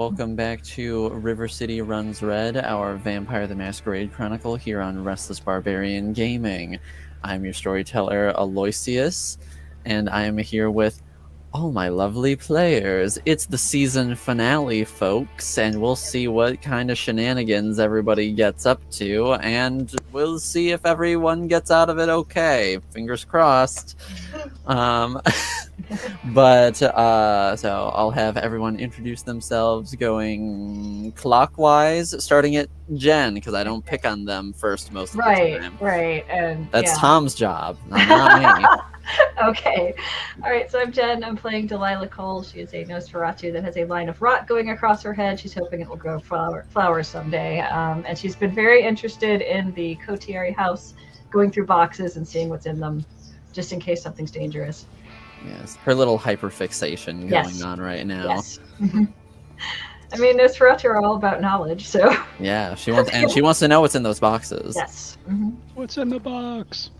welcome back to River City Runs Red, our Vampire the Masquerade Chronicle here on Restless Barbarian Gaming. I'm your storyteller, Aloysius, and I am here with all my lovely players. It's the season finale, folks, and we'll see what kind of shenanigans everybody gets up to, and we'll see if everyone gets out of it okay. Fingers crossed. But so I'll have everyone introduce themselves going clockwise, starting at Jen, because I don't pick on them first most of the time. Right. And That's Tom's job, not me. Okay. All right, so I'm Jen. I'm playing Delilah Cole. She is a Nosferatu that has a line of rot going across her head. She's hoping it will grow flowers someday. And she's been very interested in the Cotieri house, going through boxes and seeing what's in them, just in case something's dangerous. Yes, her little hyperfixation going on right now. Yes. I mean, Nosferatu are all about knowledge, so. Yeah, she wants to know what's in those boxes. Yes. What's in the box?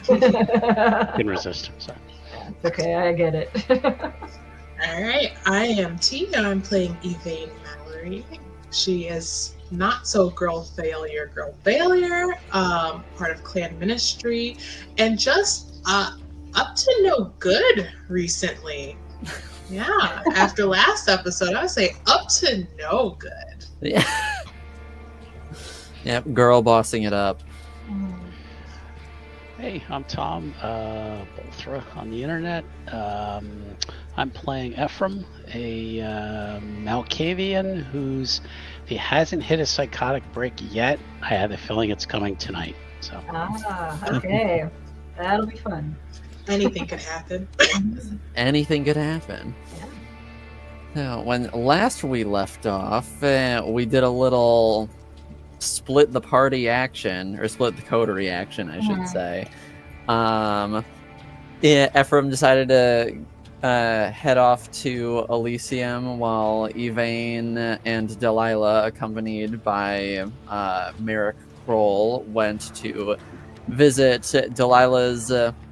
Can resist. So. Yeah, it's okay, I get it. All right, I am Tia. I'm playing Yvain Mallory. She is not so girl failure, part of Clan Ministry, and just up to no good recently. Yeah, after last episode, I would say up to no good. Yeah. Yep, girl bossing it up. Hey, I'm Tom, Bolthra on the internet. I'm playing Ephraim, a Malkavian who's, if he hasn't hit a psychotic break yet, I have a feeling it's coming tonight. So. Okay. That'll be fun. Anything could happen. Anything could happen. Yeah. Now, when last we left off, we did a little split the party action, or split the coterie action, I should say. Ephraim decided to head off to Elysium while Yvain and Delilah, accompanied by Merrick Kroll, went to visit Delilah's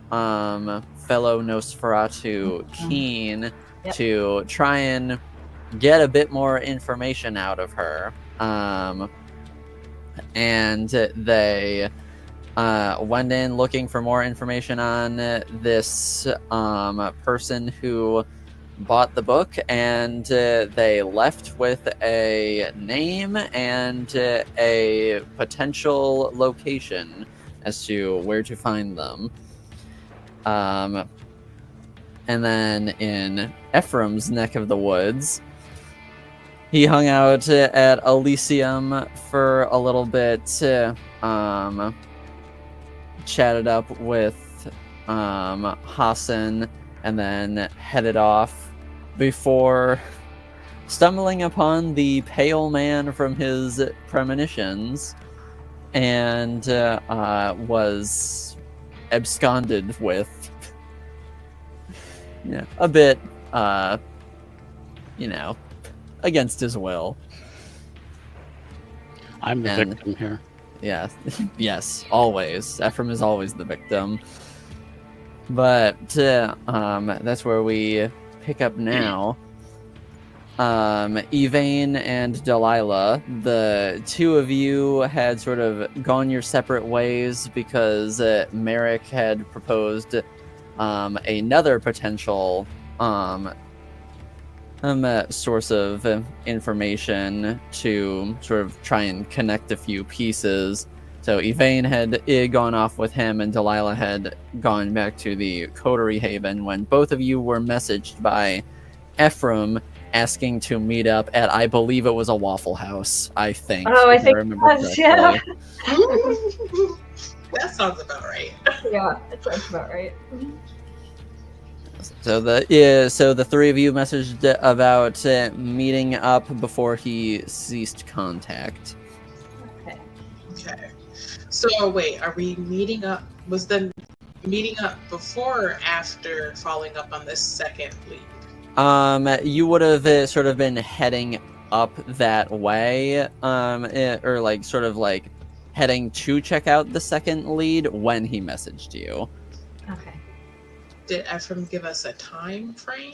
fellow Nosferatu, Keen, to try and get a bit more information out of her. And they went in looking for more information on this person who bought the book, and they left with a name and a potential location as to where to find them. And then in Ephraim's neck of the woods, he hung out at Elysium for a little bit, chatted up with Hassan, and then headed off before stumbling upon the pale man from his premonitions, and was absconded with, a bit, against his will. I'm the victim here. Yeah, yes, always. Ephraim is always the victim. But that's where we pick up now. Yvain and Delilah, the two of you had sort of gone your separate ways because Merrick had proposed another potential source of information to sort of try and connect a few pieces. So Yvain had gone off with him, and Delilah had gone back to the Coterie Haven when both of you were messaged by Ephraim asking to meet up at, I believe it was a Waffle House, I think. Oh, I think it was, yeah. That sounds about right. Yeah, that sounds about right. So the three of you messaged about meeting up before he ceased contact. Okay. So wait, are we meeting up? Was the meeting up before or after following up on this second lead? You would have sort of been heading up that way, or like sort of like heading to check out the second lead when he messaged you. Okay. Did Ephraim give us a time frame?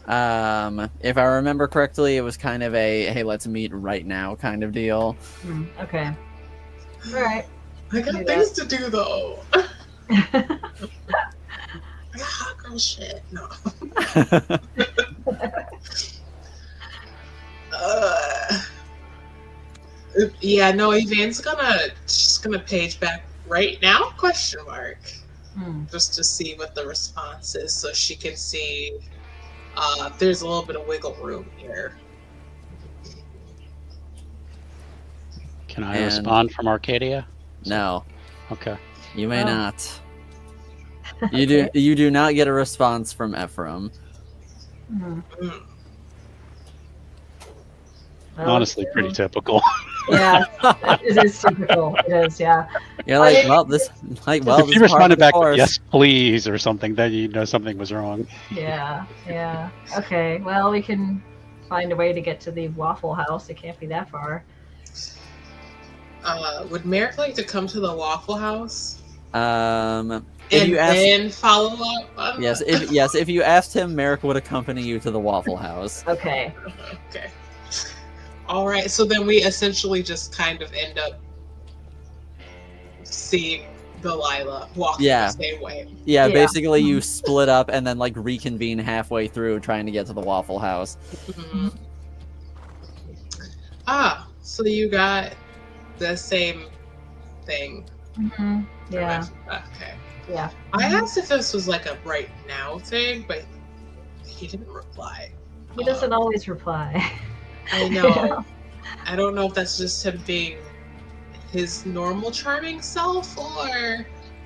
If I remember correctly, it was kind of a hey, let's meet right now kind of deal. Okay. All right. I got Do things to do though. I got hot girl shit. No. Yeah, no, Evan's just gonna page back right now? Question mark. Just to see what the response is, so she can see there's a little bit of wiggle room here. Can I respond from Arcadia? No, Okay. you may not. You do not get a response from Ephraim. Honestly, pretty typical. Yeah, it is typical. It is, yeah. You're like, I- well, this If this you is part of responded the back with course. yes, please, or something, then you know something was wrong. Yeah. Okay, well, we can find a way to get to the Waffle House. It can't be that far. Would Merrick like to come to the Waffle House If and you ask, then follow up? On yes, that? if you asked him, Merrick would accompany you to the Waffle House. Okay. Okay. All right. So then we essentially just kind of end up seeing Delilah walking Yeah. the same way. Yeah, Yeah. basically you split up and then like reconvene halfway through trying to get to the Waffle House. Mhm. So you got the same thing. Yeah. Okay. Yeah. I asked if this was like a right now thing, but he didn't reply. He doesn't always reply. I know. I don't know if that's just him being his normal charming self, or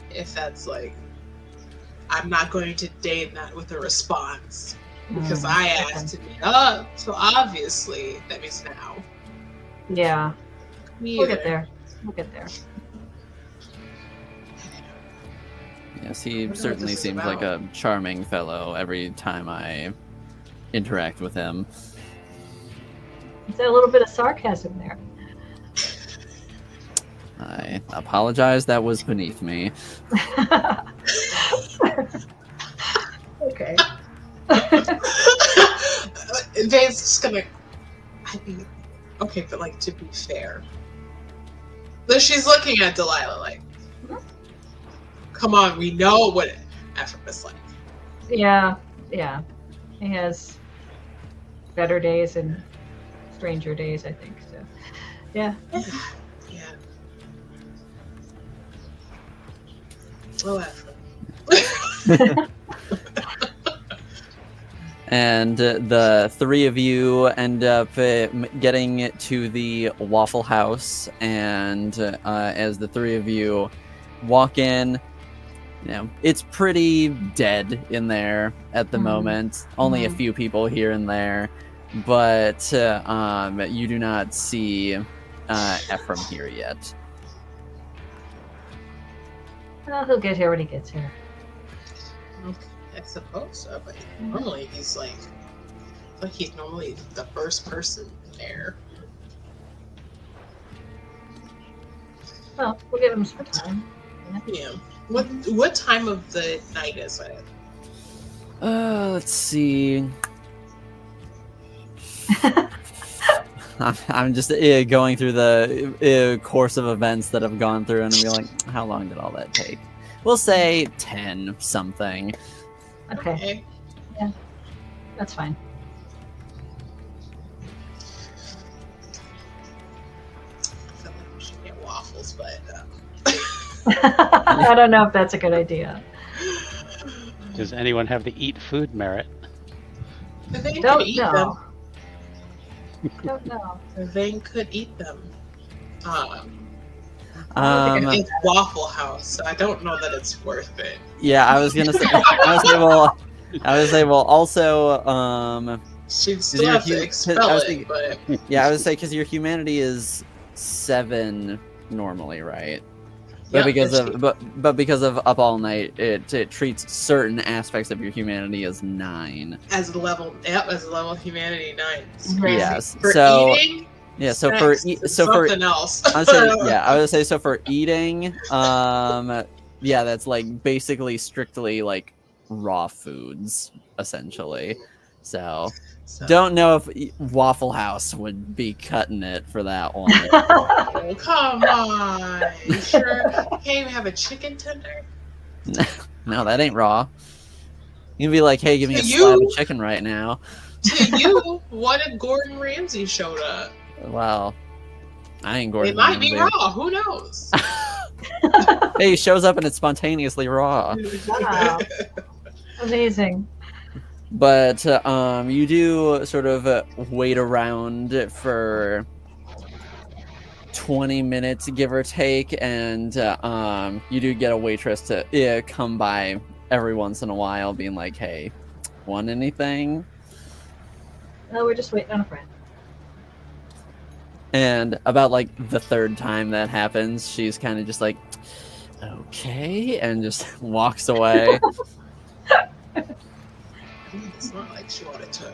if that's like, I'm not going to deign that with a response because I asked to meet up. So obviously that means now. Yeah. Me We'll get either. there. We'll get there. Yes, he what certainly this is seems like a about. charming fellow every time I interact with him. Is there a little bit of sarcasm there? I apologize, that was beneath me. Okay. Dave's just gonna. I mean, okay, but like to be fair, but she's looking at Delilah like, come on, we know what Ephraim is like. Yeah. He has better days and stranger days, I think. So, yeah. Yeah. Oh, Ephraim. And the three of you end up getting to the Waffle House, and as the three of you walk in, you know, it's pretty dead in there at the moment. Only a few people here and there, but you do not see Ephraim here yet. Well, he'll get here when he gets here. Okay, I suppose so, but normally he's like he's normally the first person there. Well, we'll give him some time. Yeah. What time of the night is it? Let's see. I'm just going through the course of events that I've gone through, and I'm like, how long did all that take? We'll say 10 something. Okay, that's fine. I feel like we should get waffles, but I don't know if that's a good idea. Does anyone have the eat food merit? They could Don't eat know. Don't know. them. They could eat them. Um, It's Waffle House, so I don't know that it's worth it. yeah, I was gonna say. I would say. Well, also, She'd still your have to hu- I expel was it, thinking- but yeah, I would say because your humanity is 7 normally, right? But yeah, but because of Up All Night, it treats certain aspects of your humanity as 9. as a level, as a level of humanity 9. Right. Yes. For So eating, yeah. So sex, for it's so for something else. I would say, yeah, I would say so for eating, yeah, that's like basically strictly like raw foods, essentially. So So, don't know if Waffle House would be cutting it for that one. oh, come on. You sure you can't even have a chicken tender? No, that ain't raw. You can be like, hey, give me To a slab of you? chicken right now. To you, what if Gordon Ramsay showed up? Well, I ain't It Gordon might be Ramsay. raw. Who knows? Hey, he shows up and it's spontaneously raw. Wow. Amazing. But you do sort of wait around for 20 minutes, give or take, and you do get a waitress to come by every once in a while, being like, "Hey, want anything?" No, we're just waiting on a friend. And about like the third time that happens, she's kind of just like, "Okay," and just walks away. I mean, it's not like she wanted to.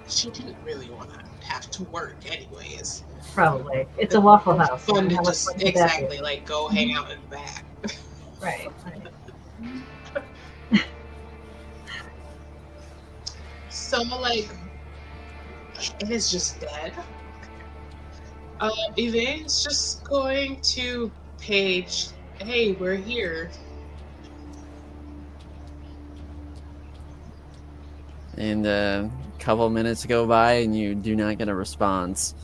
She didn't really want to have to work, anyways. Probably. It's a Waffle House. Fun to How much just fun could that be? exactly like go hang out in the back. Right. So like, it is just dead. Evane's just going to page. Hey, we're here. And a couple minutes go by, and you do not get a response.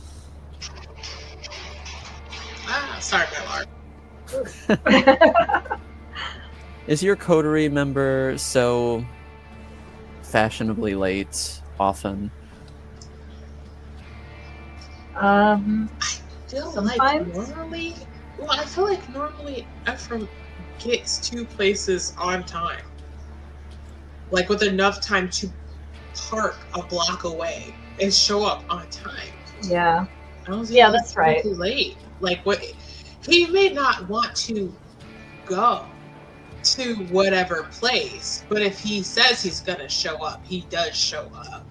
Ah, sorry, my alarm. Is your coterie member so fashionably late often? I feel Sometimes. like normally, I feel like normally Ephraim gets to places on time, like with enough time to park a block away and show up on time. Yeah. I don't think Yeah, he's that's right. too late. Like what he may not want to go to whatever place, but if he says he's gonna show up, he does show up.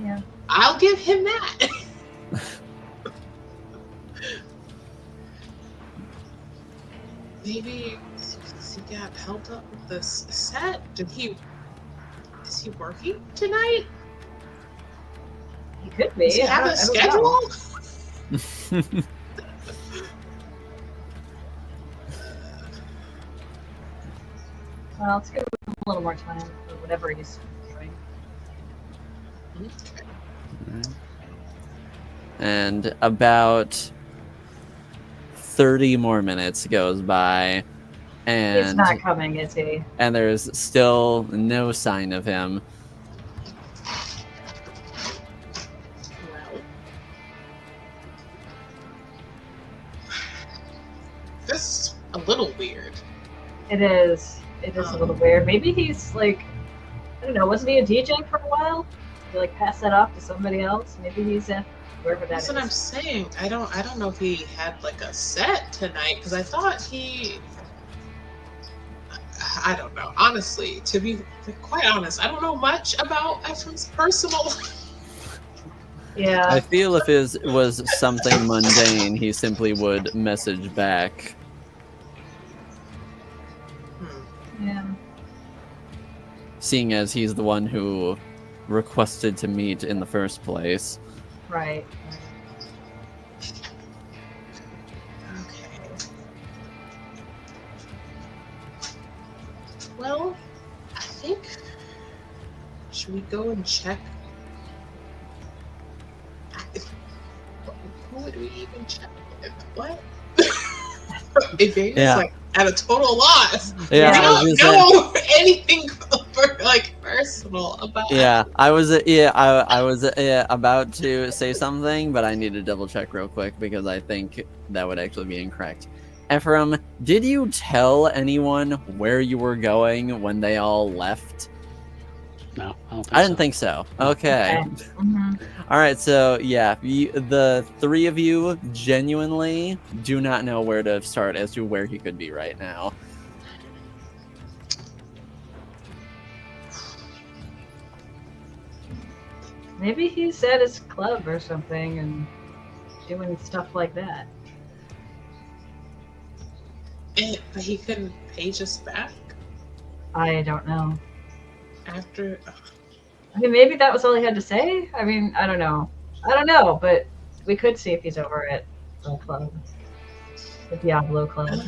Yeah. I'll give him that. Maybe he got held up with this set. Is he working tonight? He could be. Does he have a schedule? Well, let's give him a little more time for whatever he's doing. Okay. And about 30 more minutes goes by, He's and not coming, is he? and there's still no sign of him. Well, this is a little weird. It is. It is a little weird. Maybe he's like, I don't know, wasn't he a DJ for a while? He like pass that off to somebody else? Maybe he's at wherever that That's is. what I'm saying. I don't know if he had like a set tonight because I thought he. I don't know. Honestly, to be quite honest, I don't know much about Ephraim's personal life. Yeah. I feel if it was something mundane, he simply would message back. Yeah. Seeing as he's the one who requested to meet in the first place. Right. Okay. Well, I think. Should we go and check? Who would we even check with? What? Evane's like at a total loss. Yeah, We don't know anything like personal about. Yeah, I was about to say something, but I need to double check real quick because I think that would actually be incorrect. Ephraim, did you tell anyone where you were going when they all left? No, I didn't think so. Okay. Mm-hmm. All right, so yeah, the three of you genuinely do not know where to start as to where he could be right now. Maybe he's at his club or something and doing stuff like that. But he couldn't page us back I don't know. after. I mean, maybe that was all he had to say. I mean, I don't know. But we could see if he's over at the club, the Diablo Club.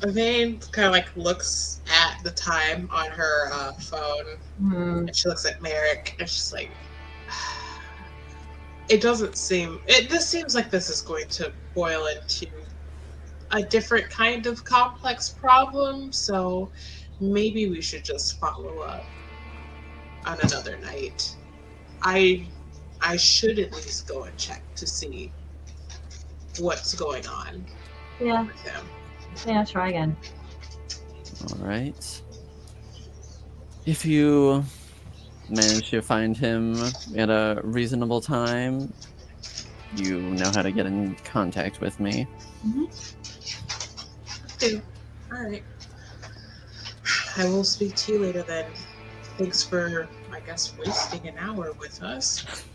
Yvain kind of like looks at the time on her phone, and she looks at Merrick, and she's like, this seems like this is going to boil into a different kind of complex problem, so maybe we should just follow up on another night. I should at least go and check to see what's going on with him. Yeah, try again. All right. If you manage to find him at a reasonable time, you know how to get in contact with me. All right. I will speak to you later then. Thanks for, I guess, wasting an hour with us.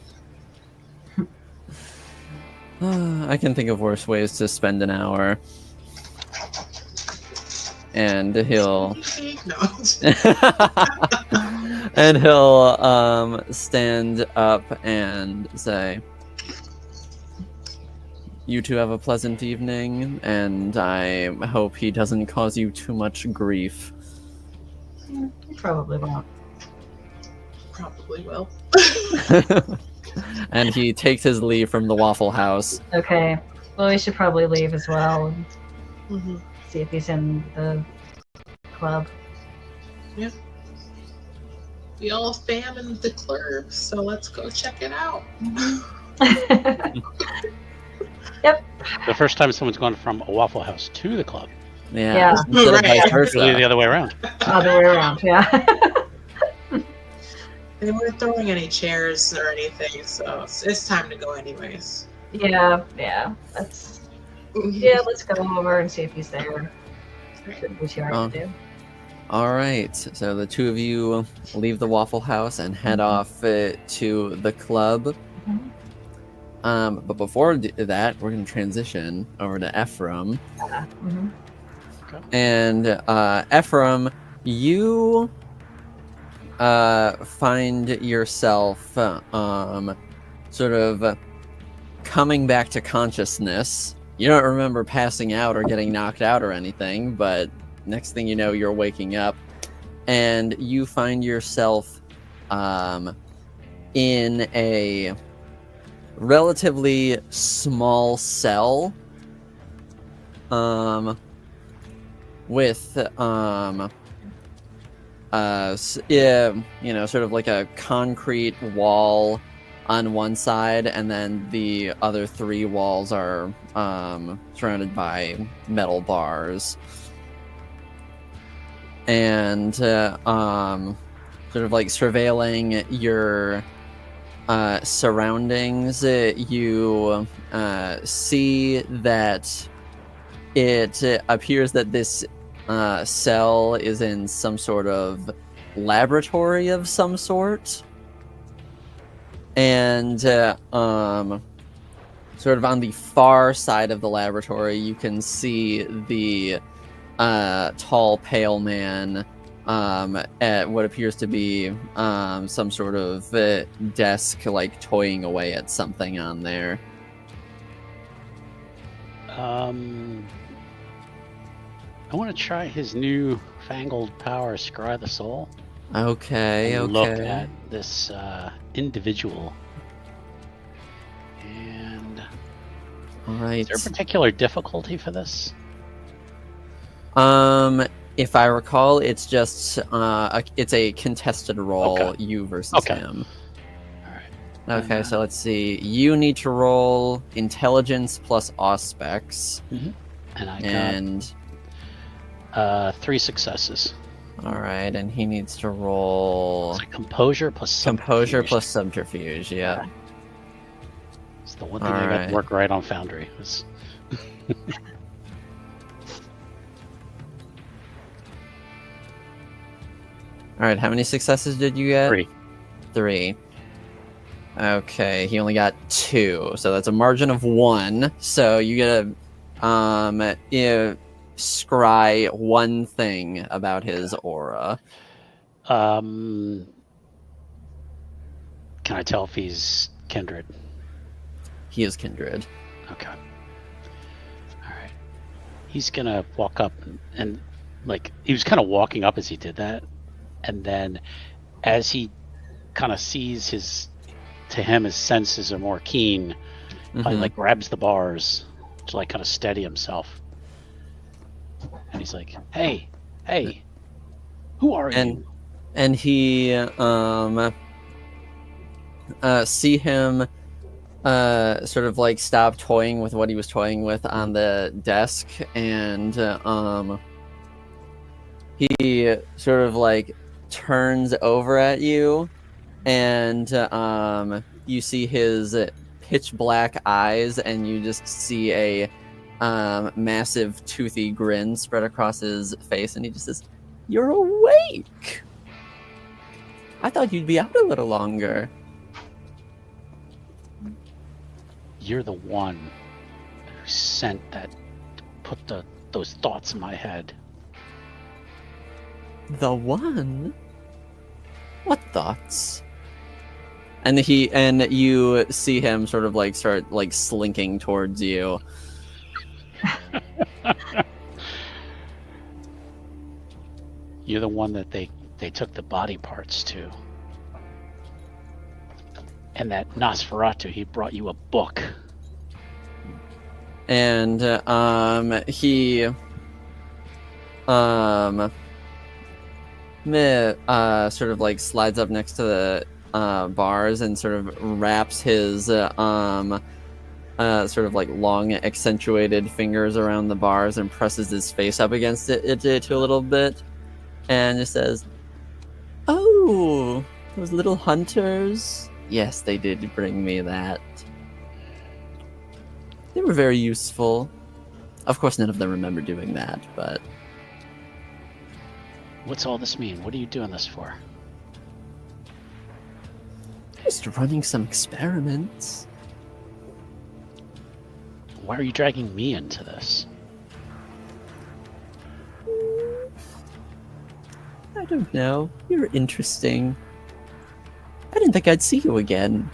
I can think of worse ways to spend an hour. And he'll and he'll stand up and say, "You two have a pleasant evening, and I hope he doesn't cause you too much grief." He probably won't. Probably will. And he takes his leave from the Waffle House. Okay. Well, we should probably leave as well. Mm-hmm. See if he's in the club. Yeah. We all fam in the club, so let's go check it out. Yep. The first time someone's gone from a Waffle House to the club. Yeah. Instead of vice versa. Usually the other way around. Other way around, yeah. They weren't throwing any chairs or anything, so it's time to go anyways. Yeah. Let's go over and see if he's there. Which you already do. All right, so the two of you leave the Waffle House and head off to the club. But before that, we're going to transition over to Ephraim. Okay. And Ephraim, you find yourself sort of coming back to consciousness. You don't remember passing out or getting knocked out or anything, but next thing you know, you're waking up, and you find yourself in a relatively small cell with sort of like a concrete wall on one side, and then the other three walls are surrounded by metal bars. And sort of like surveilling your surroundings, you see that it appears that this cell is in some sort of laboratory of some sort. And sort of on the far side of the laboratory, you can see the tall, pale man at what appears to be some sort of desk, like toying away at something on there. I want to try his new fangled power, Scry the Soul. Okay. Look at this individual. And all right. Is there a particular difficulty for this? If I recall, it's just it's a contested roll, Okay. you versus him. All right. Okay, so let's see. You need to roll intelligence plus auspex. And I got 3 successes. All right, and he needs to roll It's like composure plus subterfuge. Yeah. Okay. It's the one thing All I got right. to work right on Foundry. Was... All right, how many successes did you get? 3. 3. Okay, he only got 2, so that's a margin of 1. So you get a scry one thing about his aura. Can I tell if he's kindred? He is kindred. Okay. All right. He's gonna walk up and like he was kind of walking up as he did that, and then as he kind of sees to him his senses are more keen, he like grabs the bars to like kind of steady himself, and he's like, "Hey, who are you?" And he see him sort of like stop toying with what he was toying with on the desk, and he sort of like turns over at you, and you see his pitch black eyes, and you just see a massive toothy grin spread across his face, and he just says, "You're awake! I thought you'd be out a little longer." You're the one who sent that, put those thoughts in my head. The one? What thoughts? And you see him sort of like start like slinking towards you. You're the one that they took the body parts to. And that Nosferatu, he brought you a book. And he sort of like slides up next to the bars and sort of wraps his sort of like long accentuated fingers around the bars and presses his face up against it a little bit, and just says, "Oh, those little hunters. Yes, they did bring me that. They were very useful. Of course, none of them remember doing that, but..." What's all this mean? What are you doing this for? Just running some experiments. Why are you dragging me into this? I don't know. You're interesting. I didn't think I'd see you again.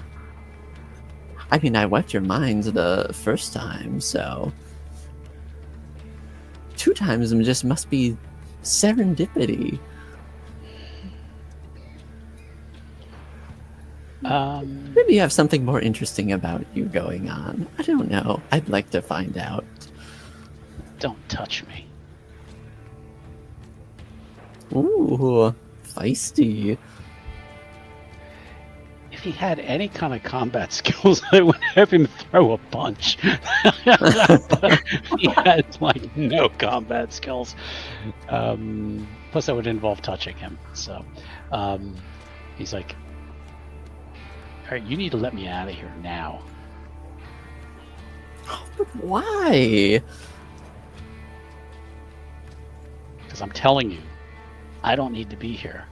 I mean, I wiped your mind the first time, so... 2 times just must be serendipity. Maybe you have something more interesting about you going on. I don't know. I'd like to find out. Don't touch me. Ooh, feisty. If he had any kind of combat skills, I would have him throw a punch. He had like no combat skills. Plus, that would involve touching him. So he's like, "All right, you need to let me out of here now." But why? Because I'm telling you, I don't need to be here.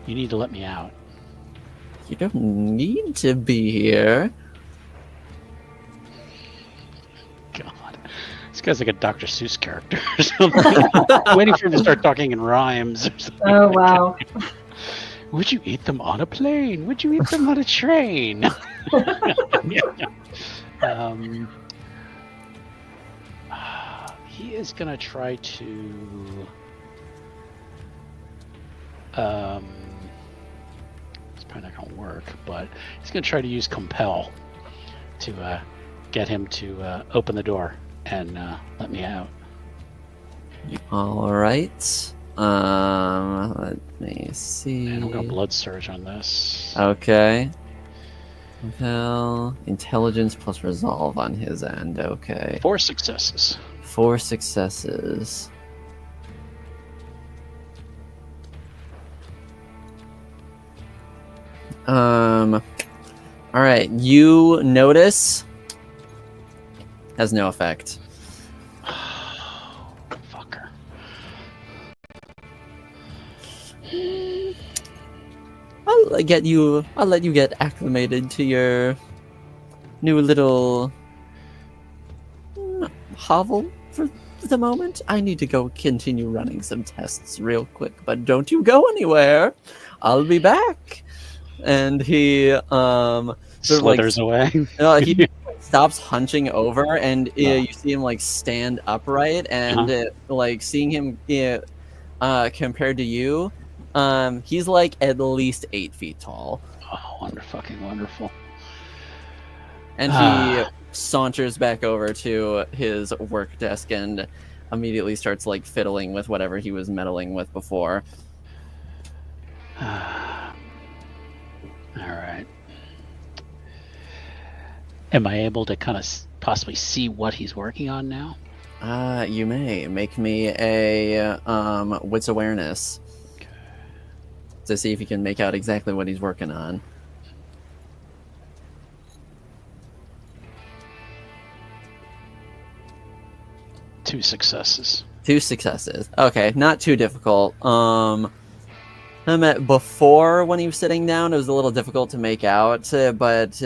You need to let me out. You don't need to be here. God, this guy's like a Dr. Seuss character or something. I'm waiting for him to start talking in rhymes or something. Oh, wow. Would you eat them on a plane? Would you eat them on a train? He is gonna try to. It's probably not gonna work, but he's gonna try to use compel to get him to open the door and let me out. All right. Let me see. And I'm gonna blood surge on this. Okay. Well, intelligence plus resolve on his end. Okay. 4 successes. 4 successes. All right. You notice. Has no effect. Fucker. I'll let you get acclimated to your new little hovel, for the moment. I need to go continue running some tests real quick, but don't you go anywhere. I'll be back. And he sort Slithers of away. he stops hunching over, and you see him like stand upright, and like seeing him compared to you, he's like at least 8 feet tall. Oh, fucking wonderful. And he saunters back over to his work desk and immediately starts like fiddling with whatever he was meddling with before. All right. Am I able to kind of possibly see what he's working on now? You may make me a wits awareness to see if you can make out exactly what he's working on. Two successes. Okay, not too difficult. Before, when he was sitting down, it was a little difficult to make out, but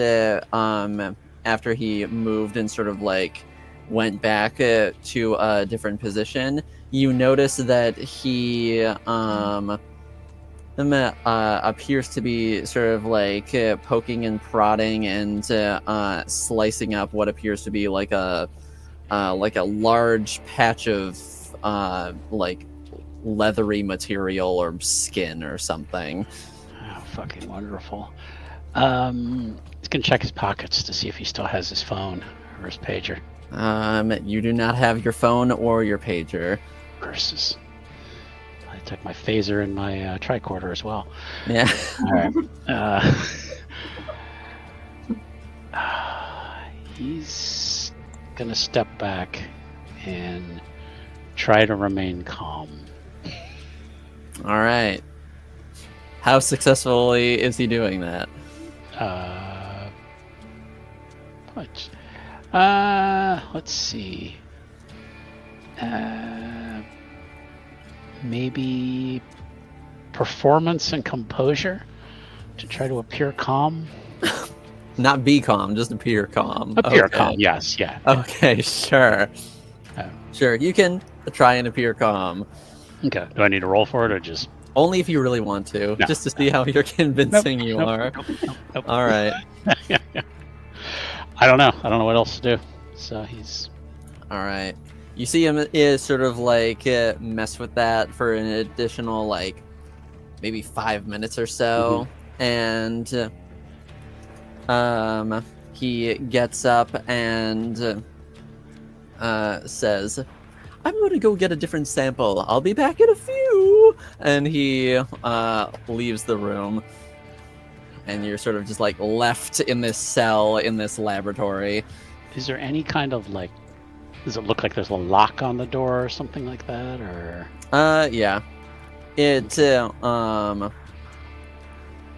after he moved and sort of like went back to a different position, you notice that he appears to be sort of like poking and prodding and slicing up what appears to be like a large patch of like leathery material or skin or something. Oh, fucking wonderful. He's gonna check his pockets to see if he still has his phone or his pager. You do not have your phone or your pager. Curses. I took my phaser and my tricorder as well. Yeah. All right. He's gonna step back and try to remain calm. All right. How successfully is he doing that? Let's see. Maybe performance and composure to try to appear calm. Not be calm, just appear calm. Appear calm, yes, yeah. Okay, sure. Sure, you can try and appear calm. Okay. Do I need to roll for it or just... Only if you really want to, just to see how you're convincing you are. Nope. All right. I don't know. I don't know what else to do. So he's... All right. You see him is sort of like mess with that for an additional like maybe 5 minutes or so, and he gets up and says, "I'm going to go get a different sample. I'll be back in a few." And he leaves the room, and you're sort of just like left in this cell in this laboratory. Is there any kind of like... Does it look like there's a lock on the door or something like that, or? Yeah. It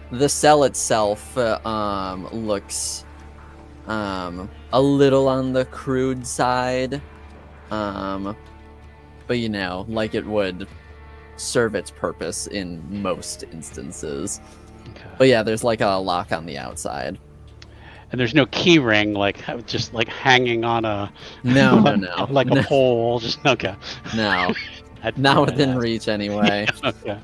the cell itself looks a little on the crude side, but you know, like it would serve its purpose in most instances. Okay. But yeah, there's like a lock on the outside. And there's no key ring, like just like hanging on a No, like a pole. Just okay. No, not within reach anyway. Okay.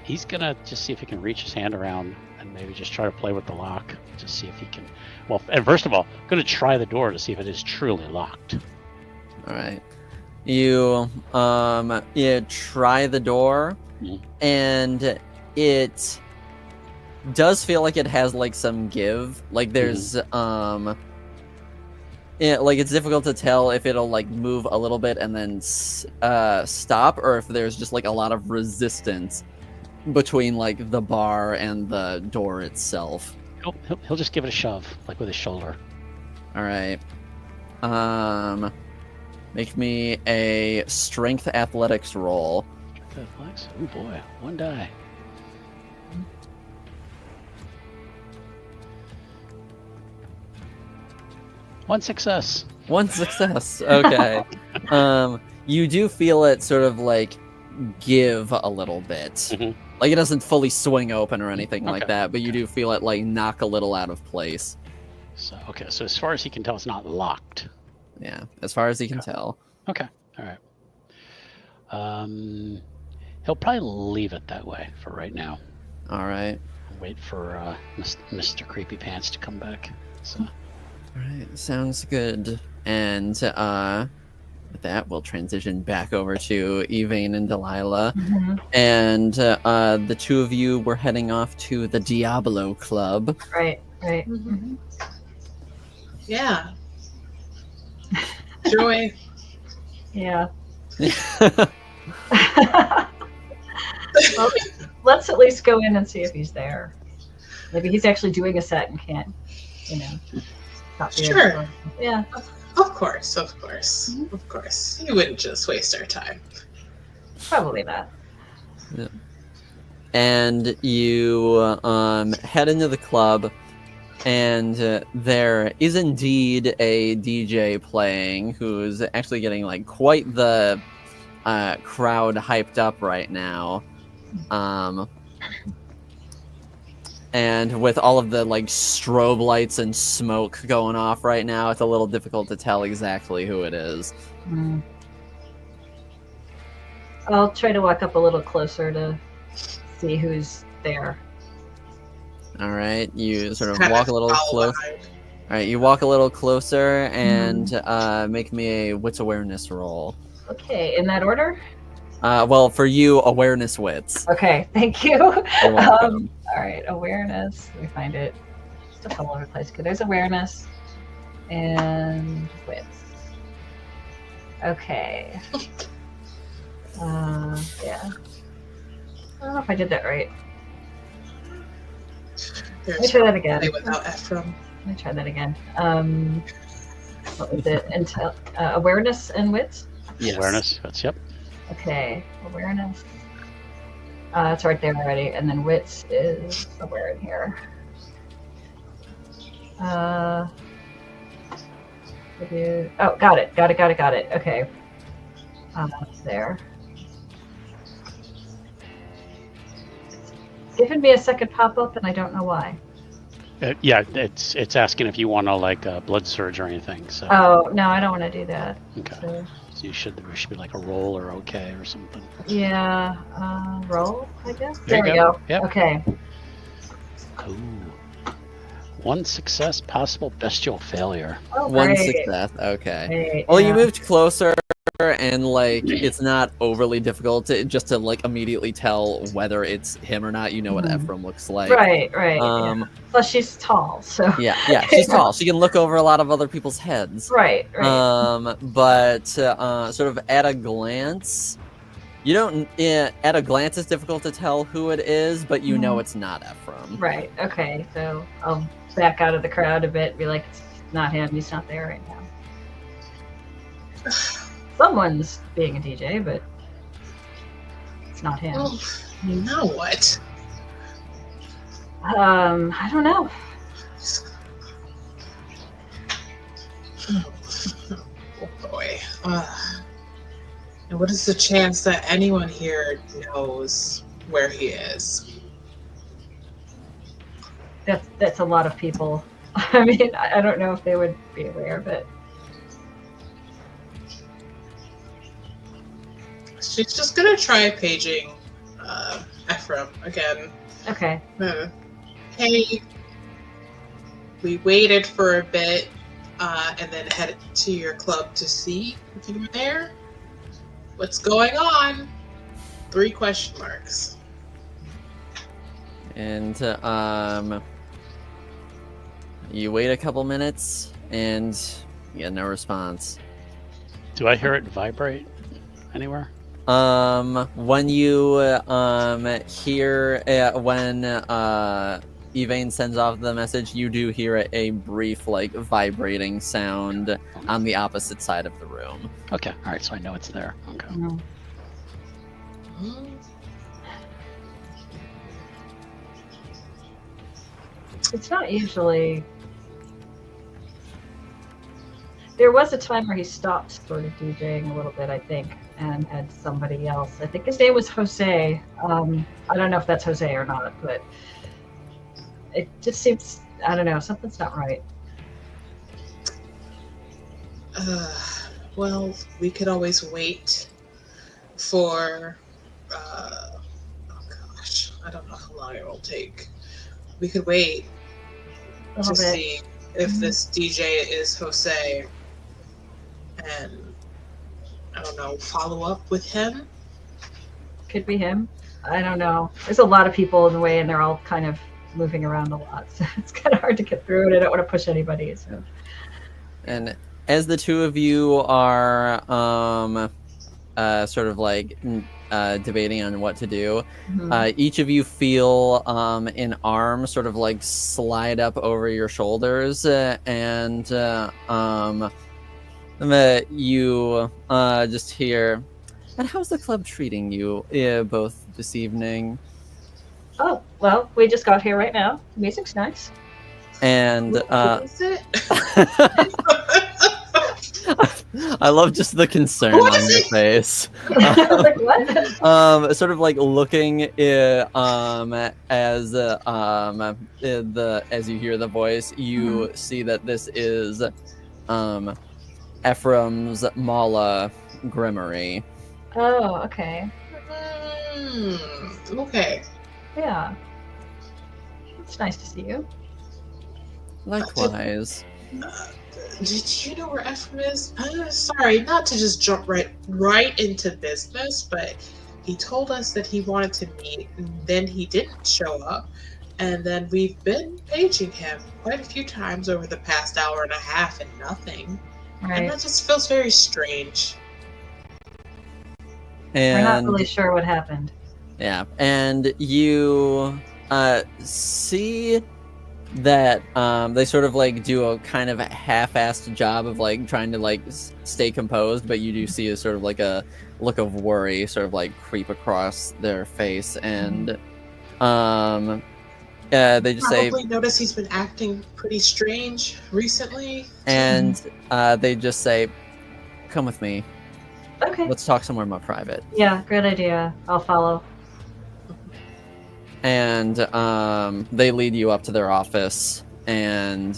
He's gonna just see if he can reach his hand around and maybe just try to play with the lock. Just see if he can. Well, and first of all, gonna try the door to see if it is truly locked. All right. You try the door, and it does feel like it has like some give. Like there's like it's difficult to tell if it'll like move a little bit and then stop, or if there's just like a lot of resistance between like the bar and the door itself. He'll just give it a shove, like with his shoulder. All right. Make me a strength athletics roll. Strength athletics? Oh boy, 1 die. One success. Okay. You do feel it sort of like give a little bit. Like it doesn't fully swing open or anything like that, but you do feel it like knock a little out of place. So okay, so as far as he can tell, it's not locked. Yeah, as far as he can tell. Okay, all right. He'll probably leave it that way for right now. All right. Wait for Mr. Creepy Pants to come back. So. All right, sounds good. And with that, we'll transition back over to Evane and Delilah. Mm-hmm. And the two of you were heading off to the Diablo Club. Right. Mm-hmm. Yeah. Joy. Yeah. Well, let's at least go in and see if he's there. Maybe he's actually doing a set and can't, not be Sure. able to- Yeah. Of course. Of course. You wouldn't just waste our time. Probably not. And you head into the club, and there is indeed a DJ playing who's actually getting like quite the crowd hyped up right now. And with all of the like strobe lights and smoke going off right now, it's a little difficult to tell exactly who it is. Mm. I'll try to walk up a little closer to see who's there. All right, you sort of Kind walk a little follow close. behind. All right, you walk a little closer and make me a wits awareness roll. Okay, in that order? Well, for you, awareness wits. Okay, thank you. You're welcome. All right, awareness. Let me find it. Stuff all over the place. Okay, there's awareness and wits. Okay. Yeah. I don't know if I did that right. Let me try that again. Without Ephraim. Let me try that again. What was it? Awareness and wits? Yes. Awareness. That's yep. Okay, awareness. It's right there already, and then wits is somewhere in here. Oh, got it. Okay. There. It's given me a second pop-up, and I don't know why. Yeah, it's asking if you want to like blood surge or anything. So. Oh, no, I don't want to do that. Okay. So, So there should be like a roll or okay or something. yeah, roll, I guess. There There you we go. go. Yep. Okay. Cool. One success, possible bestial failure. Oh, One great. success. Okay. Great, Well, yeah. you moved closer, and like it's not overly difficult just to like immediately tell whether it's him or not. You know what Mhm. Ephraim looks like. Right. Yeah. Plus, she's tall, so. Yeah, she's tall. She can look over a lot of other people's heads. Right. But sort of at a glance, you don't. At a glance, it's difficult to tell who it is, but you know it's not Ephraim. Right. Okay. So I'll back out of the crowd a bit. Be like, it's not him. He's not there right now. Someone's being a DJ, but it's not him. Oh, now what? I don't know. Oh boy. And what is the chance that anyone here knows where he is? That's a lot of people. I mean, I don't know if they would be aware, but She's just gonna try paging Ephraim again. okay. Hey, we waited for a bit and then headed to your club to see if you were there. What's going on? 3 question marks. And you wait a couple minutes, and you get no response. Do I hear it vibrate anywhere? When you hear when Evane sends off the message, you do hear a brief like vibrating sound on the opposite side of the room. Okay, all right, so I know it's there. Okay. Mm. It's not usually. There was a time where he stopped sort of DJing a little bit, I think, and had somebody else. I think his name was Jose. I don't know if that's Jose or not, but it just seems, I don't know, something's not right. Well, we could always wait for. Oh gosh, I don't know how long it will take. We could wait A to little bit. see if Mhm. this DJ is Jose, and I don't know, follow up with him. Could be him. I don't know. There's a lot of people in the way, and they're all kind of moving around a lot, so it's kind of hard to get through. And I don't want to push anybody. So And as the two of you are sort of like debating on what to do, Mhm. each of you feel an arm sort of like slide up over your shoulders, and you just hear, and how's the club treating you both this evening? Oh well, we just got here right now. Music's nice. And Who is it? I love just the concern What on is your it? face. Like what? Sort of like looking as as you hear the voice, you see that this is Ephraim's Mala Grimory. Oh, okay. Okay. Yeah. It's nice to see you. Likewise. Did you know where Ephraim is? Sorry, not to just jump right into business, but he told us that he wanted to meet, and then he didn't show up, and then we've been paging him quite a few times over the past hour and a half, and nothing. And Right. that just feels very strange. We're not And really sure what happened. yeah, and you see that they sort of like do a kind of a half-assed job of like trying to like stay composed, but you do see a sort of like a look of worry sort of like creep across their face, and they just say, Probably notice he's been acting pretty strange recently. and they just say, come with me, Okay. let's talk somewhere more private. Yeah, great idea. I'll follow. And they lead you up to their office and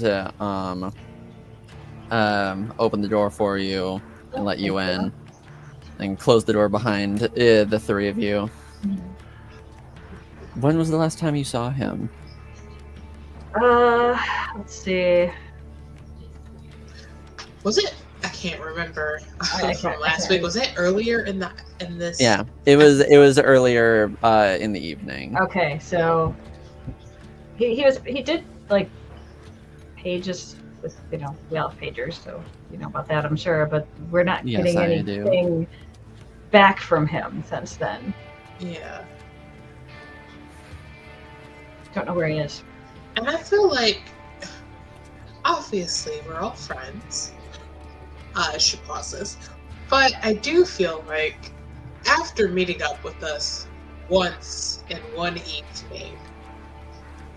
open the door for you and let you in, and close the door behind the three of you. When was the last time you saw him? Let's see. Was it? I can't remember I from can't- last week. Was it earlier in this? Yeah, it was earlier in the evening. Okay, so he did like pages with, we all have pagers, so you know about that, I'm sure, but we're not Yes, getting I do. anything back from him since then. Yeah. Don't know where he is. And I feel like, obviously, we're all friends. I should pause this. But I do feel like, after meeting up with us once in one evening,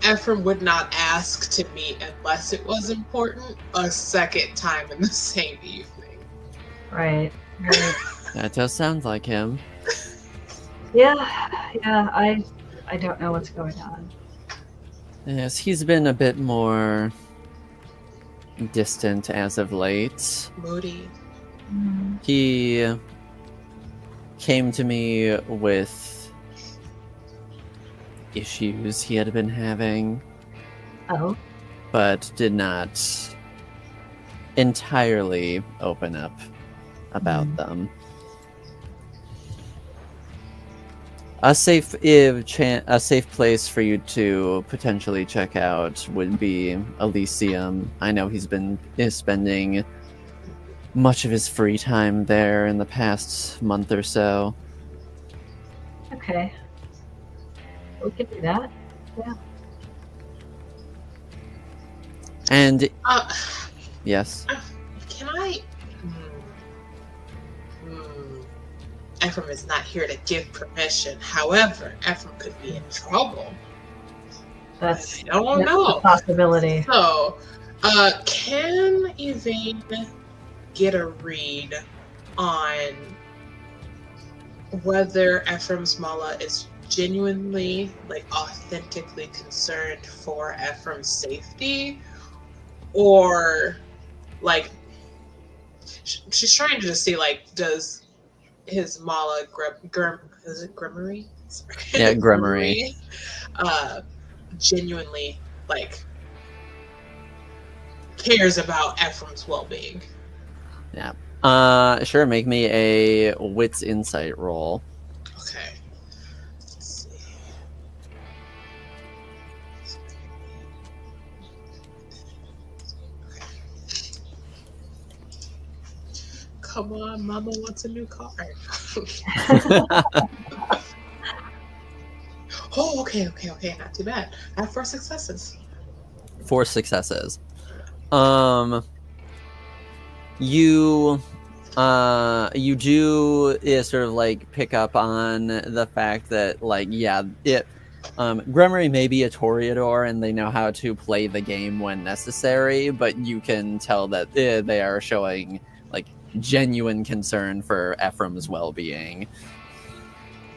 Ephraim would not ask to meet unless it was important a second time in the same evening. Right. That does sound like him. Yeah, I don't know what's going on. Yes, he's been a bit more distant as of late. Moody. He came to me with issues he had been having, Oh, but did not entirely open up about them. A safe place for you to potentially check out would be Elysium. I know he's been spending much of his free time there in the past month or so. okay. We could do that. And Uh, yes, Can I? Ephraim is not here to give permission. However, Ephraim could be in trouble. That's I don't that's know. a possibility. So, can Yvain get a read on whether Ephraim's Mala is genuinely, like, authentically concerned for Ephraim's safety, or like she's trying to just see, like, does his Mala is it Grimory? Sorry. Yeah, Grimory. Genuinely, like, cares about Ephraim's well-being. Yeah. Sure. Make me a wits insight roll. Okay. Let's see. Come on, Mama wants a new car. Oh, okay, not too bad. I have 4 successes. 4 successes. You do sort of like pick up on the fact that, like, yeah, Grimory may be a Toreador and they know how to play the game when necessary, but you can tell that they are showing like genuine concern for Ephraim's well-being.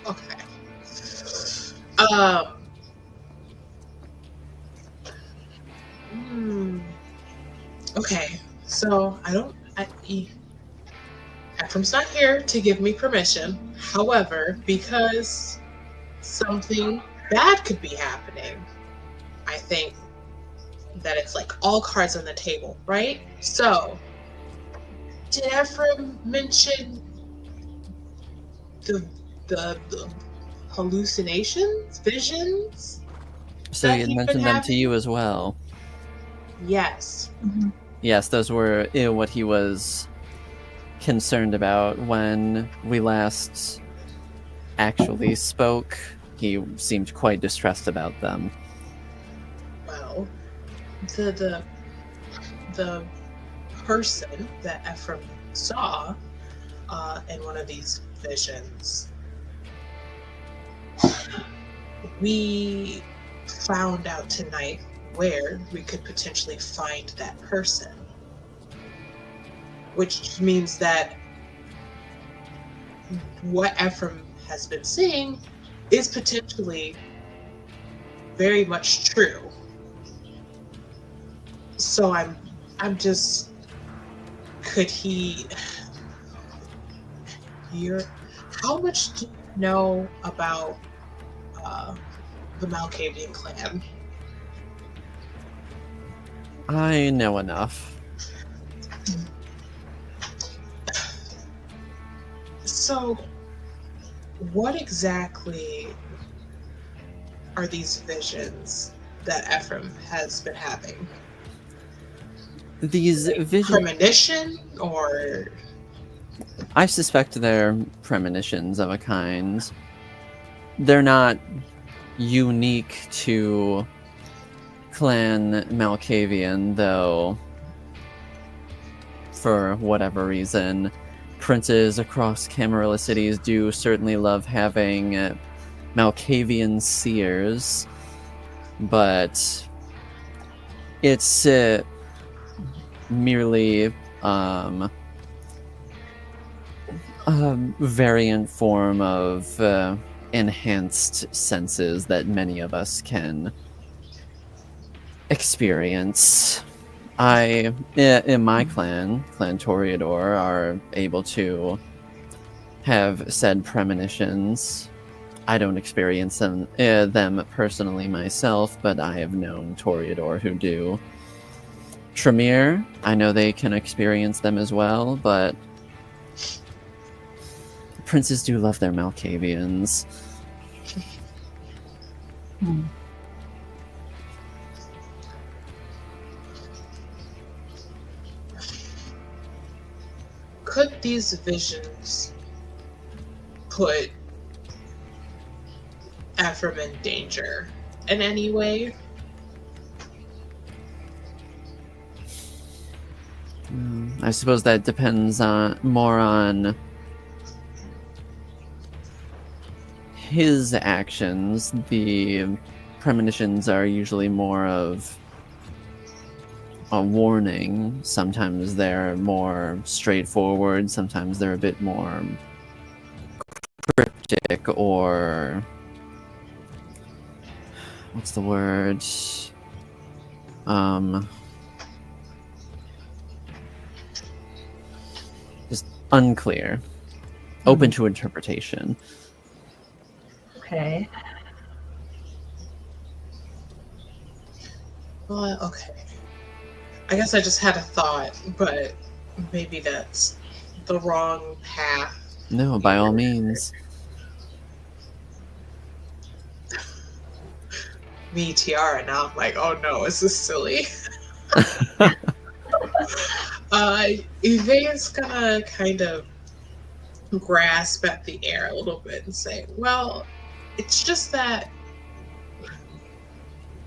Okay. Okay, so Ephraim's not here to give me permission. However, because something bad could be happening, I think that it's like all cards on the table, right? So, did Ephraim mention the hallucinations, visions? So he had mentioned them to you as well. Yes. Mm-hmm. Yes, those were what he was concerned about when we last actually spoke. He seemed quite distressed about them. Well, the person that Ephraim saw in one of these visions, we found out tonight where we could potentially find that person, which means that what Ephraim has been seeing is potentially very much true. So I'm just, could he, how much do you know about the Malkavian clan? I know enough. So, what exactly are these visions that Ephraim has been having? These visions... Premonition, or... I suspect they're premonitions of a kind. They're not unique to Clan Malkavian, though, for whatever reason, princes across Camarilla cities do certainly love having Malkavian seers, but it's merely a variant form of enhanced senses that many of us can experience. In my clan Toreador, are able to have said premonitions. I don't experience them personally myself, but I have known Toreador who do. Tremere, I know they can experience them as well, but princes do love their Malkavians. Could these visions put Ephraim in danger in any way? I suppose that depends more on his actions. The premonitions are usually more of a warning. Sometimes they're more straightforward. Sometimes they're a bit more cryptic, or what's the word? Unclear. Open to interpretation. Okay. Well, okay. I guess I just had a thought, but maybe that's the wrong path. No, by all means. Me, Tiara, now I'm like, oh no, is this silly? Evane's gonna kind of grasp at the air a little bit and say, well, it's just that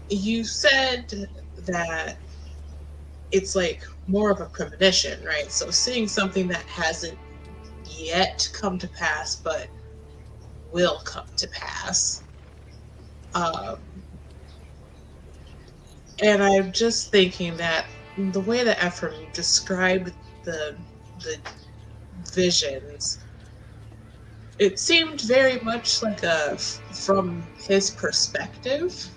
you said that it's like more of a premonition, right? So seeing something that hasn't yet come to pass but will come to pass. And I'm just thinking that the way that Ephraim described the visions, it seemed very much like from his perspective,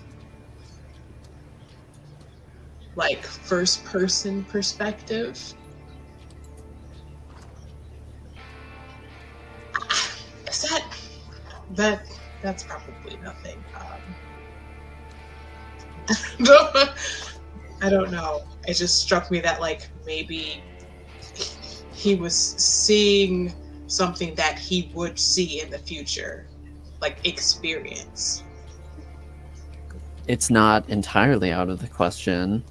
like first person perspective. Is that's probably nothing. I don't know. It just struck me that like maybe he was seeing something that he would see in the future, like experience. It's not entirely out of the question.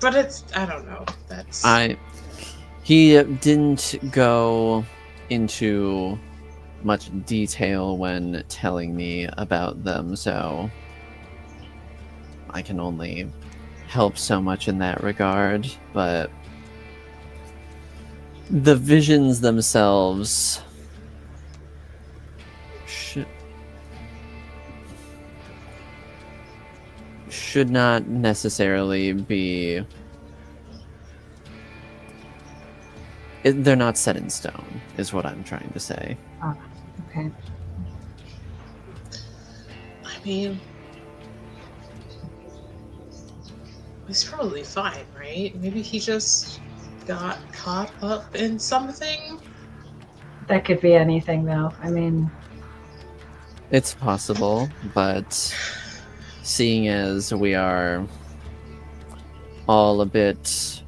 But it's, I don't know. That's He didn't go into much detail when telling me about them, so I can only help so much in that regard, but the visions themselves should not necessarily be... they're not set in stone, is what I'm trying to say. Oh, okay. I mean, he's probably fine, right? Maybe he just got caught up in something? That could be anything, though. I mean... It's possible, but seeing as we are all a bit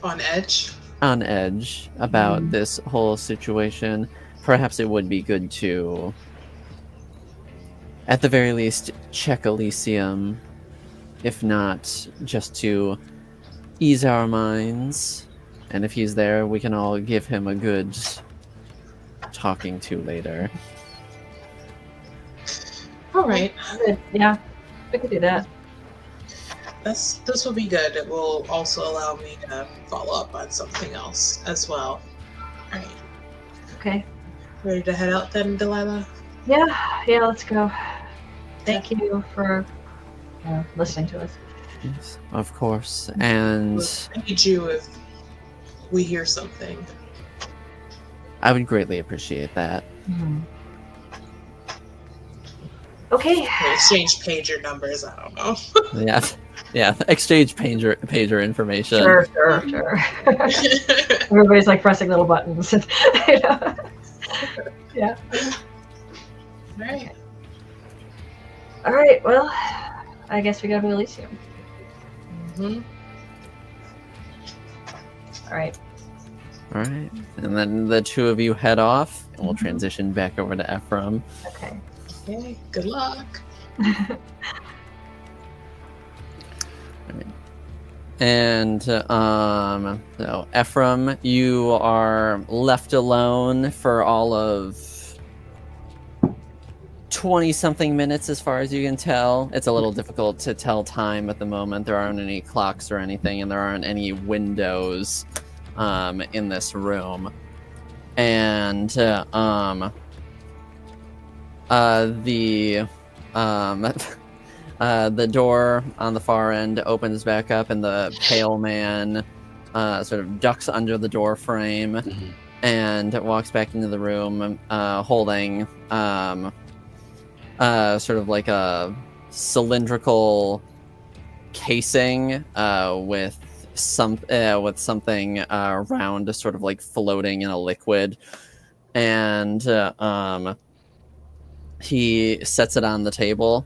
on edge about this whole situation, perhaps it would be good to, at the very least, check Elysium, if not just to ease our minds, and if he's there, we can all give him a good talking to later. All right. Yeah, we could do that. This will be good. It will also allow me to follow up on something else as well. All right. Okay. Ready to head out then, Delilah? Yeah, let's go. Thank you for listening to us. Yes, of course. And I need you if we hear something. I would greatly appreciate that. Okay. We exchange pager numbers. I don't know. Yeah. Exchange pager information. Sure. Everybody's like pressing little buttons. Yeah. Right. All right. Well, I guess we go to Elysium. Mm-hmm. All right. And then the two of you head off, and we'll transition back over to Ephraim. Okay. Okay. Good luck. And so Ephraim, you are left alone for all of 20-something minutes as far as you can tell. It's a little difficult to tell time at the moment. There aren't any clocks or anything, and there aren't any windows in this room. And the door on the far end opens back up, and the pale man sort of ducks under the door frame and walks back into the room, holding sort of like a cylindrical casing with with something round, sort of like floating in a liquid, and he sets it on the table,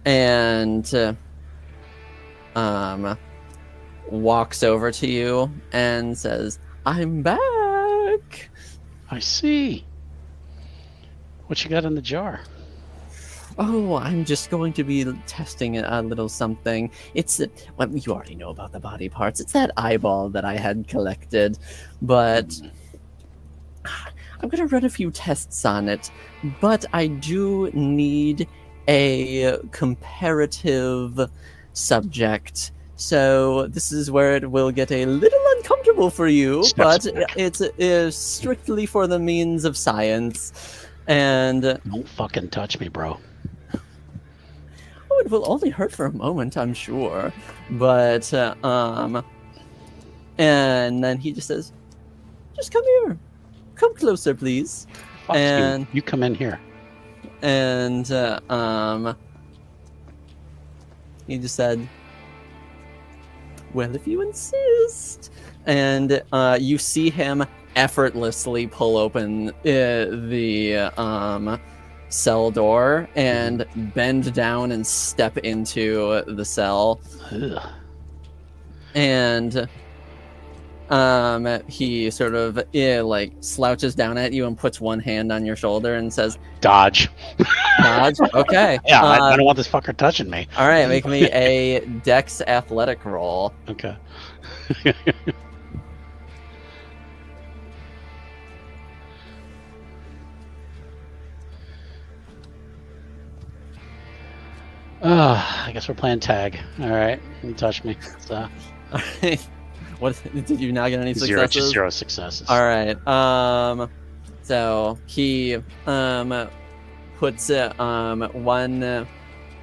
and walks over to you and says, "I'm back." I see. What you got in the jar? Oh, I'm just going to be testing a little something. It's, well, you already know about the body parts. It's that eyeball that I had collected, but I'm going to run a few tests on it. But I do need a comparative subject. So this is where it will get a little uncomfortable for you, but it's strictly for the means of science. And Don't fucking touch me, bro. oh, it will only hurt for a moment, I'm sure. But and then he just says, "Just come here, come closer, please." Fuck And you come in here. and he just said, "Well, if you insist." And you see him effortlessly pull open the cell door and bend down and step into the cell. Ugh. And he sort of like slouches down at you and puts one hand on your shoulder and says, Dodge. "Dodge." Okay. Yeah, I don't want this fucker touching me. All right, make me a Dex athletic roll. Okay. I guess we're playing tag. All right, you touch me. So What did you not get any zero, successes? just 0 successes. All right. So he puts one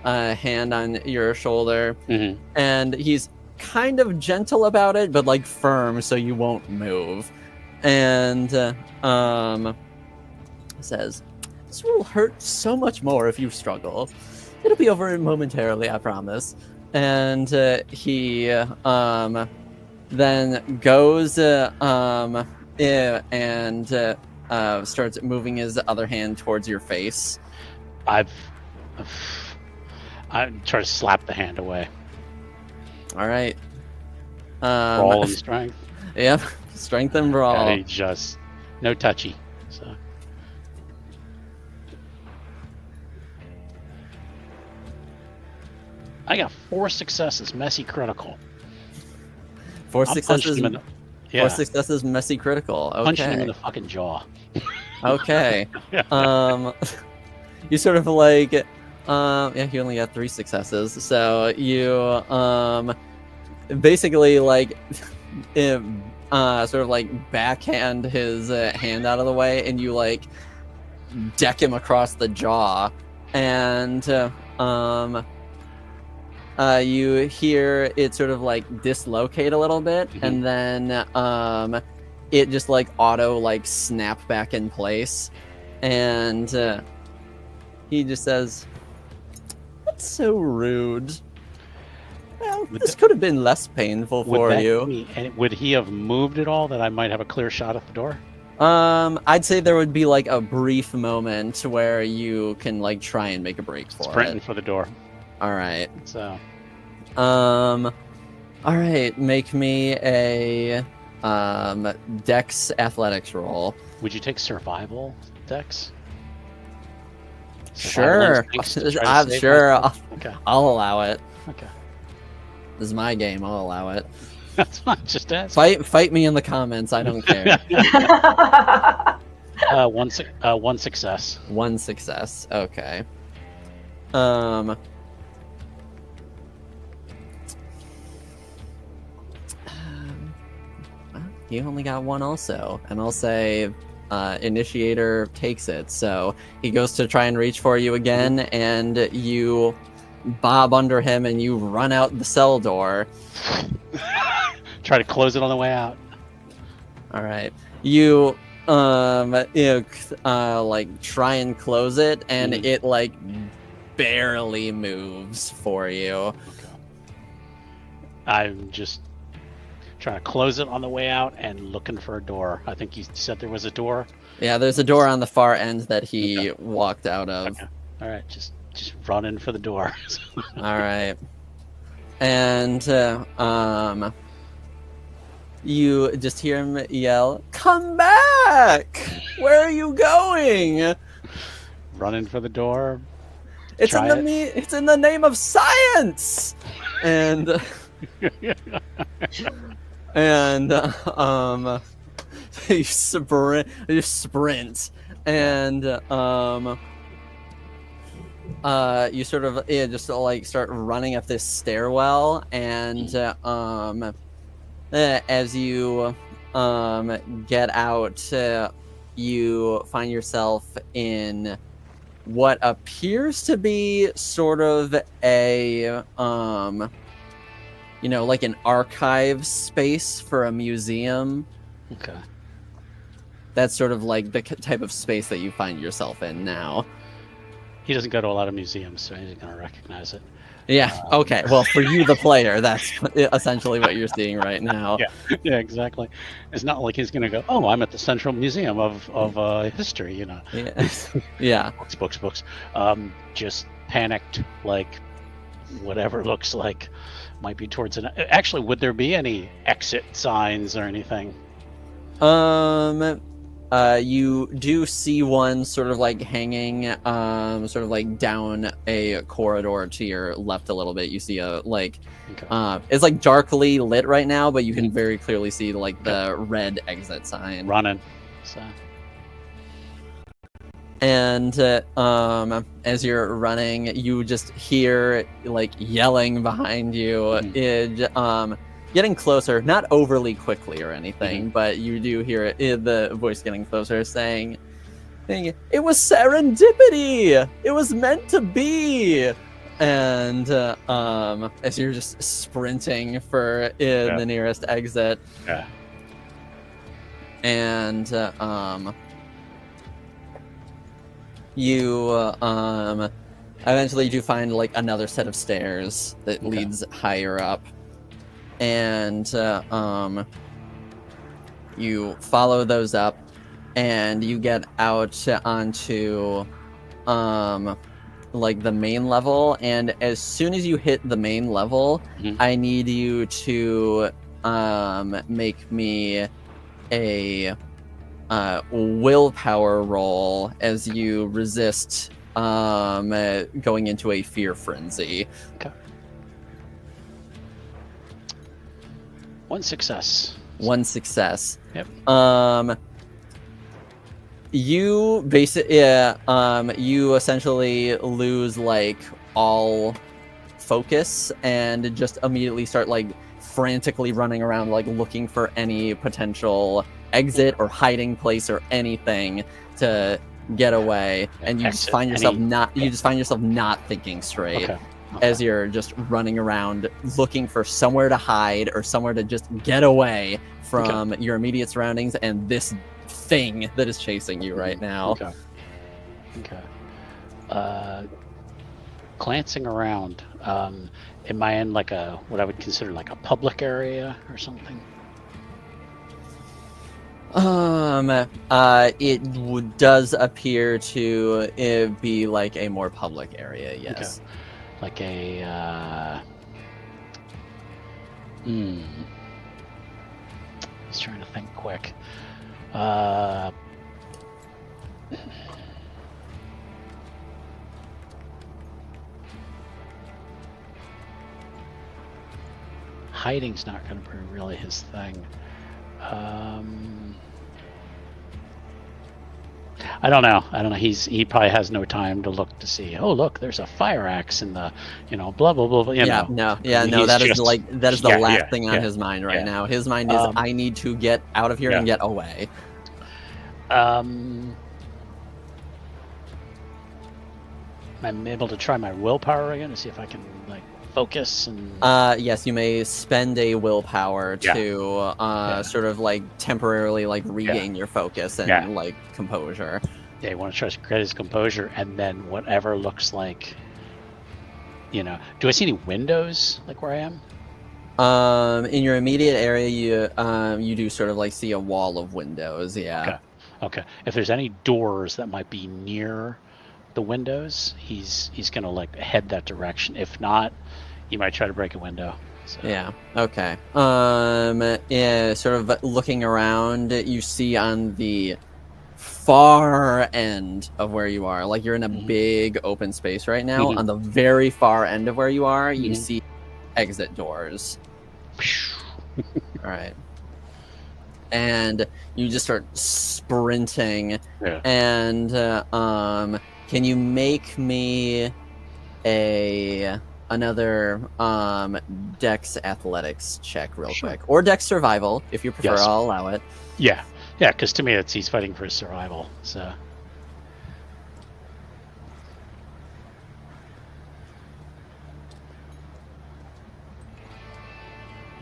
hand on your shoulder, Mhm. and he's kind of gentle about it, but like firm, so you won't move. And says, "This will hurt so much more if you struggle. It'll be over momentarily, I promise." And he then goes and starts moving his other hand towards your face. I try to slap the hand away. All right. Brawl and strength. Yep. Strength and brawl. Yeah, he just no touchy. So I got 4 successes, messy critical. Four I punched successes. him in the, Four successes, messy critical. punched him in Okay. the fucking jaw. Okay. You sort of like, yeah, he only got 3 successes. So you, basically like, sort of like backhand his hand out of the way, and you like deck him across the jaw, and you hear it sort of like dislocate a little bit, and then it just like auto like snap back in place, and he just says, "That's so rude. Well, this could have been less painful for you." And would he have moved at all that I might have a clear shot at the door? I'd say there would be like a brief moment where you can like try and make a break for Sprinting it. for the door. All right. So All right. Make me a Dex athletics roll. would you take survival, Dex? Sure. Survival instincts to try to I'm save sure. myself? Okay. I'll allow it. Okay. This is my game. I'll allow it. That's not just asking. Fight me in the comments. I don't care. One success. One success. Okay. He only got one also, and I'll say initiator takes it. So he goes to try and reach for you again, and you bob under him, and you run out the cell door. Try to close it on the way out. All right, you like try and close it, and it like barely moves for you. Okay. I'm just trying to close it on the way out and looking for a door. I think you said there was a door. Yeah, there's a door on the far end that he walked out of. Okay. All right, just running for the door. All right. And you just hear him yell, "Come back! Where are you going?" Running for the door. It's in the name of science. And you sprint, and you sort of just like start running up this stairwell, and as you get out, you find yourself in what appears to be sort of a like an archive space for a museum. Okay. That's sort of like the type of space that you find yourself in now. He doesn't go to a lot of museums, so he's going to recognize it. Yeah, okay. Well, for you, the player, that's essentially what you're seeing right now. Yeah, exactly. It's not like he's going to go, oh, I'm at the Central Museum of History, Yeah. Yeah. Books. Just panicked, like whatever looks like might be towards an... Actually, would there be any exit signs or anything? You do see one sort of like hanging, sort of like down a corridor to your left a little bit. You see a like, it's like darkly lit right now, but you can very clearly see like the red exit sign. Running. So. And as you're running, you just hear like yelling behind you. Getting closer, not overly quickly or anything, but you do hear the voice getting closer, saying, "It was serendipity. It was meant to be." And as you're just sprinting for the nearest exit, and you eventually do find like another set of stairs that leads higher up. And you follow those up, and you get out onto like the main level. And as soon as you hit the main level, I need you to make me a willpower roll as you resist going into a fear frenzy. Okay. One success. Yep. You you essentially lose like all focus and just immediately start like frantically running around, like looking for any potential exit or hiding place or anything to get away. And you just find yourself not thinking straight. As you're just running around looking for somewhere to hide or somewhere to just get away from your immediate surroundings and this thing that is chasing you right now. Glancing around, am I in like what I would consider like a public area or something? It does appear to be like a more public area, yes. Like a He's trying to think quick. Hiding's not going to be really his thing. I don't know. He probably has no time to look to see. Oh, look, there's a fire axe in the, blah blah blah. That is the last thing on his mind right now. His mind is, I need to get out of here and get away. I'm able to try my willpower again to see if I can like focus and. Yes, you may spend a willpower to sort of like temporarily like regain your focus and like composure. Yeah, you want to try to get his composure, and then whatever looks like. Do I see any windows like where I am? In your immediate area, you do sort of like see a wall of windows. Yeah. Okay. If there's any doors that might be near the windows, he's gonna like head that direction. If not, he might try to break a window. So. Yeah. Okay. Yeah. Sort of looking around, you see on the far end of where you are, like you're in a big open space right now. On the very far end of where you are, you see exit doors. All right. And you just start sprinting. Yeah. And can you make me another Dex athletics check real quick, or Dex survival if you prefer? Yes. I'll allow it. Yeah, because to me he's fighting for his survival. So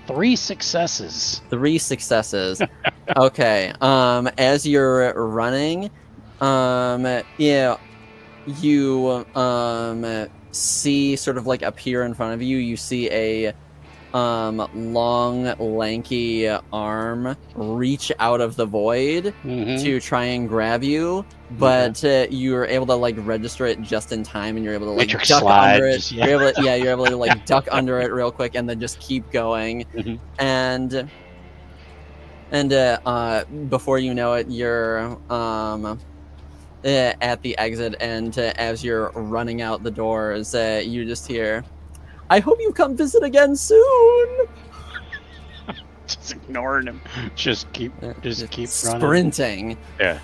3 successes. 3 successes. Okay. As you're running, yeah, you see sort of like appear in front of you. You see a long, lanky arm reach out of the void to try and grab you, but you're able to like register it just in time, and you're able to like Matrix duck slide, under it. just- You're able to like duck under it real quick, and then just keep going. And before you know it, you're at the exit, and as you're running out the doors, you just hear, "I hope you come visit again soon." Just ignoring him. Just keep running. Sprinting. Yeah.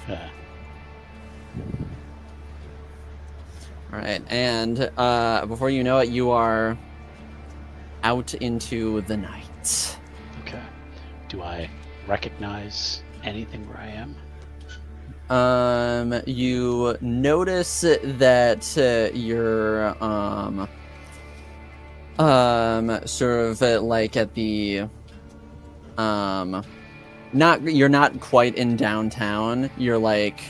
All right, and before you know it, you are out into the night. Okay. Do I recognize anything where I am? You notice that you're sort of like at the you're not quite in downtown. You're like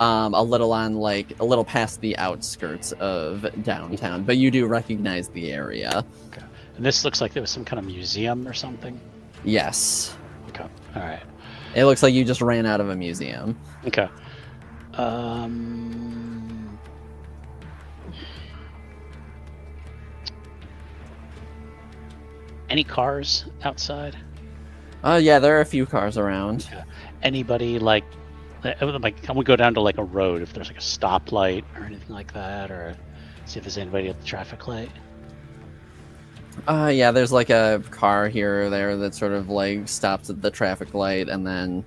a little past the outskirts of downtown, but you do recognize the area. Okay. And this looks like there was some kind of museum or something. Yes. Okay. All right. It looks like you just ran out of a museum. Okay. Any cars outside? Yeah, there are a few cars around. Okay. Anybody like can we go down to like a road if there's like a stoplight or anything like that, or see if there's anybody at the traffic light? Yeah, there's like a car here or there that sort of like stops at the traffic light and then,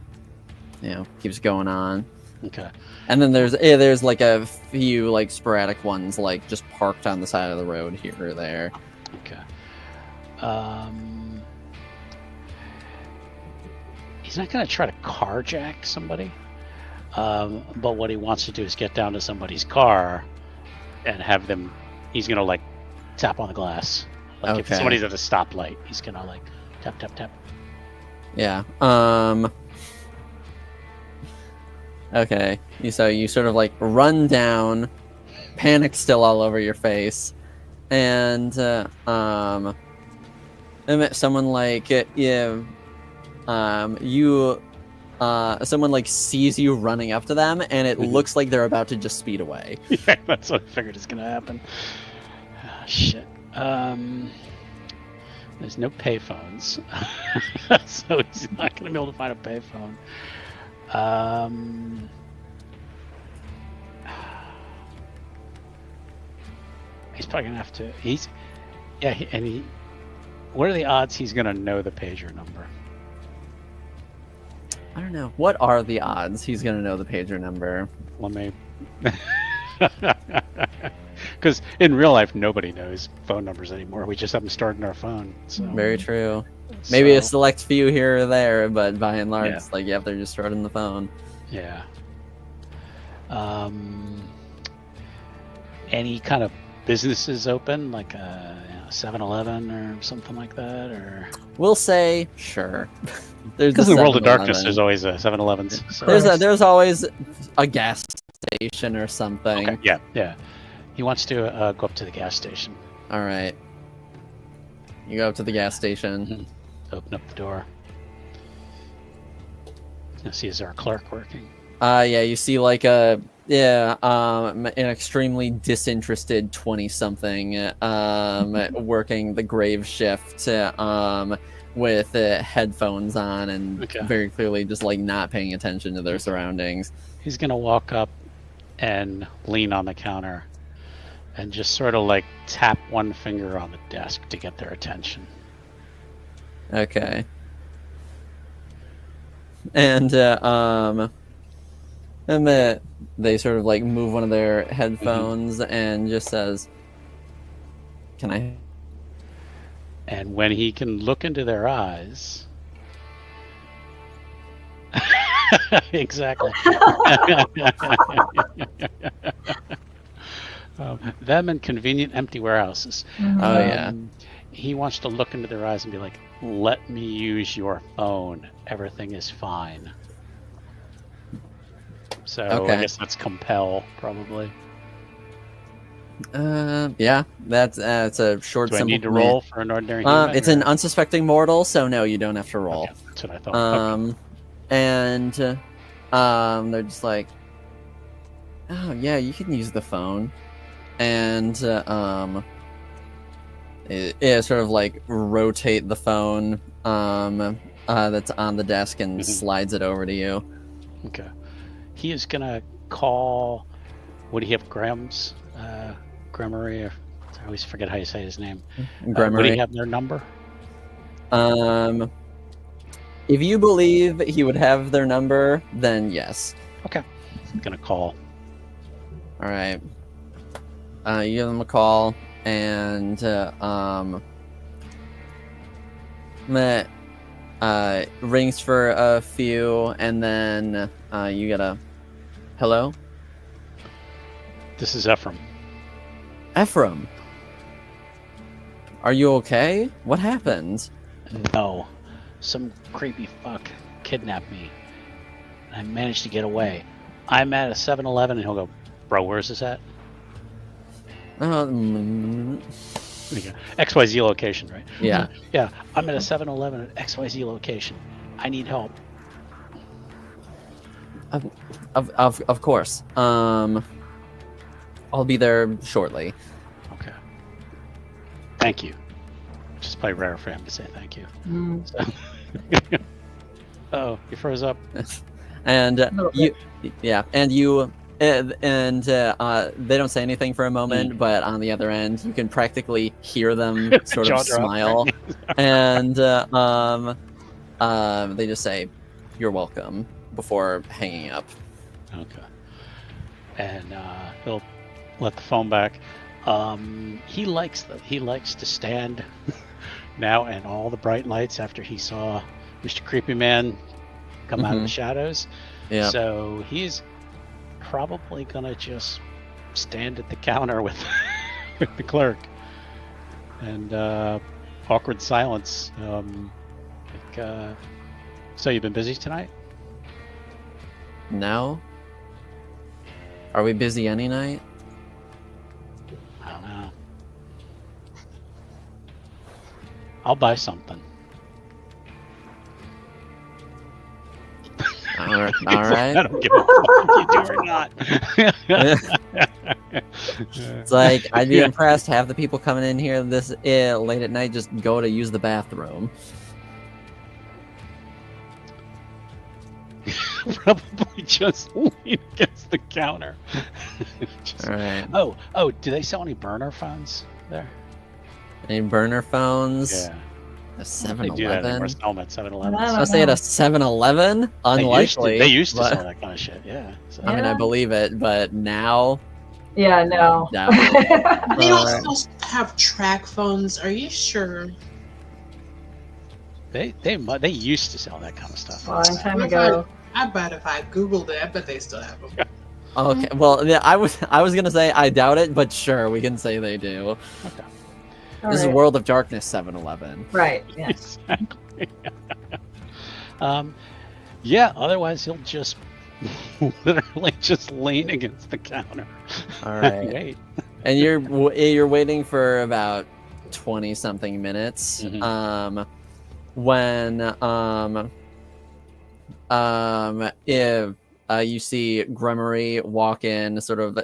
keeps going on. Okay. And then there's like a few like sporadic ones like just parked on the side of the road here or there. Okay. He's not going to try to carjack somebody, but what he wants to do is get down to somebody's car and have them. He's going to like tap on the glass. Like if somebody's at a stoplight, he's going to like tap tap tap. Yeah. Okay. So you sort of like run down, panic still all over your face, and someone like someone like sees you running up to them, and it looks like they're about to just speed away. Yeah, that's what I figured is gonna happen. Ah, shit. There's no payphones, so he's not gonna be able to find a payphone. He's probably gonna have to. What are the odds he's gonna know the pager number? I don't know. What are the odds he's gonna know the pager number? Let me. Because in real life, nobody knows phone numbers anymore. We just have them stored in our phone. So. Very true. Maybe a select few here or there, but by and large, they're just stored in the phone. Yeah. Any kind of businesses open, like a 7-Eleven or something like that, or? We'll say sure. Because in the world of darkness, there's always 7-Elevens. So. There's always a gas station or something. Okay. Yeah. He wants to go up to the gas station. All right. You go up to the gas station. Open up the door. Let's see, is there a clerk working? Yeah, you see like an extremely disinterested 20-something working the grave shift with headphones on and very clearly just like not paying attention to their surroundings. He's gonna walk up and lean on the counter and just sort of like tap one finger on the desk to get their attention. Okay. And they sort of like move one of their headphones and just says, "Can I?" And when he can look into their eyes, exactly. Them in convenient empty warehouses. Oh yeah. He wants to look into their eyes and be like, "Let me use your phone. Everything is fine." So I guess that's compel, probably. Yeah, that's a short. Do I simple need to roll for an ordinary human? It's an unsuspecting mortal, so no, you don't have to roll. Okay, that's what I thought. And they're just like, "Oh yeah, you can use the phone," and it sort of like rotate the phone that's on the desk and slides it over to you. Okay. He is gonna call. Would he have Graham's? Gremory, or I always forget how you say his name. Would he have their number? If you believe he would have their number, then yes. Okay. I'm gonna call. All right. You give them a call, and rings for a few, and then you get a hello. This is Ephraim. Ephraim, are you okay? What happened? No, some creepy fuck kidnapped me. I managed to get away. I'm at a 7-Eleven, and he'll go, "Bro, where's this at?" XYZ location, right? Yeah. Yeah, I'm at a 7-Eleven at XYZ location. I need help. Of course. I'll be there shortly. Okay. Thank you. Which is probably rare for him to say thank you. So. Oh, you froze up. And they don't say anything for a moment, but on the other end, you can practically hear them sort of smile, and they just say, "You're welcome," before hanging up. Okay. And he'll let the phone back. He likes to stand now in all the bright lights after he saw Mr. Creepy Man come out of the shadows. Yeah. So he's probably gonna just stand at the counter with with the clerk. And awkward silence. So you've been busy tonight? No. Are we busy any night? I don't know. I'll buy something. All right. I don't give a fuck if you do or not. It's like, I'd be impressed. Half the people coming in here this late at night just go to use the bathroom. Probably just lean against the counter. All right. Oh, do they sell any burner phones there? Any burner phones? Yeah. A They do that 7-Eleven? at 7-Eleven. I don't I'll say at a 7-Eleven? Unlikely. They used to but- sell that kind of shit, yeah. So. I mean, I believe it, but now, Yeah, no. doubt it. They Alright. also have track phones. Are you sure? They used to sell that kind of stuff. A long time ago. I bet if I Googled it, I bet they still have them. Okay, well, yeah, I was gonna say I doubt it, but sure, we can say they do. Okay. All This is right. World of Darkness 7-Eleven. Right, yes. Exactly. Yeah, otherwise he'll just literally just lean against the counter. All right. Wait. And you're waiting for about 20-something minutes. Mhm. When if you see Grummery walk in, sort of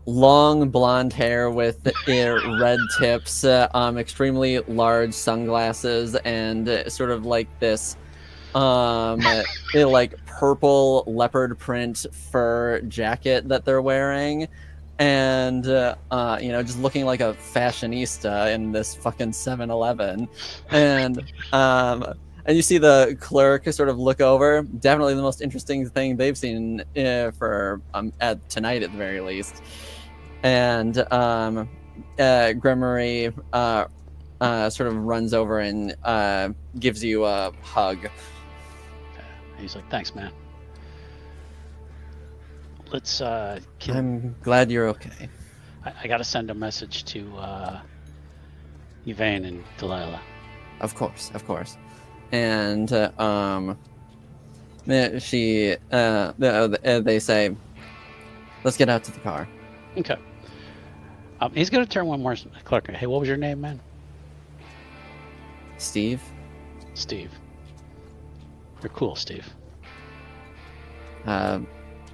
long blonde hair with red tips, extremely large sunglasses, and sort of like this like purple leopard print fur jacket that they're wearing, and just looking like a fashionista in this fucking 7-Eleven. And you see the clerk sort of look over. Definitely the most interesting thing they've seen for at tonight at the very least. And Grimory sort of runs over and gives you a hug. He's like, thanks, man. Let's, I'm glad you're okay. I gotta send a message to Yvain and Delilah. Of course. And she they say, let's get out to the car. Okay. He's gonna turn one more clerk. Hey, what was your name, man? Steve? Steve. You're cool, Steve.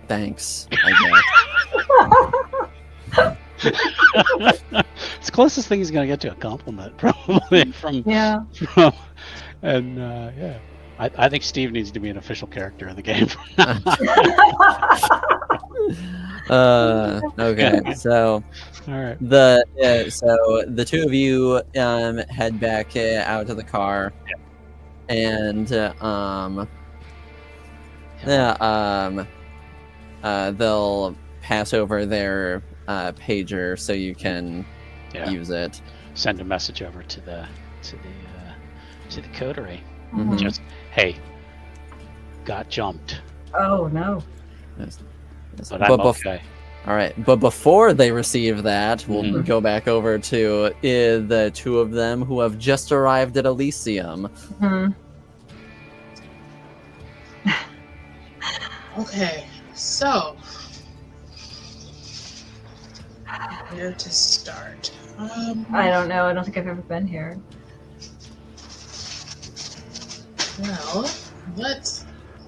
Thanks, I guess. It's the closest thing he's gonna get to a compliment, probably from. Yeah. And yeah, I think Steve needs to be an official character in the game. Okay, so All right. so the two of you head back out to the car, and they'll pass over their pager so you can use it. Send a message over to the coterie. Mhm. Just, hey, got jumped, Oh no. Yes. but I'm okay. All right, but before they receive that, we'll Mhm. go back over to the two of them who have just arrived at Elysium. Mhm. Okay, so where to start? I don't know. I don't think I've ever been here. Well, let's.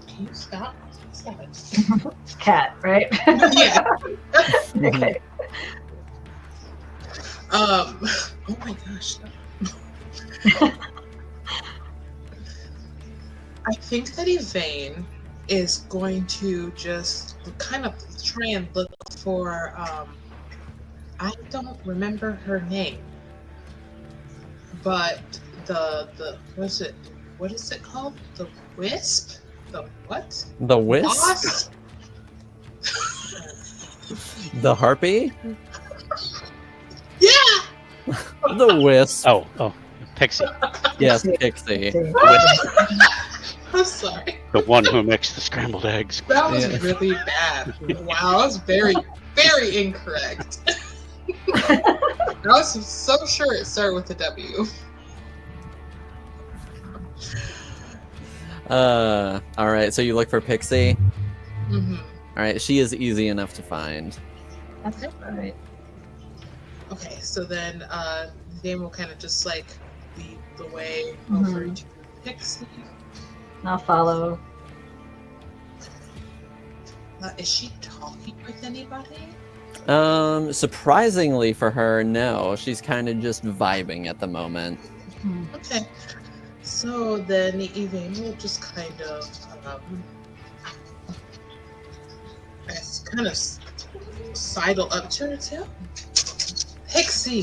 Can you stop? Stop it. Cat, right? Yeah. Okay. Oh my gosh. I think that Yvain is going to just kind of try and look for. I don't remember her name, but the what is it called? The Wisp? The what? The Wisp? Wasp? The Harpy? Yeah. The Wisp. Oh, Pixie, Yes, Pixie. I'm sorry. the one who makes the scrambled eggs. That was Yeah. really bad. Wow, that was very, very incorrect. I was so sure it started with a W. All right, so you look for Pixie. Mm-hmm. All right, she is easy enough to find. That's right. Okay, so then Dame will kind of just like lead the way Mhm. over to Pixie. I'll follow. Is she talking with anybody? Surprisingly for her, no. She's kind of just vibing at the moment. Hmm. Okay. So then Elaine will just kind of sidle up to her too. Pixie,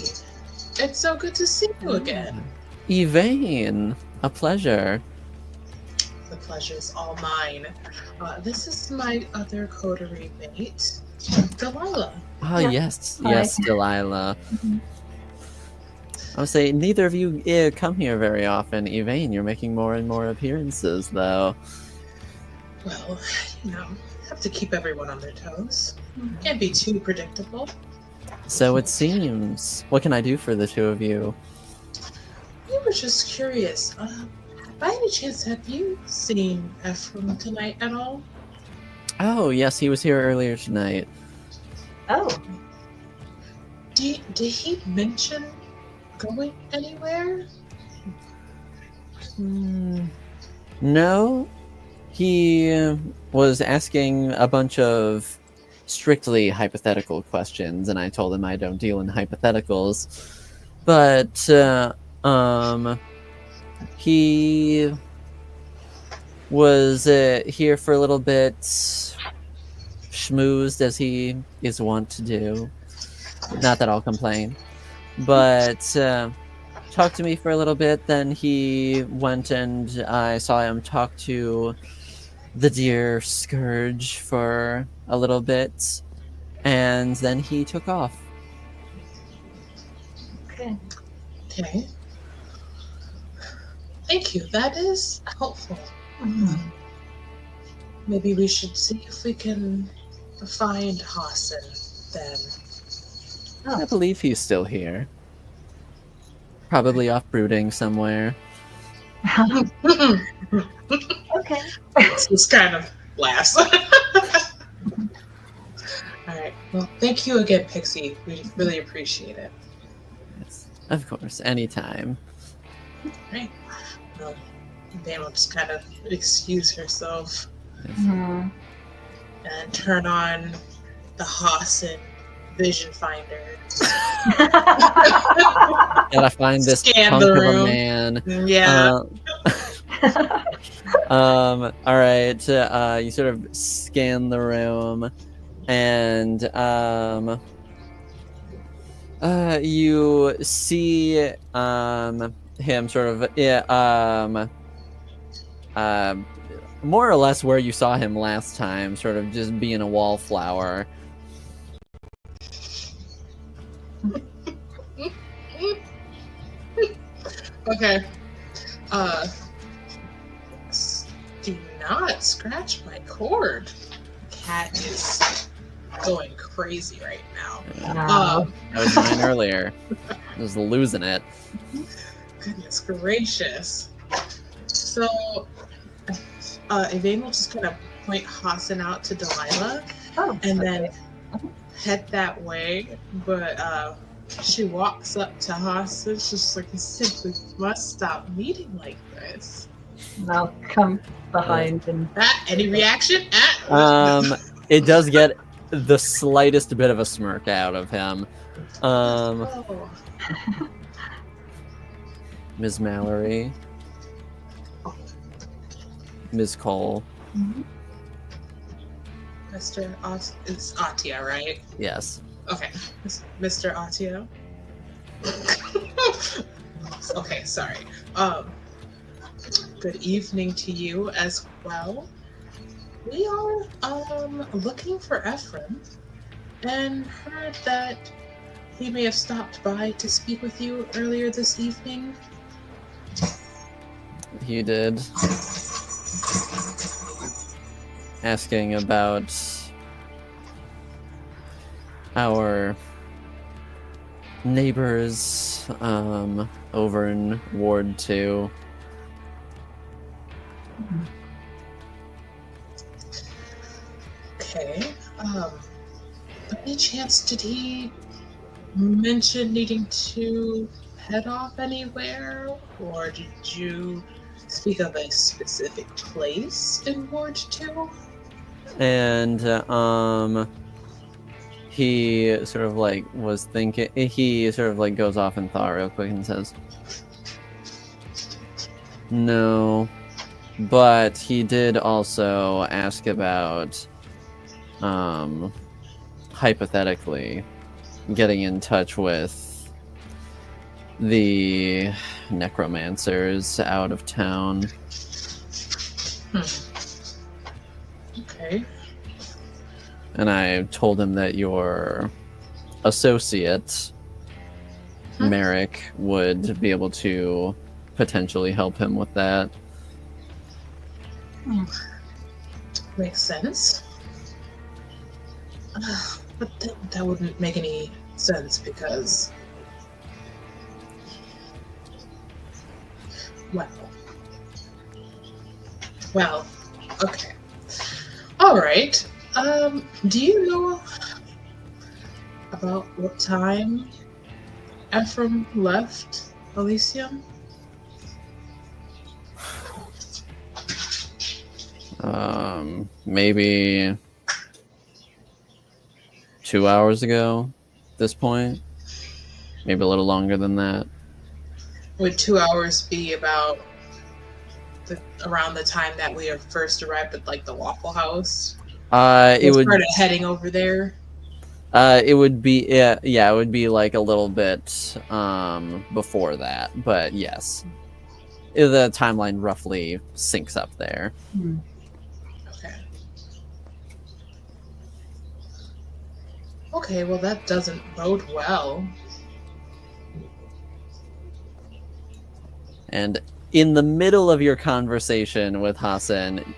it's so good to see you again. Yvain, a pleasure. The pleasure is all mine. This is my other coterie mate, Delilah. Oh, Yeah. yes, Hi. yes, Delilah. Mhm. I would say neither of you come here very often. Yvain, you're making more and more appearances, though. Well, have to keep everyone on their toes. Can't be too predictable. So it seems. What can I do for the two of you? We were just curious. By any chance, have you seen Ephraim tonight at all? Oh, yes, he was here earlier tonight. Oh. Did he mention going anywhere? No, he was asking a bunch of strictly hypothetical questions, and I told him I don't deal in hypotheticals. But he was here for a little bit, schmoozed as he is wont to do. Not that I'll complain, but talked to me for a little bit. Then he went and I saw him talk to the dear Scourge for a little bit, and then he took off. Okay. Okay. Thank you. That is helpful. Maybe we should see if we can find Hassan then. I believe he's still here. Probably off brooding somewhere. Okay. This kind of laughs. Alright. Well, thank you again, Pixie. We really appreciate it. Yes, of course, anytime. Right. Well, Dan will just kind of excuse herself Yes. Mhm. and turn on the Hassan vision finder. Gotta find this Scan punk the of a room. man. Yeah. All right. You sort of scan the room, and you see him sort of more or less where you saw him last time, sort of just being a wallflower. Okay. Do not scratch my cord. Cat is going crazy right now. Wow. That was mine earlier. I was losing it. Goodness gracious. So, Yvain will just kind of point Hassan out to Delilah Oh, and okay. then head that way. But she walks up to Hassan. She's just like, you simply must stop meeting like this. And I'll come behind and Any reaction? It does get the slightest bit of a smirk out of him. Oh. Ms. Mallory. Ms. Cole. Mr. It's Atia, right? Yes. Okay. Mr. Atia. Okay, sorry. Good evening to you as well. We are looking for Ephraim and heard that he may have stopped by to speak with you earlier this evening. He did. Asking about our neighbors over in Ward 2. Okay. Any chance did he mention needing to head off anywhere? Or did you speak of a specific place in Ward 2? And he sort of like was thinking, he sort of like goes off in thought real quick and says, no, but he did also ask about hypothetically getting in touch with the necromancers out of town. Okay. And I told him that your associate, Merrick, would be able to potentially help him with that. Makes sense. But that wouldn't make any sense because, well, okay. All right. Do you know about what time Ephraim left Elysium? Maybe 2 hours ago at this point. Maybe a little longer than that. Would 2 hours be about around the time that we have first arrived at like the Waffle House? It would started heading over there. it would be it would be like a little bit before that, but yes. The timeline roughly syncs up there. Okay. Okay, well that doesn't bode well. And in the middle of your conversation with Hassan,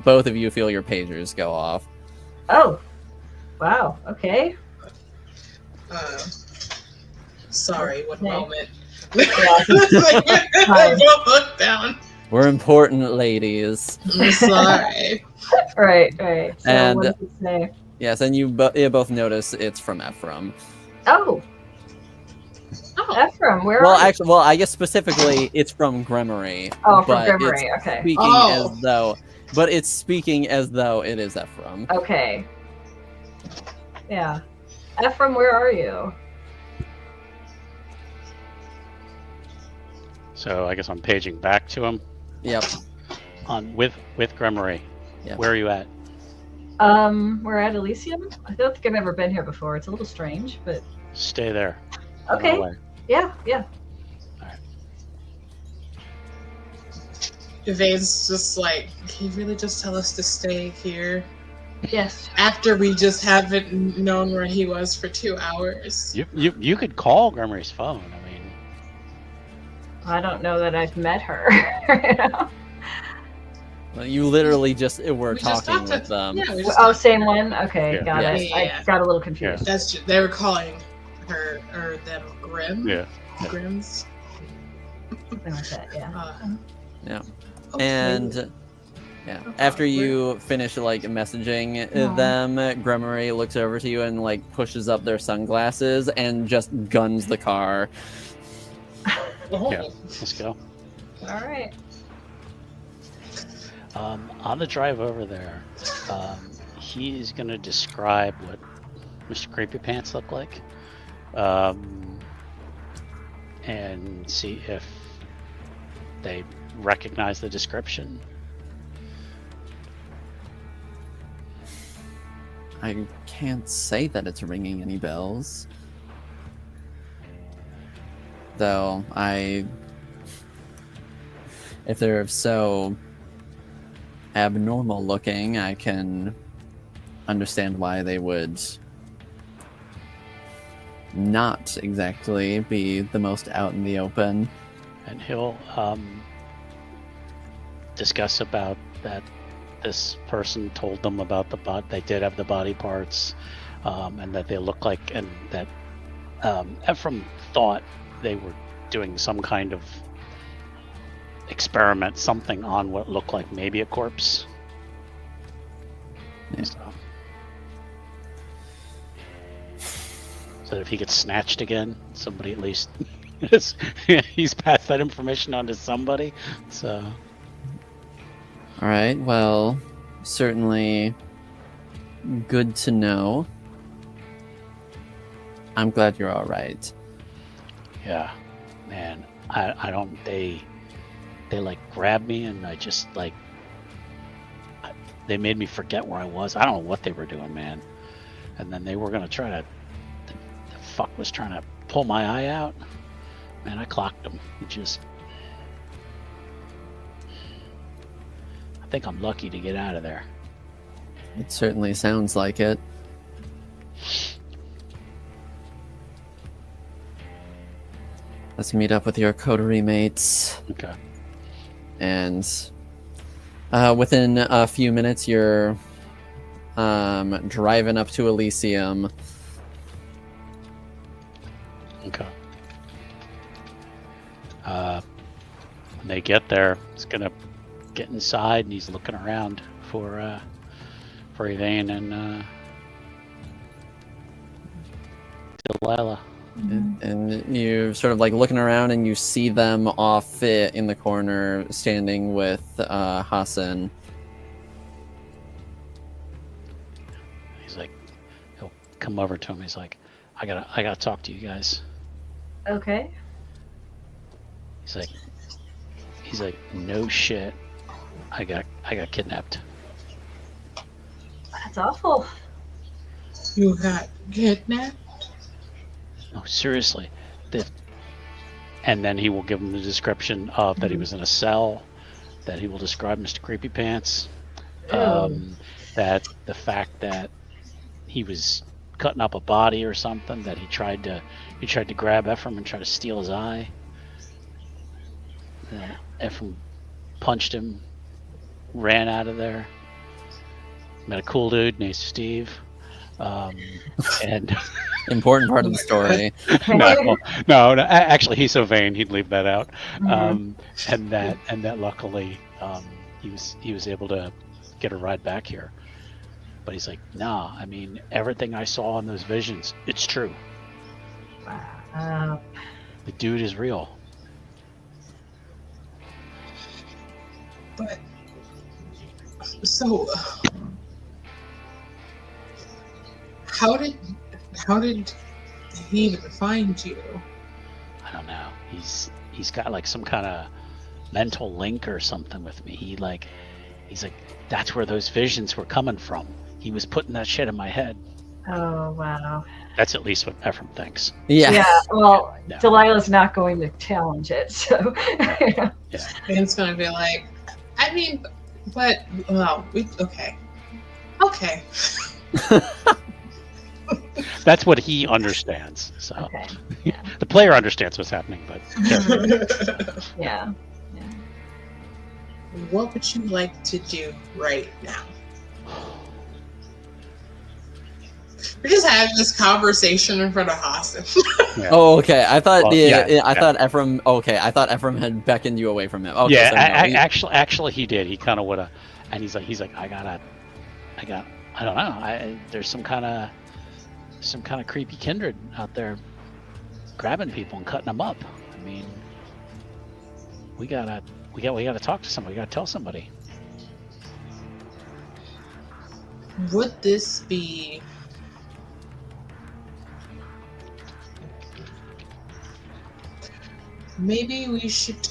both of you feel your pagers go off. Oh, wow. Okay. Sorry, one Okay. moment. Fine. Don't look down. We're important ladies. I'm sorry. Right. So And- what does it say? Yes, and you both notice it's from Ephraim. Oh, Oh, Ephraim, where Well, are you? actually, I guess specifically it's from Gremory. Oh, from but Gremory. it's Okay. Speaking Oh. as though, but it's speaking as though it is Ephraim. Okay. Yeah. Ephraim, where are you? So I guess I'm paging back to him Yep. with Gremory. Yep. Where are you at? We're at Elysium. I don't think I've ever been here before. It's a little strange, but Stay there. On okay. my way. Yeah. Yvain's just like, can you really just tell us to stay here? Yes. After we just haven't known where he was for 2 hours. You could call Gremory's phone. I mean, I don't know that I've met her. You know? Well, you literally just were We just talking talked to- with them. Yeah, we just Oh, talked- same one. Okay, Yeah. got it. Yeah. I got a little confused. That's just, they were calling her or them Grim. yeah. Grims. Something like that. Yeah. Yeah. Okay. And yeah, after you finish like messaging Aw. them, Gremory looks over to you and like pushes up their sunglasses and just guns the car. Oh. Yeah. Let's go. All right. On the drive over there, he's going to describe what Mr. Creepy Pants looked like, and see if they recognize the description. I can't say that it's ringing any bells. Though if they're so abnormal looking, I can understand why they would not exactly be the most out in the open. And he'll discuss about that this person told them about they did have the body parts, and that they look like, and that Ephraim thought they were doing some kind of experiment, something on what looked like maybe a corpse. Yeah. So that if he gets snatched again, somebody at least he's passed that information on to somebody. So All right, well, certainly good to know. I'm glad you're all right. yeah, man, I don't. They like grabbed me and I just like they made me forget where I was. I don't know what they were doing, man. And then they were gonna try to. The fuck was trying to pull my eye out. Man, I clocked them. I think I'm lucky to get out of there. It certainly sounds like it. Let's meet up with your coterie mates. Okay. And within a few minutes, you're driving up to Elysium. Okay. When they get there, he's gonna get inside and he's looking around for Yvain and Delilah. And you're sort of like looking around, and you see them off in the corner, standing with Hassan. He's like, he'll come over to him. He's like, I gotta talk to you guys. Okay. He's like, no shit. I got kidnapped. That's awful. You got kidnapped? No, seriously. And then he will give him the description of that he was in a cell, that he will describe Mr. Creepy Pants, that the fact that he was cutting up a body or something, that he tried to grab Ephraim and try to steal his eye. Ephraim punched him, ran out of there. Met a cool dude named Steve. And Important part of the story. no, actually, he's so vain he'd leave that out. And that luckily he was able to get a ride back here. But he's like, nah, I mean, everything I saw in those visions, it's true. Wow. The dude is real. But so how did he even find you? I don't know. He's got like some kind of mental link or something with me. He's like, that's where those visions were coming from. He was putting that shit in my head. Oh, wow. That's at least what Ephraim thinks. Yeah. Well, No. Delilah's not going to challenge it, so. Yeah. And it's gonna be like, I mean, but well, okay. That's what he understands. So Okay. Yeah. the player understands what's happening, but Yeah. What would you like to do right now? We're just having this conversation in front of Hassan. yeah. Oh, okay. I thought Well, I thought Ephraim. Okay, I thought Ephraim had beckoned you away from him. Okay, Yeah, so no, actually, he did. He kind of would have, and he's like, I don't know. There's some kind of creepy kindred out there, grabbing people and cutting them up. I mean, we gotta talk to somebody. We gotta tell somebody. Would this be maybe we should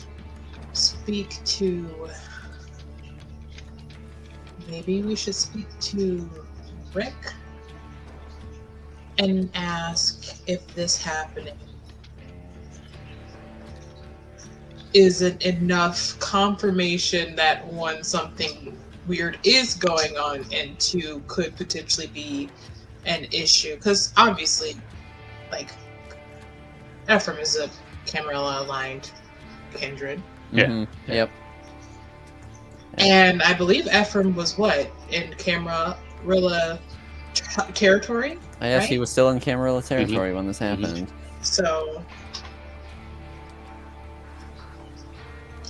speak to Rick and ask if this happening isn't enough confirmation that one, something weird is going on, and two, could potentially be an issue. Because obviously, like, Ephraim is a Camarilla aligned kindred. Yeah. Mm-hmm. Yep. And I believe Ephraim was what? In Camarilla territory? I guess right? he was still in Camarilla territory when this happened. So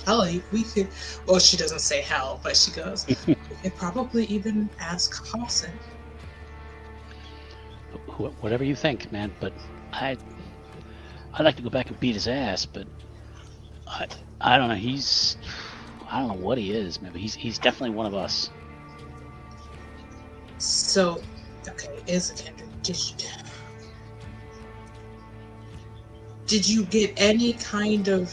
hell, we could, well, she doesn't say hell, but she goes, we could probably even ask Hassan. Whatever you think, man. But I'd like to go back and beat his ass, but I don't know. I don't know what he is. Maybe he's definitely one of us. So, okay, is a kindred. Did you get any kind of,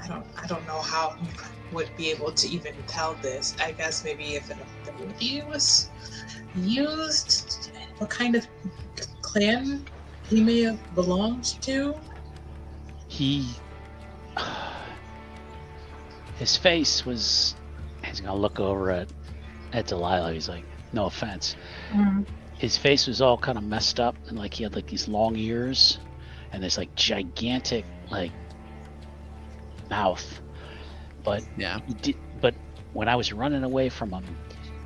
I don't know how you would be able to even tell this. I guess maybe if an ability was used, what kind of clan he may have belonged to? His face was. He's gonna look over at Delilah. He's like, no offense. Mm-hmm. His face was all kind of messed up, and like he had like these long ears, and this like gigantic like mouth. But Yeah. But when I was running away from him,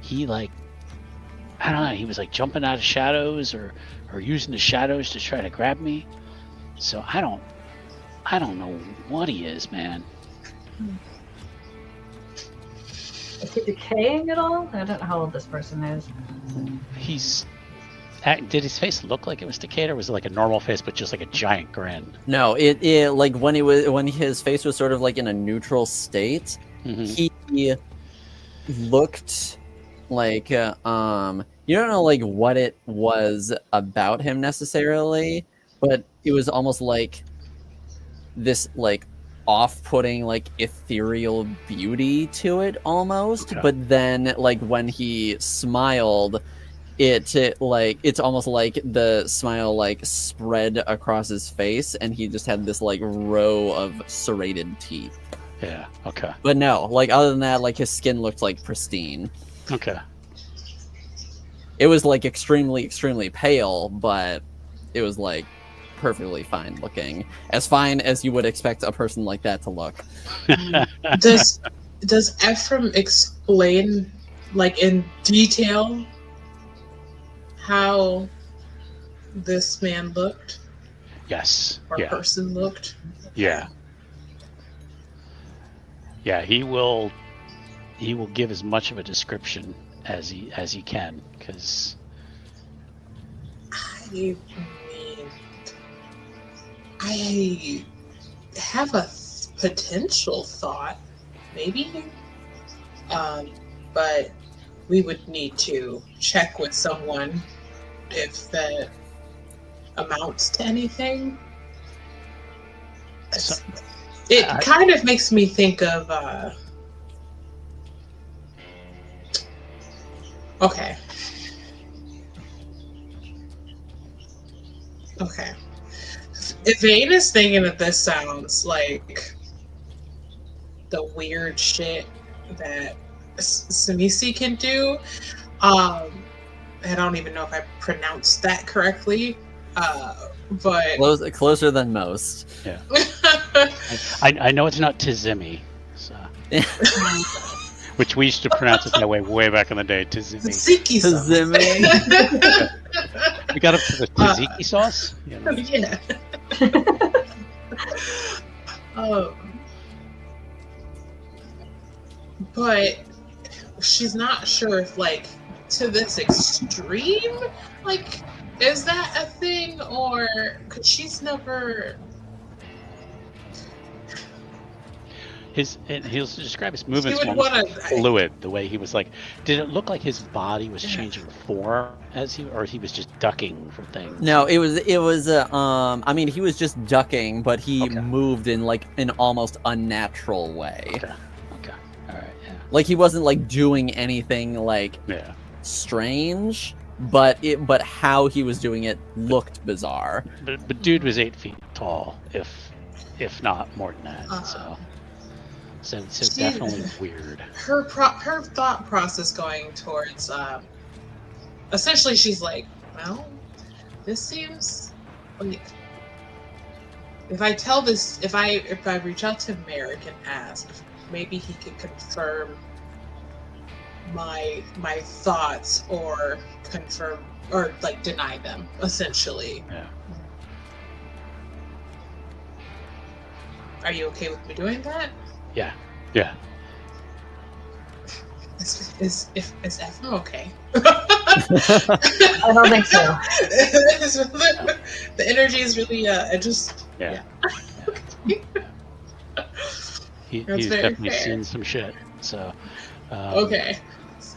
he like, I don't know. He was like jumping out of shadows or using the shadows to try to grab me. So I don't know what he is, man. Is he decaying at all? I don't know how old this person is. He's Did his face look like it was decayed, or was it like a normal face, but just like a giant grin? No, it like when his face was sort of like in a neutral state, he looked like you don't know like what it was about him necessarily, but it was almost like this like off-putting like ethereal beauty to it almost. Okay. But then like when he smiled, it like it's almost like the smile like spread across his face, and he just had this like row of serrated teeth. Yeah. Okay. But no, like other than that, like his skin looked like pristine. Okay. It was like extremely pale, but it was like perfectly fine looking, as fine as you would expect a person like that to look. Does Ephraim explain, like in detail, how this man looked Yes. or Yeah. person looked? Yeah. Yeah. He will give as much of a description as he can, because I mean, I have a potential thought, maybe, but we would need to check with someone if that amounts to anything. So- It kind of makes me think of okay. If Vane is thinking that this sounds like the weird shit that Samisi can do, I don't even know if I pronounced that correctly, but Closer than most. yeah. I know it's not Tizimi, so. Which we used to pronounce it that way back in the day, Tizimi. Tzatziki sauce. We got up to the tzatziki sauce. You know? Yeah. But she's not sure if, like, to this extreme, like, is that a thing, or because she's never. He'll describe his movements She would almost wanna- fluid. The way he was like, did it look like his body was changing form or he was just ducking from things? No, it was I mean, he was just ducking, but he moved in like an almost unnatural way. Okay. All right. Yeah. Like he wasn't like doing anything like strange, but how he was doing it looked bizarre. But dude was 8 feet tall, if not more than that. So definitely weird. Her thought process going towards essentially she's like, well, this seems like if I reach out to Merrick and ask if maybe he could confirm my thoughts or confirm or like deny them, essentially. Yeah. Are you okay with me doing that? Yeah. Is Ephraim okay? I don't think so. The energy is really just Yeah. He's very definitely fair. seen some shit. So. Okay.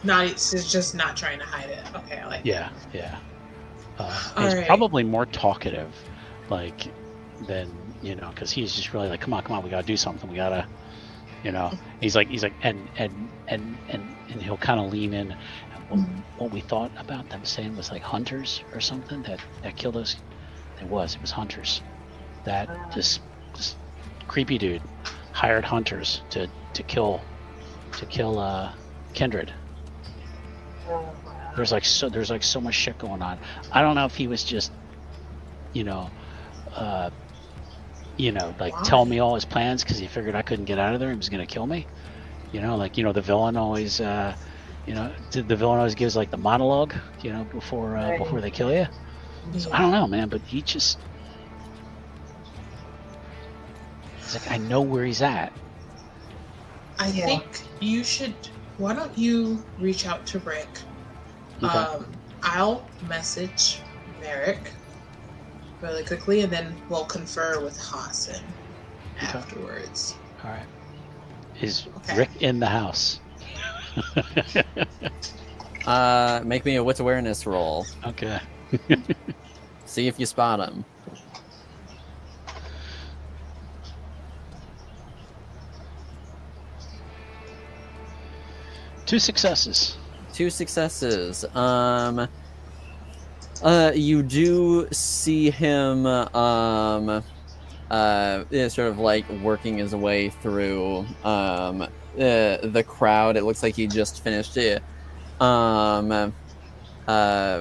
It's just not trying to hide it. Okay, I like Yeah. All He's right. probably more talkative, like, than because he's just really like, come on, we gotta do something. We gotta, He's like, and he'll kind of lean in. What we thought about them saying was like hunters or something that killed us. It was hunters. That this creepy dude hired hunters to kill Kindred. There's like so much shit going on. I don't know if he was just, tell me all his plans because he figured I couldn't get out of there. He was gonna kill me. The villain always, the villain always gives like the monologue, before they kill you. So I don't know, man, but he just, it's like I know where he's at. I think you should. Why don't you reach out to Rick? Okay. I'll message Merrick really quickly, and then we'll confer with Hassan afterwards. All right. Is Okay. Rick in the house? Make me a wits awareness roll. Okay. See if you spot him. Two successes. Two successes. You do see him, sort of like working his way through, the crowd. It looks like he just finished it.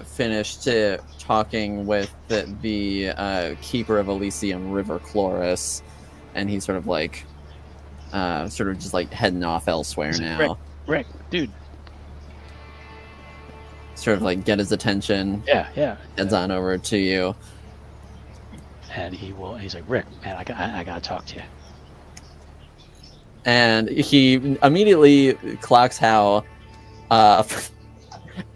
Finished talking with the keeper of Elysium, River Chloris, and he's sort of like, just like heading off elsewhere now. Rick, dude. Sort of like get his attention. Yeah. Heads on over to you. And he's like, Rick, man, I gotta talk to you. And he immediately clocks how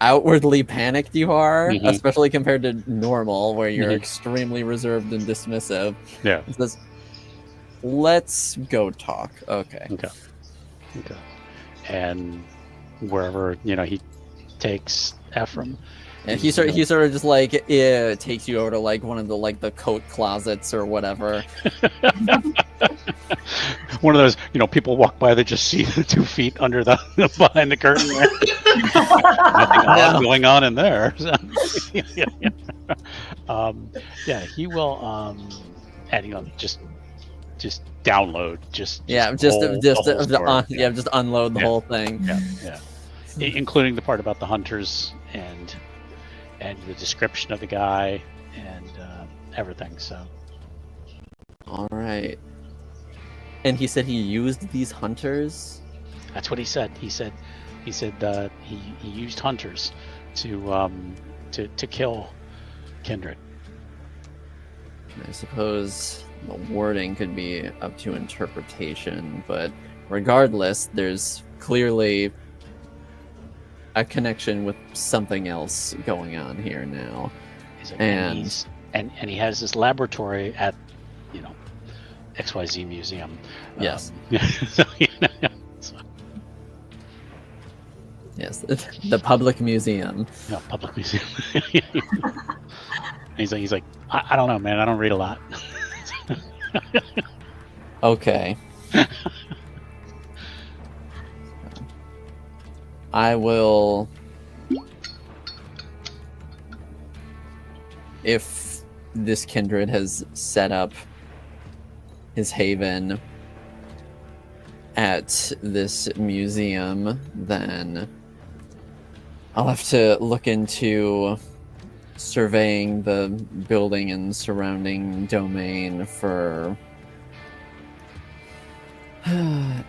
outwardly panicked you are, Mhm. especially compared to normal, where you're Mhm. extremely reserved and dismissive. Yeah. He says, let's go talk. Okay. Okay. And wherever, he takes Ephraim. And he sort of just like takes you over to like one of the coat closets or whatever. One of those, people walk by, they just see the 2 feet under behind the curtain. Right? Nothing odd going on in there. So, he will, and just download, just unload the whole thing. Yeah. Including the part about the hunters and the description of the guy and everything. So, all right. And he said he used these hunters. That's what he said. He said he used hunters to kill Kindred. I suppose the wording could be up to interpretation, but regardless, there's clearly a connection with something else going on here now. And he has this laboratory at XYZ Museum. Yes. So. Yes, the public museum. No, public museum. he's like, I don't know, man. I don't read a lot. Okay. I will. If this kindred has set up his haven at this museum, then I'll have to look into surveying the building and surrounding domain for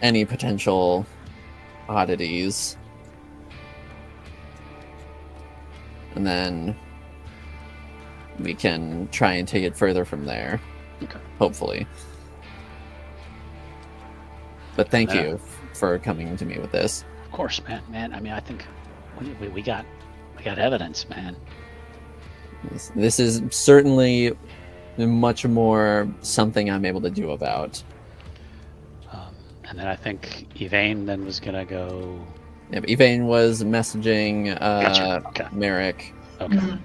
any potential oddities. And then we can try and take it further from there. Okay. Hopefully. But thank you for coming to me with this. Of course, man. I mean, I think we got evidence, man. This is certainly much more something I'm able to do about. And then I think Yvain then was gonna go. Yeah, but Yvain was messaging Gotcha. Okay. Merrick. Okay.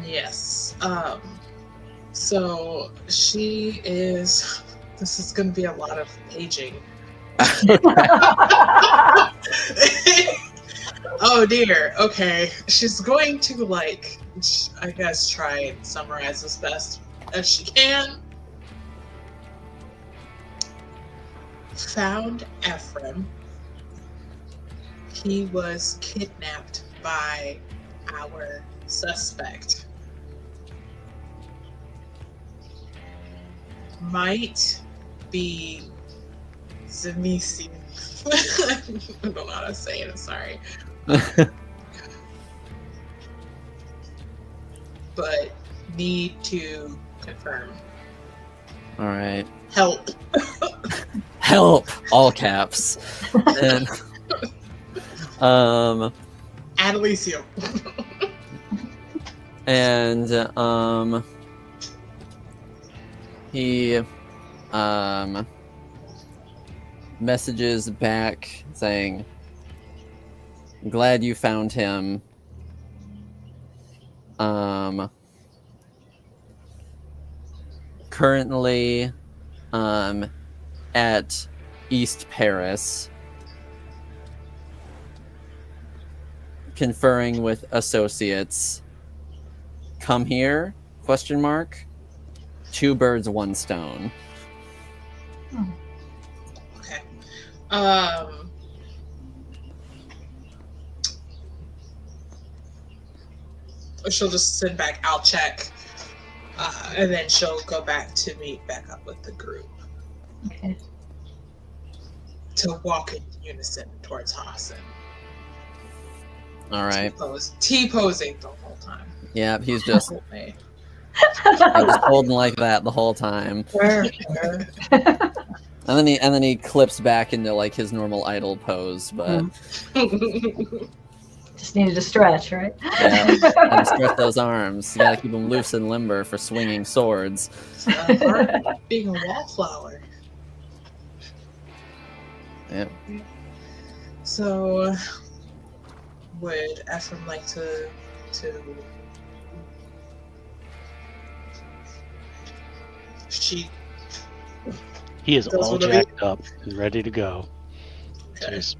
Yes. So she is. This is going to be a lot of paging. Oh dear. Okay. She's going to I guess try and summarize as best as she can. Found Ephraim. He was kidnapped by our suspect. Might be Zemisi. I don't know how to say it, I'm sorry. But need to confirm. All right. Help. Help! All caps. And, As Ad Elysium. And he messages back saying, "Glad you found him. Currently at East Paris, conferring with associates. Come here? Question mark. 2 birds, 1 stone." Okay. She'll just send back, "I'll check." And then she'll go back to meet back up with the group Okay. to walk in unison towards Hassan. All right. T-posing the whole time. Yeah, he's just Hey. holding like that the whole time. Where? And then he clips back into like his normal idle pose, but Just needed to stretch, right? yeah, gotta stretch those arms. You gotta keep them loose and limber for swinging swords. Being a wallflower. Yeah. So, would Ephraim like to He is Those all were the jacked up and ready to go. Okay. Just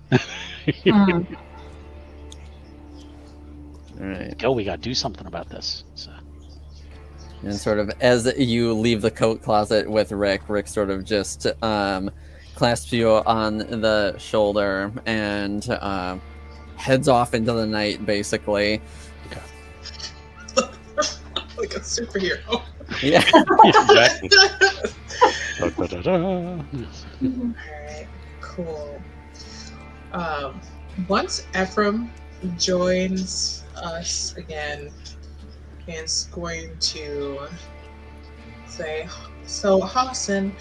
All right. go. We got to do something about this. So. And sort of as you leave the coat closet with Rick sort of just clasps you on the shoulder and heads off into the night, basically. like a superhero. Yeah. Exactly. Alright, cool. Once Ephraim joins us again, Ian's going to say, "So Hassan,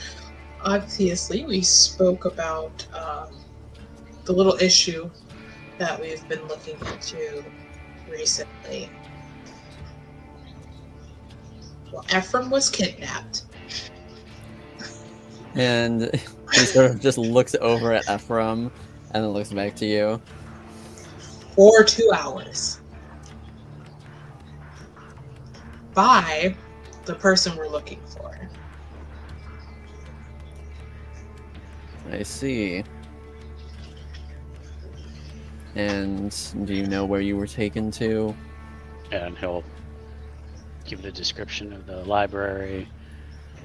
obviously we spoke about the little issue that we've been looking into recently. Well, Ephraim was kidnapped." And he sort of just looks over at Ephraim and then looks back to you. For 2 hours. By the person we're looking for. I see. And do you know where you were taken to? And he'll give the description of the library.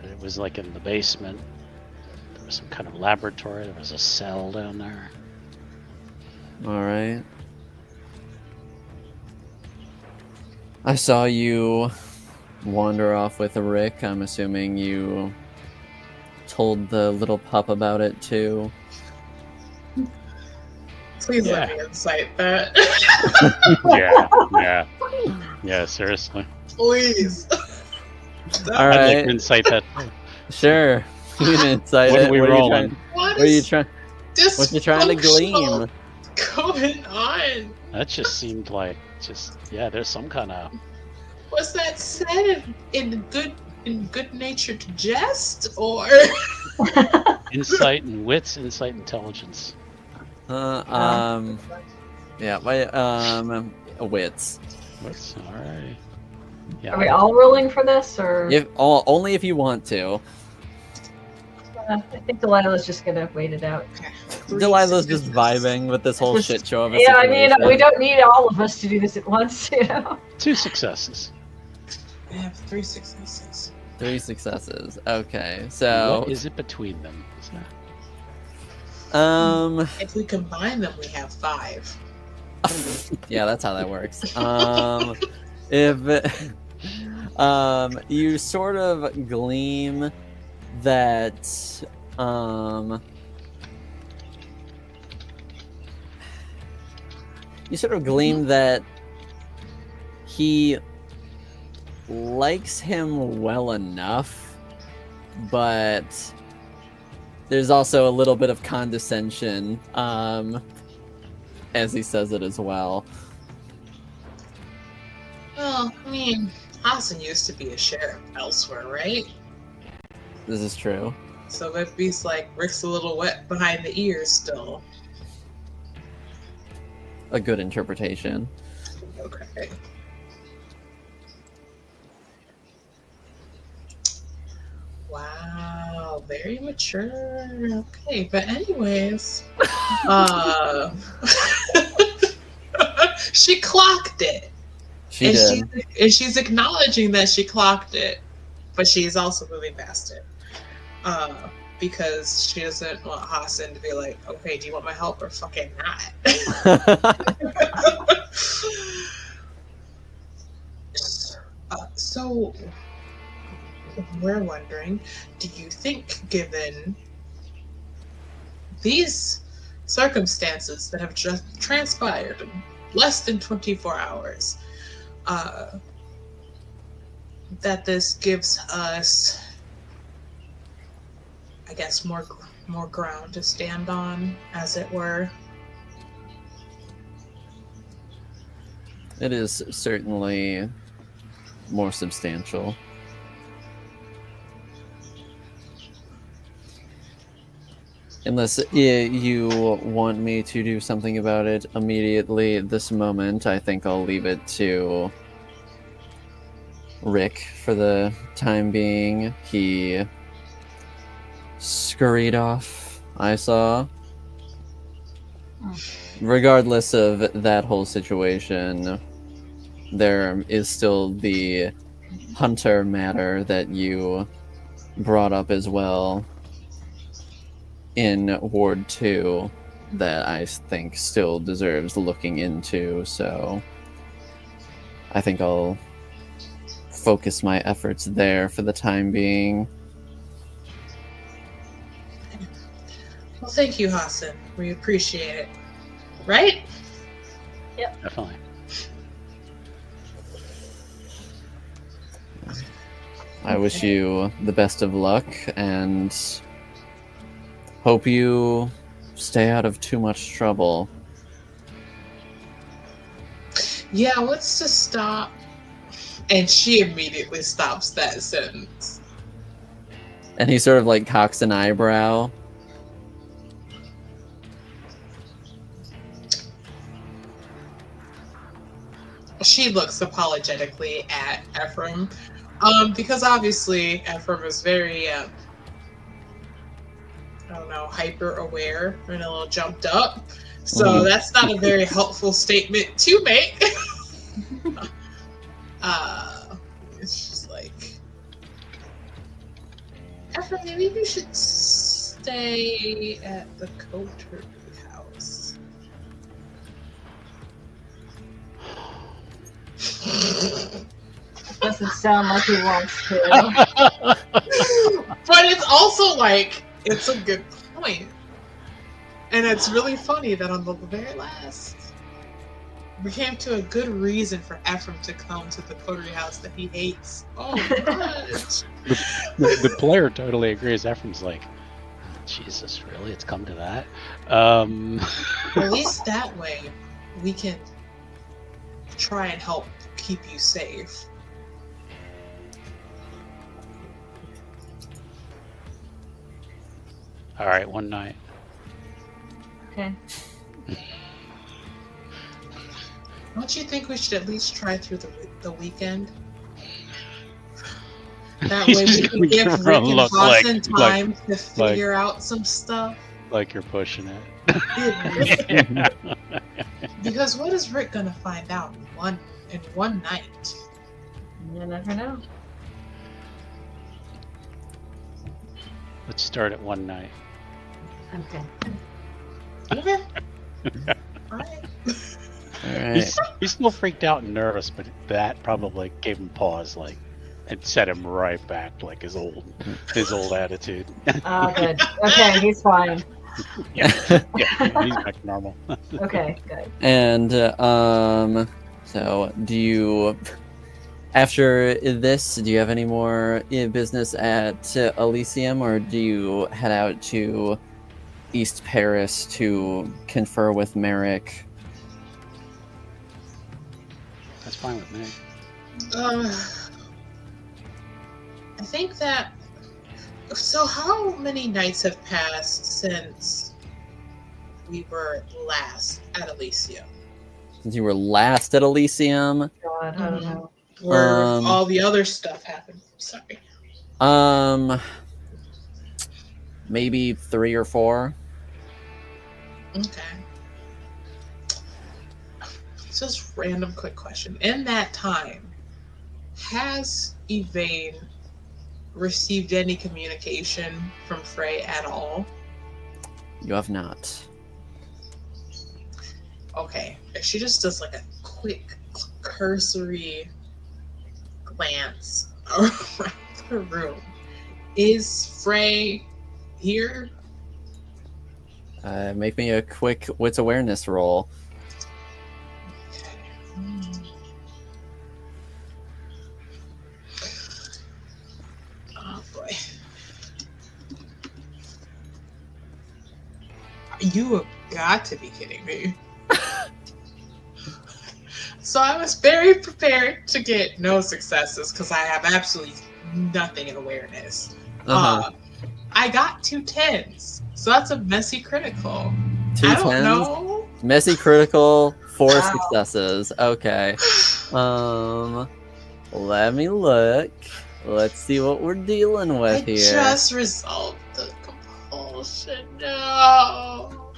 It was like in the basement. There was some kind of laboratory. There was a cell down there. All right. I saw you wander off with Rick. I'm assuming you told the little pup about it too. Please Yeah. let me incite that. Yeah, seriously. Please. All I'd like right. to incite that. Sure. You can incite What it. are we What are you rolling? trying- What What are you is trying? this What you trying to glean? going on? That just seemed like there's some kind of Was that said in good-natured jest, or insight and wits, insight intelligence. Yeah, my wits. Wits, all right. Are we all rolling for this, or Only if you want to. I think Delilah's just gonna wait it out. Delilah's just vibing with this whole Just- shit show of a Yeah, I mean, situation. we don't need all of us to do this at once, you know. 2 successes. I have 3 successes. 3 successes. Okay, so What is it between them? If we combine them, we have 5. yeah, that's how that works. If you sort of gleam that he likes him well enough, but there's also a little bit of condescension as he says it as well. Well, I mean, Hassan used to be a sheriff elsewhere, right? This is true. So that beats like Rick's a little wet behind the ears still. A good interpretation. Okay. Wow, very mature. Okay, but anyways, she clocked it. She and did. she's acknowledging that she clocked it, but she's also moving past it. Because she doesn't want Hassan to be like, okay, do you want my help or fucking not? So we're wondering, do you think, given these circumstances that have just transpired in less than 24 hours, that this gives us, I guess, more ground to stand on, as it were? It is certainly more substantial. Unless you want me to do something about it immediately this moment, I think I'll leave it to Rick for the time being. He scurried off, I saw. Regardless of that whole situation, there is still the Hunter matter that you brought up as well in Ward 2 that I think still deserves looking into, so I think I'll focus my efforts there for the time being. Well, thank you, Hassan. We appreciate it. Right? Yep. Definitely. I wish you the best of luck and hope you stay out of too much trouble. Yeah, what's to stop? And she immediately stops that sentence. And he sort of like cocks an eyebrow. She looks apologetically at Ephraim, because obviously Ephraim is very, I don't know, hyper aware and a little jumped up. So that's not a very helpful statement to make. It's just like, Ephraim, maybe you should stay at the Coterie house. Doesn't sound like he wants to. But it's also like, it's a good point. And it's really funny that on the very last, we came to a good reason for Ephraim to come to the Coterie house that he hates. Oh, gosh. The player totally agrees. Ephraim's like, Jesus, really? It's come to that? At least that way, we can try and help keep you safe. All right, one night. Okay. Don't you think we should at least try through the weekend? That way we can give Rick and Hassan time to figure out some stuff. Like you're pushing it. Because what is Rick gonna find out in one night? You never know. Let's start at one night. Okay. Okay. Alright. Alright. He's still freaked out and nervous, but that probably gave him pause, like, and set him right back to like his old attitude. Oh, good. Okay, he's fine. Yeah, he's back to normal. Okay, good. And so do you, after this, do you have any more business at Elysium, or do you head out to East Paris to confer with Merrick? That's fine with me. I think that. So, how many nights have passed since we were last at Elysium? Since you were last at Elysium, God, I don't know. Where all the other stuff happened. Sorry. maybe 3 or 4. Okay. Just random quick question. In that time, has Yvain received any communication from Frey at all? You have not. Okay. If she just does like a quick cursory glance around the room, is Frey here? Make me a quick wits awareness roll. Oh boy. You have got to be kidding me. So I was very prepared to get no successes because I have absolutely nothing in awareness. I got 2 10s, so that's a messy critical. 2 I don't 10s? know. Messy critical, 4 Wow. successes. Okay. Let me look. Let's see what we're dealing with I here. just resolved the compulsion. No.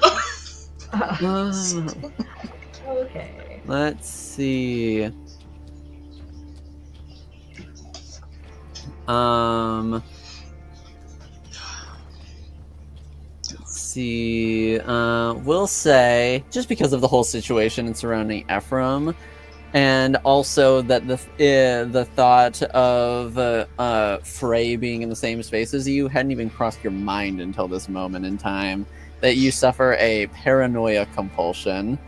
Okay. Let's see. Let's see. We'll say, just because of the whole situation and surrounding Ephraim, and also that the thought of Frey being in the same space as you hadn't even crossed your mind until this moment in time, that you suffer a paranoia compulsion.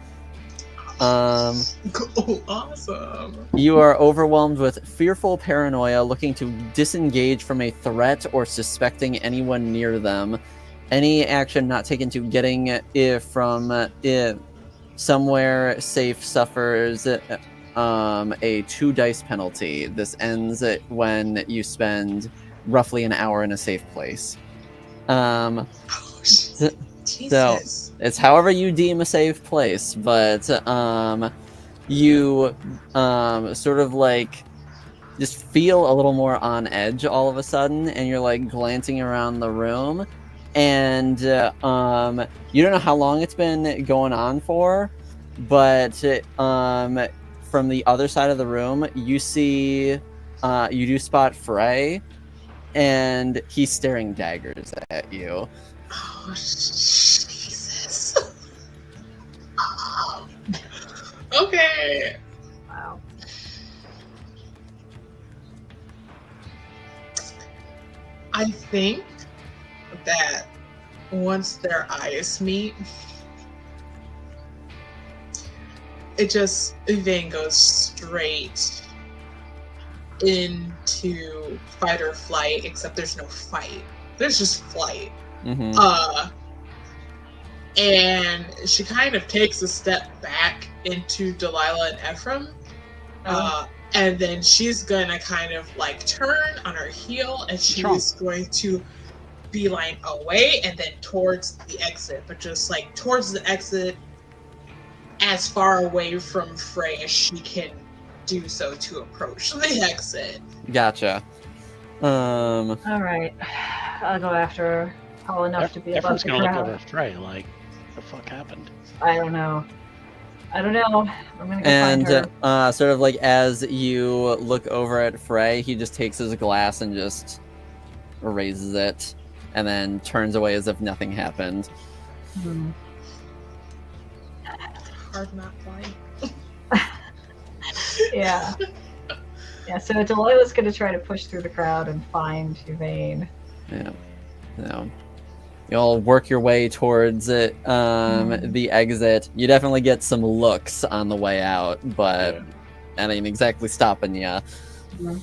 Cool. Awesome. You are overwhelmed with fearful paranoia, looking to disengage from a threat or suspecting anyone near them. Any action not taken to getting from somewhere safe suffers a 2 dice penalty. This ends when you spend roughly an hour in a safe place. Oh, So Jesus. it's however you deem a safe place, but you sort of like just feel a little more on edge all of a sudden, and you're like glancing around the room, and you don't know how long it's been going on for, but from the other side of the room, you see you do spot Frey, and he's staring daggers at you. Oh, Jesus. Okay. Wow. I think that once their eyes meet, Yvain goes straight into fight or flight, except there's no fight. There's just flight. Mm-hmm. And she kind of takes a step back into Delilah and Ephraim. And then she's gonna kind of like turn on her heel, and she's going to beeline away and then towards the exit, but just like towards the exit, as far away from Frey as she can do so to approach the exit. Gotcha. All right. I'll go after her. Tall enough to be above Everyone's the gonna look crowd. over at Frey like, what the fuck happened? I don't know. I'm gonna go find And her. sort of like as you look over at Frey, he just takes his glass and just erases it, and then turns away as if nothing happened. Hmm. Hard not blind. Yeah. Yeah, so Delilah's gonna try to push through the crowd and find Yvain. Yeah. So you'll work your way towards it, the exit. You definitely get some looks on the way out, but that ain't exactly stopping you. No.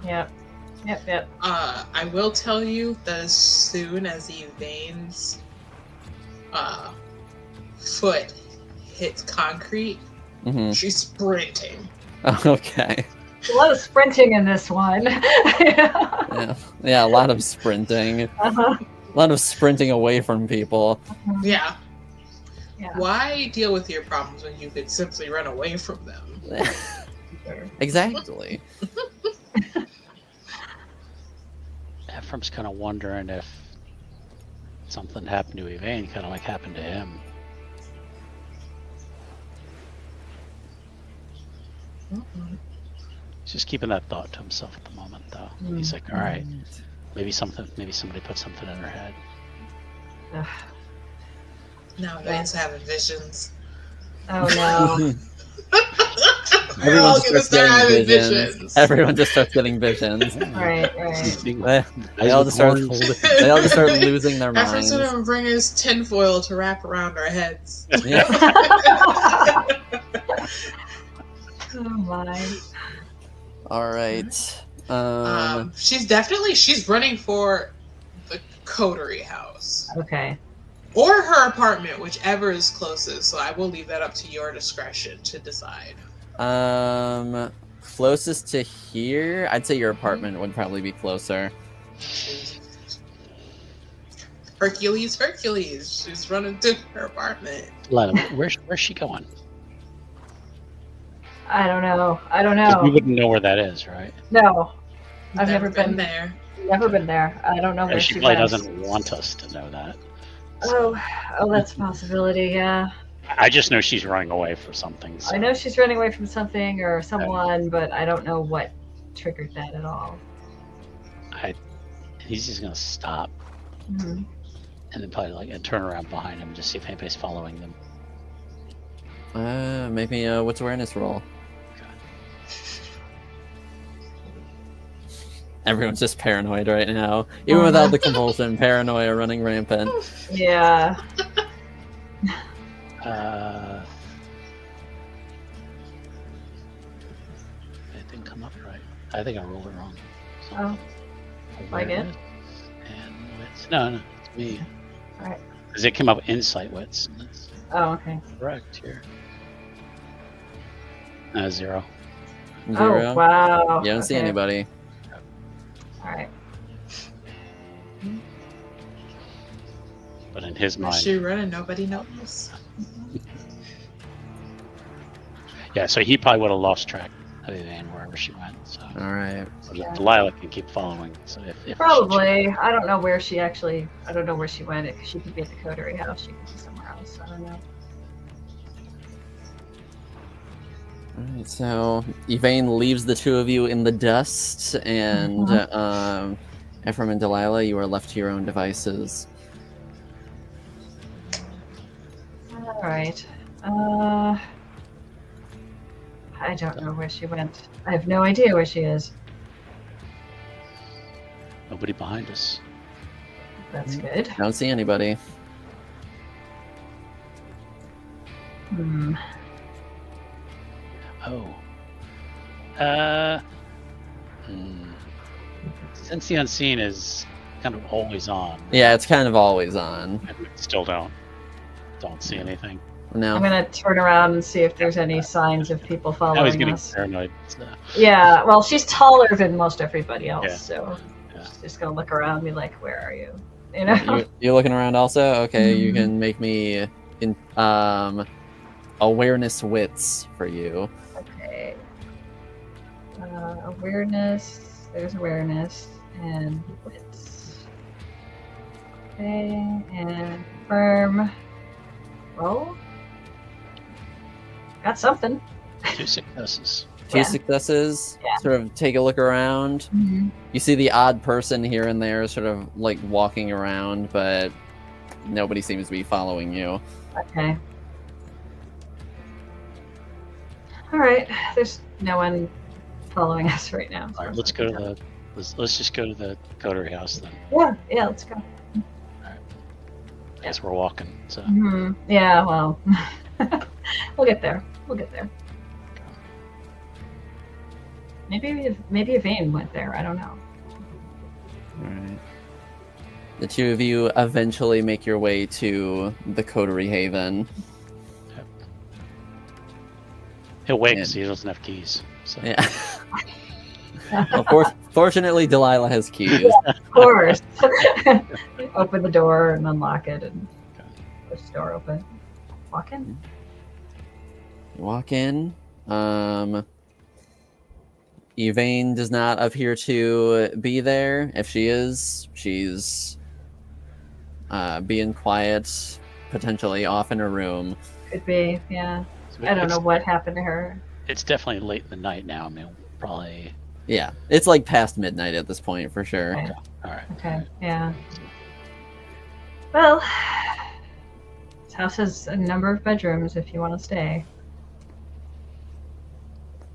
Yep. I will tell you that as soon as Yvain's foot hits concrete, Mm-hmm. she's sprinting. Okay. A lot of sprinting in this one. Yeah, a lot of sprinting. Uh-huh. A lot of sprinting away from people. Yeah. Yeah. Why deal with your problems when you could simply run away from them? Exactly. Ephraim's kind of wondering if something happened to Yvain, kind of like happened to him. He's just keeping that thought to himself at the moment, though. He's like, all right, maybe somebody put something in her head. Ugh. Now Yvain's having visions. Oh no. We're all Everyone gonna just starts start having getting visions. visions. Everyone just starts getting visions. Right. They all just start losing their Ephraim's minds. gonna bring his tinfoil to wrap around our heads. Yeah. Oh my. All right. She's running for the coterie house. Okay. Or her apartment, whichever is closest. So I will leave that up to your discretion to decide. Closest to here, I'd say your apartment would probably be closer. Hercules. She's running to her apartment. Lila, where's she going? I don't know. 'Cause we wouldn't know where that is, right? No. I've never been there. Never been there. I don't know where She she probably went. doesn't want us to know that. Oh, that's a possibility, yeah. I just know she's running away for something. So. I know she's running away from something or someone, but I don't know what triggered that at all. He's just gonna stop Mhm. and then probably and turn around behind him to see if anybody's following them. Maybe what's awareness roll? Everyone's just paranoid right now. Even without the compulsion, paranoia running rampant. Yeah. It didn't come up right. I think I rolled it wrong. So, Oh, like it? And wits. No, it's me. Alright. Because it came up insight wits. And that's Oh, okay. correct here. 0. 0. Oh, wow. You don't see Okay. anybody. Alright. But in his mind, She running, nobody knows. yeah. So he probably would have lost track of Yvain wherever she went. So All right. Yeah. Delilah can keep following. So if Probably. I don't know where she went. She could be at the coterie house. She could be somewhere else. I don't know. Alright, so Yvain leaves the two of you in the dust, and Ephraim and Delilah, you are left to your own devices. Alright. I don't know where she went. I have no idea where she is. nobody behind us. That's good. Don't see anybody. Hmm. Oh. Since the unseen is kind of always on, Yeah, it's kind of always on. and we still don't see anything. No. I'm gonna turn around and see if there's any signs of people Now he's following getting us. paranoid. So. Yeah, well, she's taller than most everybody else, Yeah. so Yeah. she's just gonna look around and be like, "Where are you?" You know? You're looking around also? Okay, you Mhm. can make me awareness wits for you. Okay. Awareness. There's awareness and wits. Okay, and firm. Roll. Got something. 2 successes. Two Yeah. successes. Yeah. Sort of take a look around. Mm-hmm. You see the odd person here and there sort of like walking around, but nobody seems to be following you. Okay. All right. There's no one following us right now. All right, let's go to the. Let's just go to the coterie house then. Yeah, let's go. As we're walking. So Yeah, well, we'll get there. Maybe Yvain went there. I don't know. Alright. The two of you eventually make your way to the Coterie Haven. he'll wait because he doesn't have keys. So. Yeah. Well, fortunately, Delilah has keys. Of course. Open the door and unlock it and push the door open. Walk in. You walk in. Yvain does not appear to be there. If she is, she's being quiet, potentially off in her room. Could be, yeah. So I don't know what happened to her. It's definitely late in the night now. I mean, probably. Yeah, it's like past midnight at this point for sure. Okay. All right. Okay, yeah. Well, this house has a number of bedrooms if you want to stay.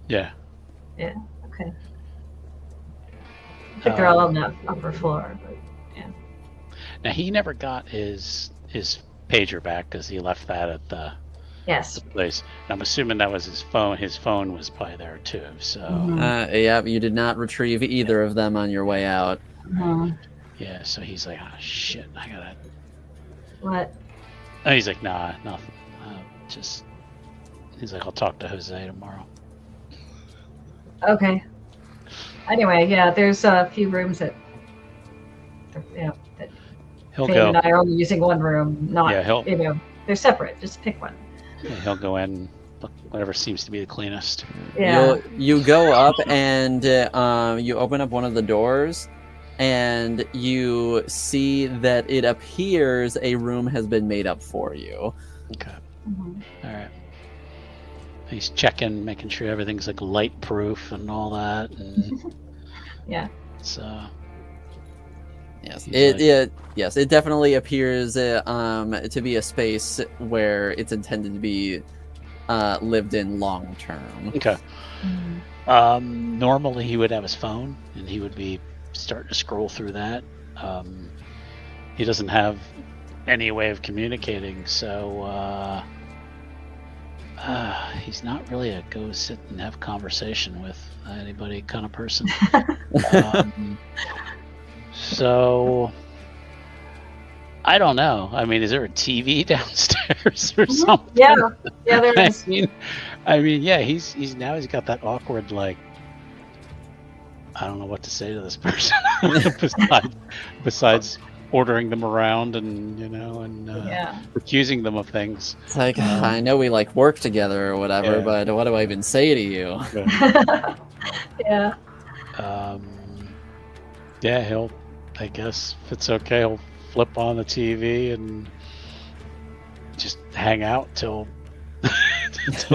Yeah. Yeah, okay. I think they're all on the upper floor, but yeah. Now he never got his pager back because he left that at the Yes. place. And I'm assuming that was his phone. His phone was probably there too. So Yeah, you did not retrieve either of them on your way out. Mhm. yeah, so he's like, oh shit, I gotta. What? And he's like, nah, nothing. Just. He's like, I'll talk to Jose tomorrow. Okay. Anyway, yeah, there's a few rooms that, that He'll Fane go. and I are only using one room. Not, Yeah, they're separate. Just pick one. He'll go in, look, whatever seems to be the cleanest. Yeah. You go up and you open up one of the doors, and you see that it appears a room has been made up for you. Okay. Mhm. All right. He's checking, making sure everything's like light proof and all that. And Yeah. so. Yes, He's it definitely appears to be a space where it's intended to be lived in long term. Okay. Mhm. Normally he would have his phone and he would be starting to scroll through that. He doesn't have any way of communicating, so he's not really a go sit and have conversation with anybody kind of person. So I don't know. I mean, is there a TV downstairs or something? Yeah. Yeah, there is. I mean, yeah. He's got that awkward like. I don't know what to say to this person besides ordering them around and Yeah. accusing them of things. It's like, I know we like work together or whatever, Yeah. but what do I even say to you? Yeah. Yeah, he'll. I guess if it's okay, he'll flip on the TV and just hang out till it's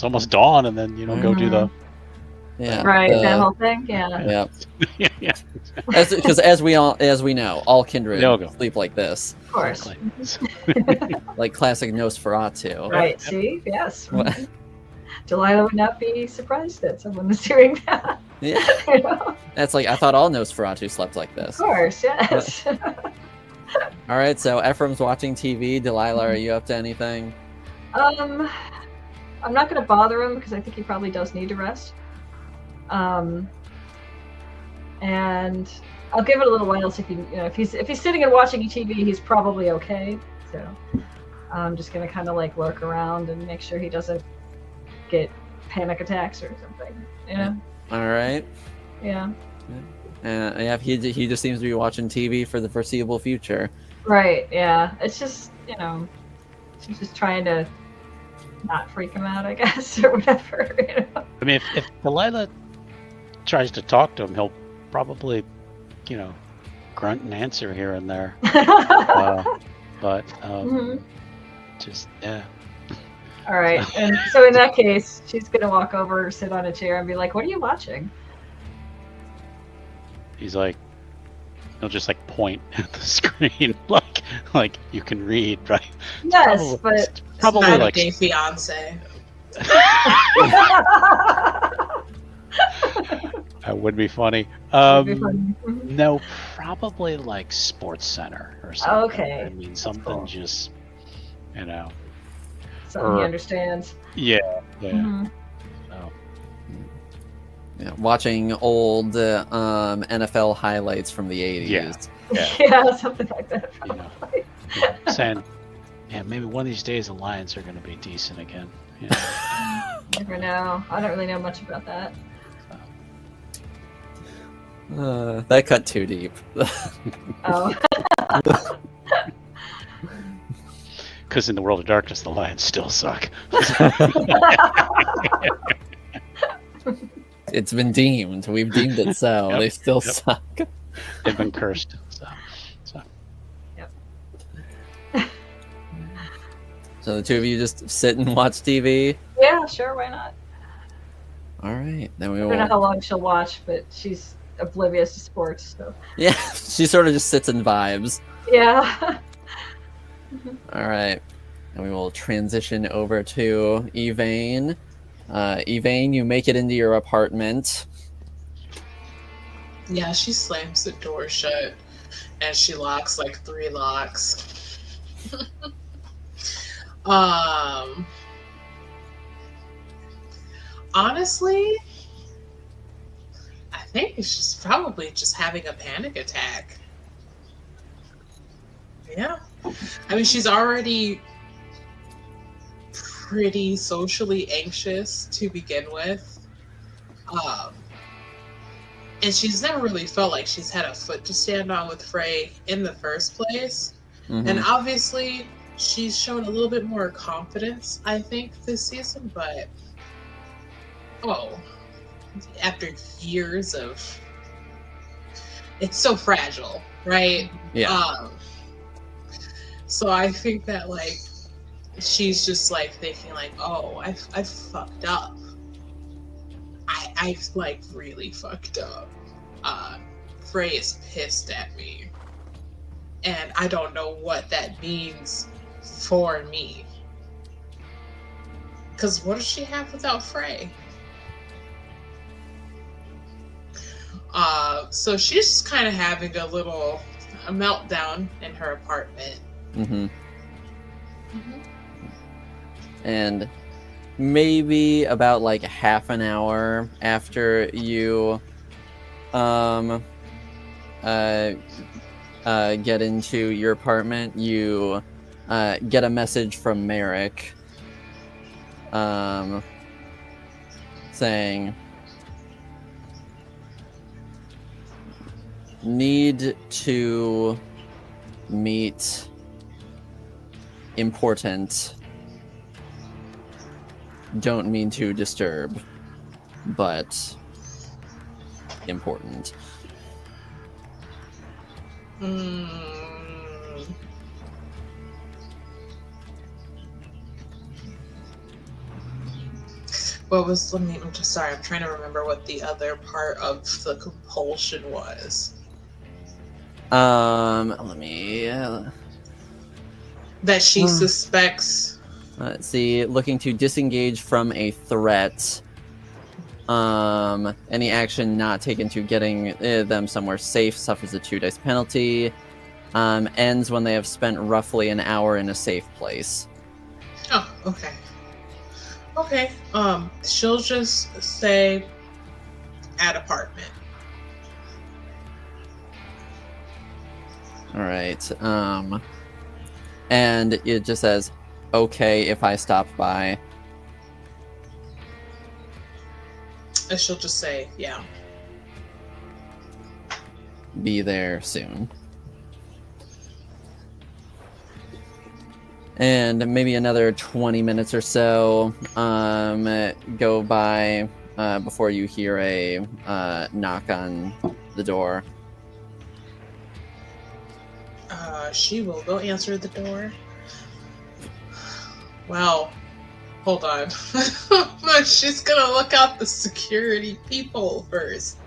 almost dawn, and then go do the Yeah, Right. That whole thing. Yeah. yeah. yeah. Because as we know, all kindred They'll go. sleep like this, Of course. Exactly. like classic Nosferatu. Right. See. Yes. What? Delilah would not be surprised that someone was doing that. Yeah, You know? that's like I thought all Nosferatu slept like this. Of course. Yes. All right, so Ephraim's watching TV. Delilah, are you up to anything? I'm not going to bother him because I think he probably does need to rest. And I'll give it a little while so if he's sitting and watching TV, he's probably okay. So I'm just going to kind of like lurk around and make sure he doesn't get panic attacks or something. All right. Yeah. Yeah, he just seems to be watching TV for the foreseeable future. Right. Yeah. It's just she's just trying to not freak him out, I guess, or whatever. I mean, if Delilah tries to talk to him, he'll probably, grunt and answer here and there. But Mhm. just yeah. All right. And so in that case, she's gonna walk over, sit on a chair, and be like, "What are you watching?" He's like, he'll just like point at the screen, like you can read, right? Yes, but Probably Not like Gay Fiance. that would be funny. It'd be funny. Mhm. No, probably like Sports Center or something. Okay. I mean, something Cool. just, Something he understands. yeah. Mhm. So, Yeah, watching old NFL highlights from the 80s. Yeah. Yeah, something like that. You know. Probably. saying, yeah, maybe one of these days the Lions are going to be decent again. Yeah. Never know. I don't really know much about that. That cut too deep. Oh. Because in the world of darkness, the lions still suck. It's been deemed. We've deemed it so. Yep, They still yep. suck. They've been cursed. So the two of you just sit and watch TV? Yeah, sure, why not? All right. Then we I don't know how will. long she'll watch, but she's oblivious to sports, so. Yeah, she sort of just sits and vibes. Yeah. All right. And we will transition over to Evane. Evane, you make it into your apartment. Yeah, she slams the door shut and she locks like 3 locks. Honestly, I think she's probably just having a panic attack. Yeah. I mean, she's already pretty socially anxious to begin with. And she's never really felt like she's had a foot to stand on with Frey in the first place. Mhm. And obviously, she's shown a little bit more confidence, I think, this season. But, after years of... It's so fragile, right? Yeah. So I think that, like, she's just, like, thinking, like, I fucked up. I like, really fucked up. Frey is pissed at me. And I don't know what that means for me. Because what does she have without Frey? So she's just kind of having a meltdown in her apartment. Mm-hmm. And maybe about like half an hour after you get into your apartment, you get a message from Merrick saying, need to meet, important, don't mean to disturb, but important. I'm just sorry, I'm trying to remember what the other part of the compulsion was. Let me That she suspects. let's see. Looking to disengage from a threat. Any action not taken to getting them somewhere safe suffers a 2 dice penalty. Ends when they have spent roughly an hour in a safe place. Oh, okay. Okay. She'll just say at apartment. All right. And it just says, okay, if I stop by. And she'll just say, yeah. Be there soon. And maybe another 20 minutes or so go by before you hear a knock on the door. She will go answer the door. Well, hold on. She's gonna look out the security people first.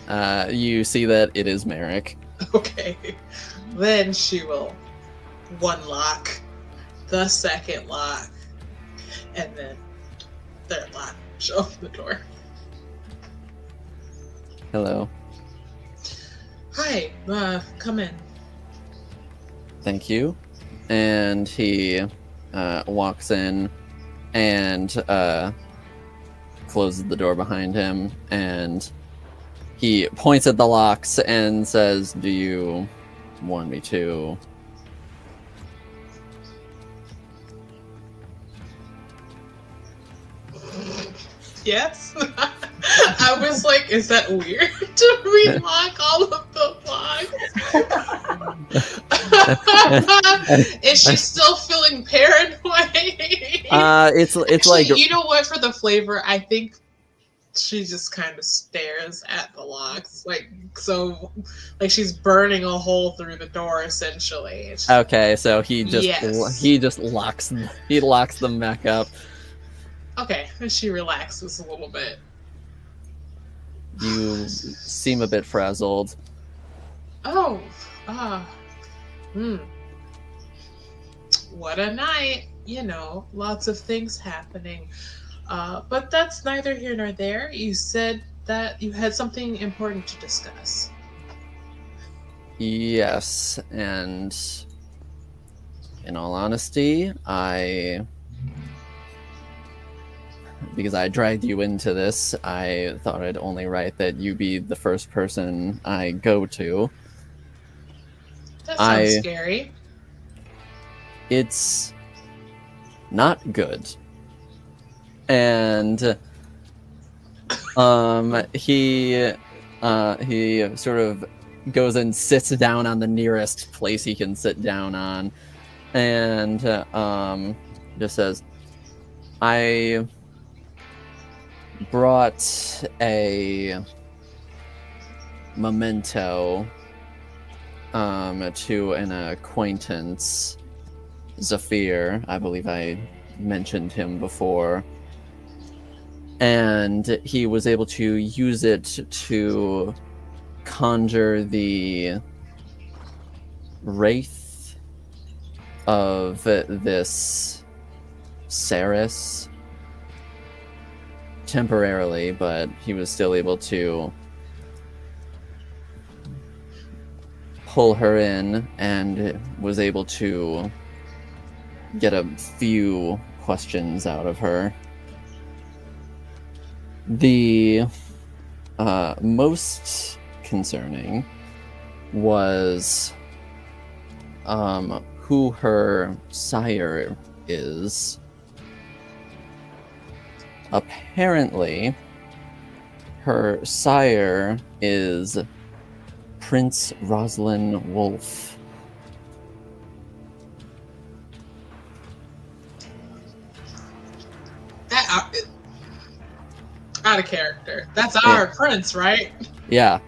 You see that it is Merrick. Okay. Then she will one lock, the second lock, and then third lock. She'll open the door. Hello. Hi, come in. Thank you. And he walks in and closes the door behind him, and he points at the locks and says, do you want me to? Yes. I was like, is that weird to relock all of the locks? Is she still feeling paranoid? It's Actually, like you know what? For the flavor, I think she just kind of stares at the locks, like she's burning a hole through the door, essentially. okay. So Yes. he just locks them back up. Okay, and she relaxes a little bit. You seem a bit frazzled. Oh, hmm. What a night. Lots of things happening. But that's neither here nor there. You said that you had something important to discuss. Yes, and in all honesty, because I dragged you into this, I thought I'd only right that you be the first person I go to. That sounds scary. It's not good. And he sort of goes and sits down on the nearest place he can sit down on, and just says, I brought a memento to an acquaintance, Zafir. I believe I mentioned him before. And he was able to use it to conjure the wraith of this Ceres temporarily, but he was still able to pull her in and was able to get a few questions out of her. The most concerning was who her sire is. Apparently, her sire is Prince Roslyn Wolf. That out of character. That's our prince, right? Yeah.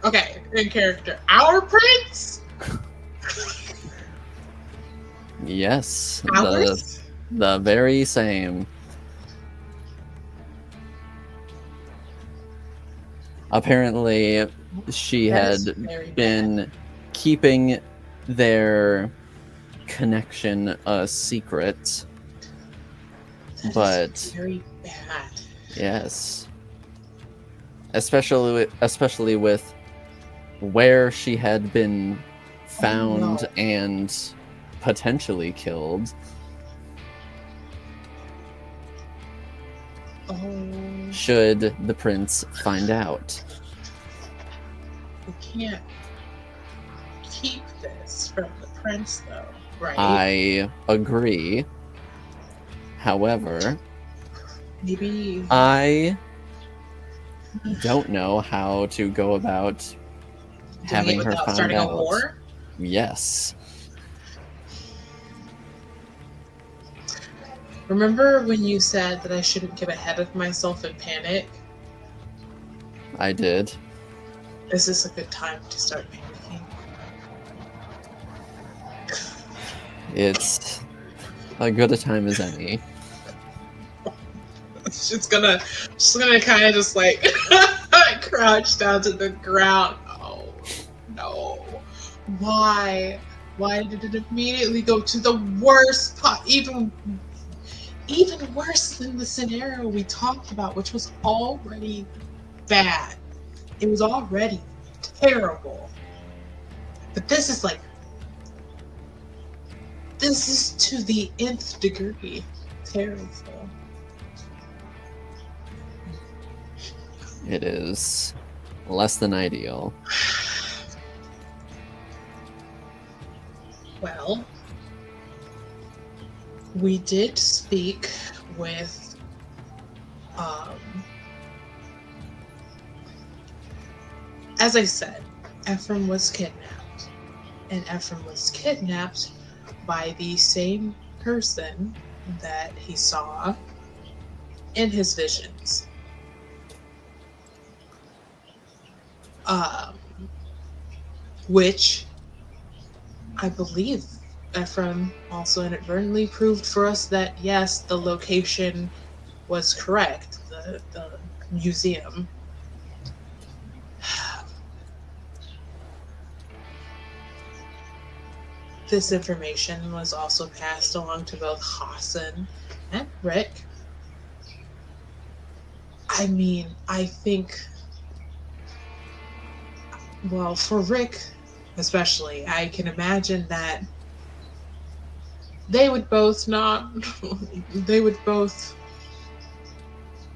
Okay, in character. Our prince? Yes. Ours? The very same. Apparently, she had been keeping their connection a secret. That is very bad. Yes. Especially with where she had been found and potentially killed. Oh. Should the prince find out. We can't keep this from the prince, though, right? I agree. However, maybe I don't know how to go about having her find starting out. A war? Yes. Remember when you said that I shouldn't get ahead of myself and panic? I did. Is this a good time to start panicking? It's as good a time as any. She's gonna kind of just like crouch down to the ground. Oh no! Why did it immediately go to the worst even worse than the scenario we talked about, which was already bad? It was already terrible. But this is to the nth degree terrible. It is less than ideal. Well, we did speak with Um, as I said, Ephraim was kidnapped, and Ephraim was kidnapped by the same person that he saw in his visions. Um, which I believe Ephraim also inadvertently proved for us that yes, the location was correct. The museum. This information was also passed along to both Hassan and Rick. I mean, I think, well, for Rick especially, I can imagine that they would both not, they would both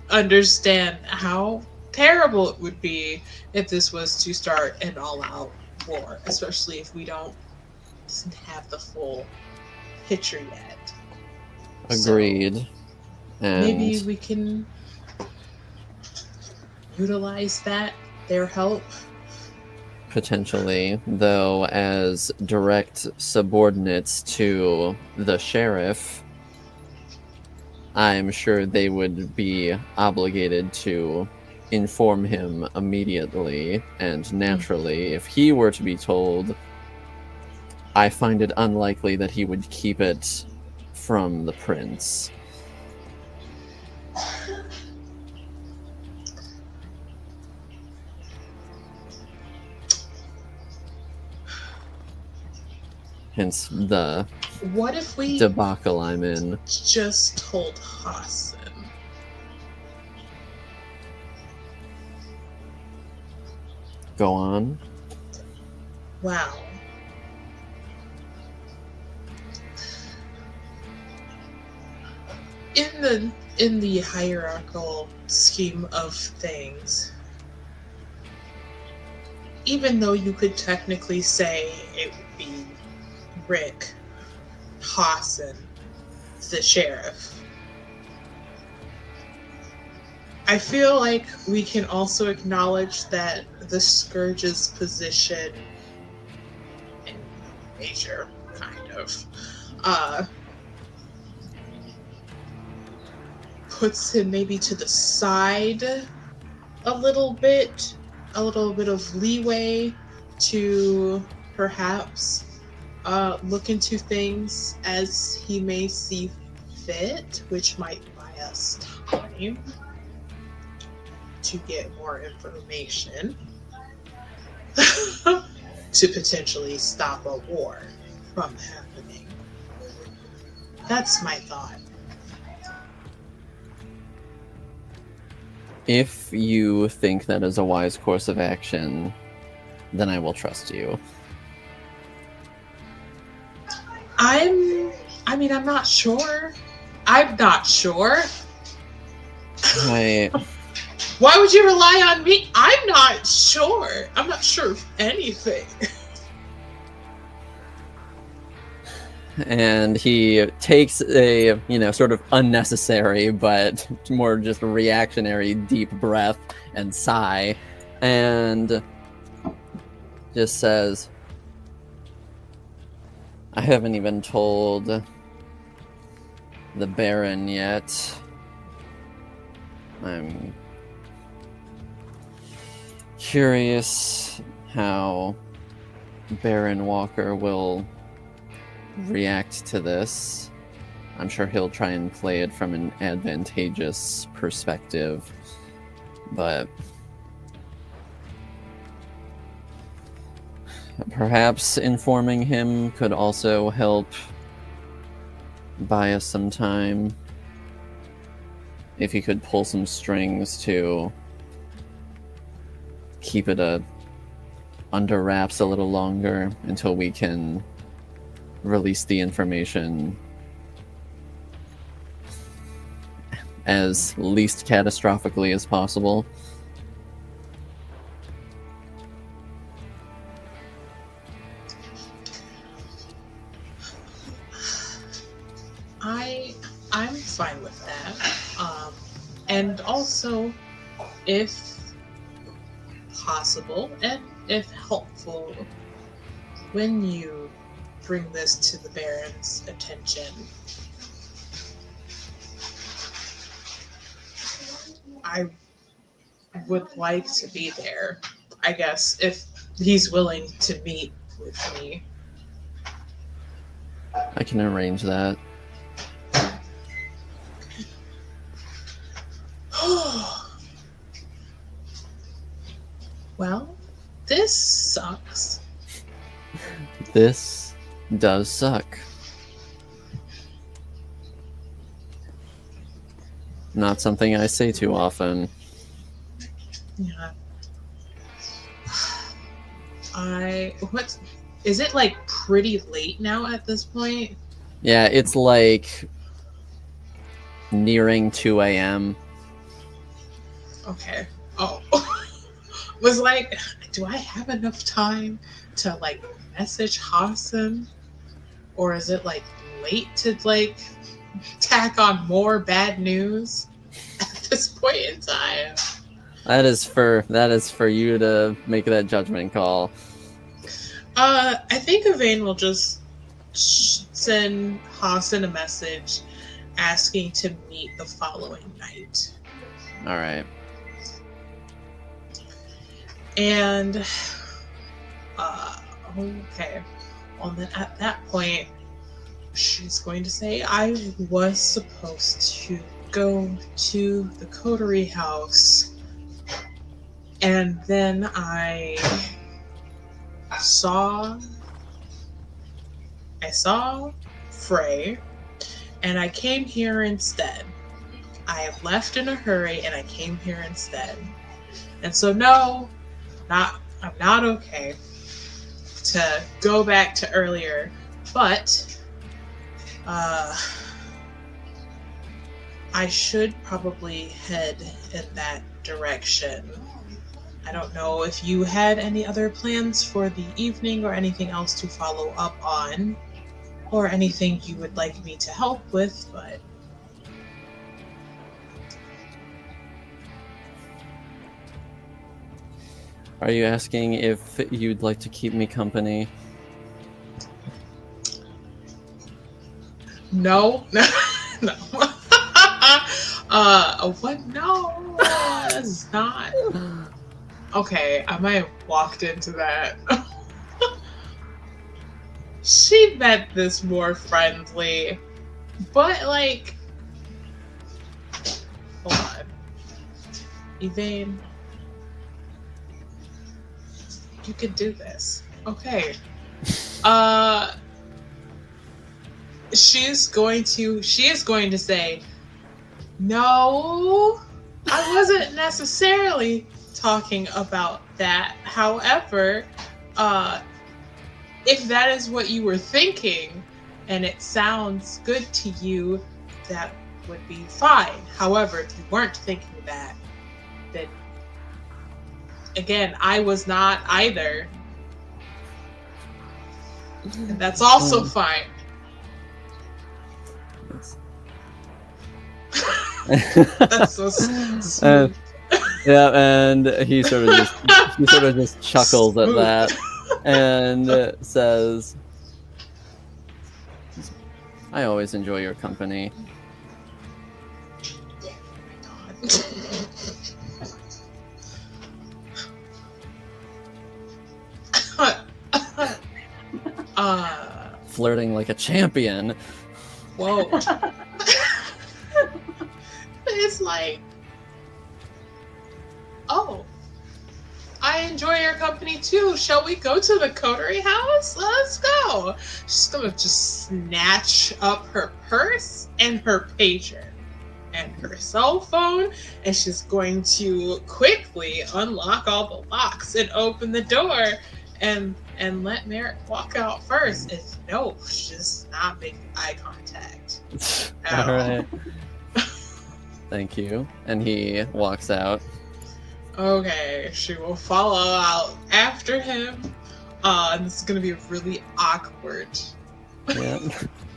understand how terrible it would be if this was to start an all-out war, especially if we don't have the full picture yet. Agreed. So and maybe we can utilize their help. potentially, though, as direct subordinates to the sheriff, I'm sure they would be obligated to inform him immediately and naturally. If he were to be told, I find it unlikely that he would keep it from the prince. Hence the What if we debacle I'm in. just told Hassan? Go on. Wow. In the hierarchical scheme of things, even though you could technically say it would be Rick, Hassan, the sheriff, I feel like we can also acknowledge that the Scourge's position in nature, kind of, puts him maybe to the side a little bit of leeway to perhaps look into things as he may see fit, which might buy us time to get more information to potentially stop a war from happening. That's my thought. If you think that is a wise course of action, then I will trust you. I'm not sure. I'm not sure. I Why would you rely on me? I'm not sure. I'm not sure of anything. and he takes a, sort of unnecessary but more just reactionary deep breath and sigh and just says, I haven't even told the Baron yet. I'm curious how Baron Walker will react to this. I'm sure he'll try and play it from an advantageous perspective, but perhaps informing him could also help buy us some time. If he could pull some strings to keep it under wraps a little longer until we can release the information as least catastrophically as possible. I'm fine with that. And also, if possible and if helpful, when you bring this to the Baron's attention, I would like to be there, I guess, if he's willing to meet with me. I can arrange that. Well, this sucks. This does suck. Not something I say too often. Yeah. What is it, like, pretty late now at this point? Yeah, it's like nearing 2 a.m. Okay. Oh. Was like, do I have enough time to, like, message Hassan? Or is it, like, late to, like, tack on more bad news at this point in time? That is for you to make that judgment call. I think Yvain will just send Hassan a message asking to meet the following night. All right. And okay. Well, then at that point, she's going to say, I was supposed to go to the coterie house, and then I saw Frey, and I came here instead. I have left in a hurry, and I came here instead. And so no, I'm not okay to go back to earlier, but I should probably head in that direction. I don't know if you had any other plans for the evening or anything else to follow up on, or anything you would like me to help with, but Are you asking if you'd like to keep me company? no. No. What? No, that's not. Okay, I might have walked into that. She meant this more friendly, but like, hold on, Yvain, you can do this. Okay. She is going to say, no, I wasn't necessarily talking about that. However, if that is what you were thinking and it sounds good to you, that would be fine. However, if you weren't thinking that, then again, I was not either. And that's also fine. That's so smooth. Yeah, and he sort of just chuckles at that and says, I always enjoy your company. Flirting like a champion. Whoa. It's like, oh, I enjoy your company too. Shall we go to the coterie house? Let's go. She's gonna just snatch up her purse and her pager and her cell phone, and she's going to quickly unlock all the locks and open the door and let Merrick walk out first. If no, she's just not making eye contact. All right. Thank you. And he walks out. Okay, she will follow out after him. And this is going to be a really awkward Yeah.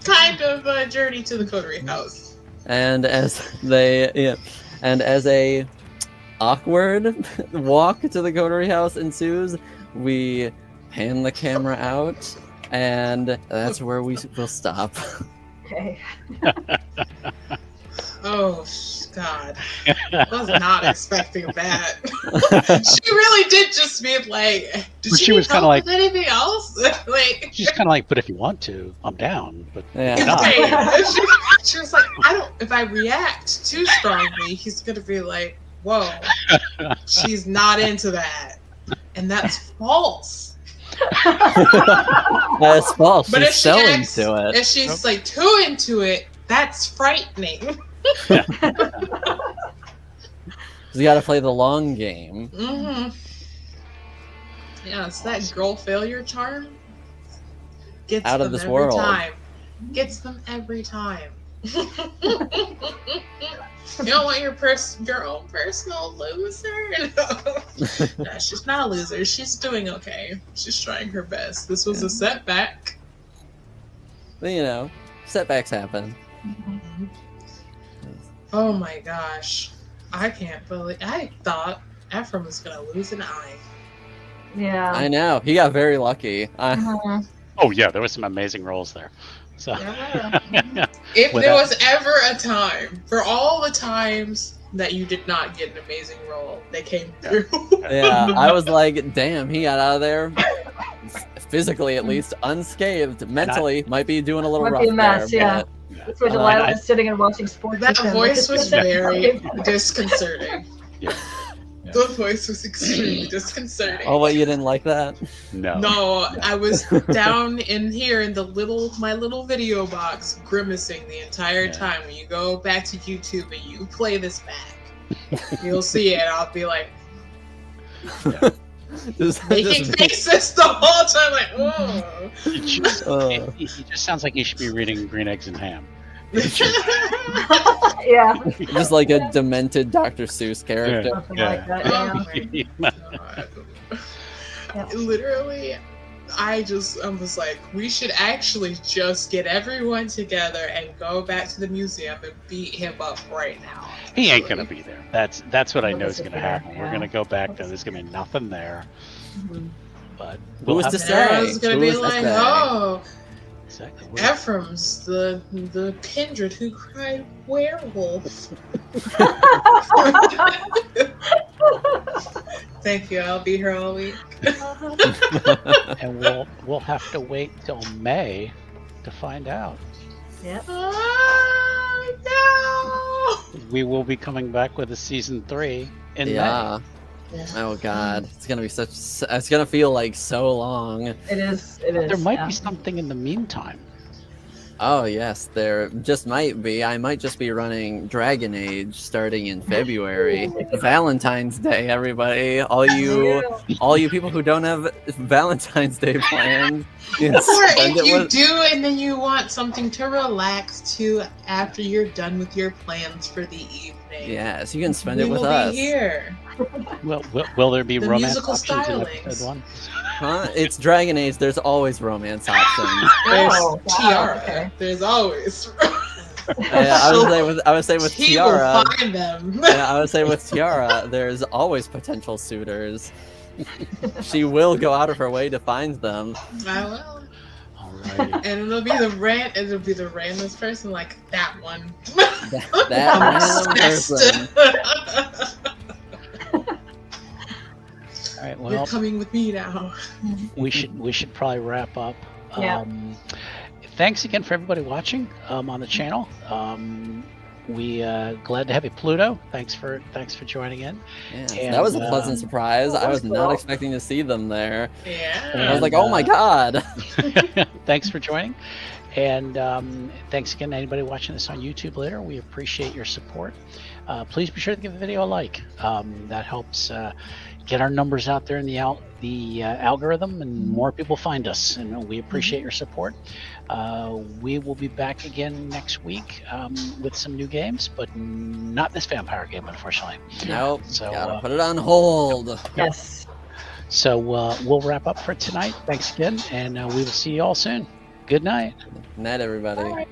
kind of journey to the coterie house. And as they And as a awkward walk to the coterie house ensues, we pan the camera out, and that's where we will stop. Okay. Oh, God. I was not expecting that. She really did just be like, did But she she was need kinda help like- with anything else? Like, She's kind of like, but if you want to, I'm down. But Yeah. you're not. right. She was like, if I react too strongly, he's going to be like, whoa, she's not into that. And that's false. That's false. But She's if she so acts, into it. if she's like too into it, that's frightening. You got to play the long game. Mm-hmm. Yeah, it's that girl failure charm. Gets Out of them this every world. time. Gets them every time. You don't want your own personal loser? No, she's not a loser. She's doing okay. She's trying her best. This was a setback. But, you know, setbacks happen. Oh my gosh. I can't believe I thought Ephraim was gonna lose an eye. Yeah. I know. He got very lucky. Mhm. Oh yeah, there was some amazing rolls there. So Yeah. If Without- there was ever a time, for all the times that you did not get an amazing roll, they came through. Yeah, I was like, damn, he got out of there physically at least unscathed. Mentally, might be doing a little Might rough be a mess, there, yeah. but That's where Delilah was sitting and watching sports. That with him. voice was very disconcerting. Yeah. The voice was extremely disconcerting. oh, what, you didn't like that? no. No, I was down in here in my little video box, grimacing the entire Yeah. time. When you go back to YouTube and you play this back, you'll see it. I'll be like Just- making just- faces the whole time, like, oh. He just sounds like he should be reading Green Eggs and Ham. Yeah. just like a demented Dr. Seuss character. Something like that. Oh Yeah. my God. Yep. Literally, I was like, we should actually just get everyone together and go back to the museum and beat him up right now. He ain't gonna be there. That's what I know is He'll gonna disappear, happen. We're yeah. gonna go back there. There's gonna be nothing there. Mhm. But Who was have to to- say? Everyone's gonna Who be was to like, say? oh, Exactly. Ephraim's the kindred who cried werewolf. Thank you. I'll be here all week. And we'll have to wait till May to find out. Yep. Oh, no! We will be coming back with a season 3 in Yeah. Yeah. Oh god, it's gonna be it's gonna feel like so long. It is. It May. is. There might yeah. be something in the meantime. Oh yes, there just might be. I might just be running Dragon Age starting in February. Valentine's Day, everybody. All you people who don't have Valentine's Day planned, you can Or spend if it you with- do and then you want something to relax to after you're done with your plans for the evening. Yes, you can spend we it with will us. be here. Will there be The romance musical options in stylings. episode 1? Huh? It's Dragon Age. There's always romance options. There's Oh, wow, Tiara. okay. There's always. Yeah, I would say with He Tiara. will find them. Yeah, I would say with Tiara, there's always potential suitors. She will go out of her way to find them. I will. Alrighty. And it'll be the randomest person, like that one. That I'm random obsessed. person. Alright, You're well, coming with me now. we should probably wrap up. Yeah. Thanks again for everybody watching on the channel. We glad to have you, Pluto. Thanks for joining in. Yeah, And, that was a pleasant surprise. that I was was not cool. expecting to see them there. Yeah. I was And, like, oh my god. Thanks for joining. And thanks again to anybody watching this on YouTube later. We appreciate your support. Please be sure to give the video a like. That helps get our numbers out there in the algorithm, and more people find us. And we appreciate your support. We will be back again next week with some new games, but not this vampire game, unfortunately. Nope. So, Gotta put it on hold. Yes. So we'll wrap up for tonight. Thanks again, and we will see you all soon. Good night. Night, everybody. All right.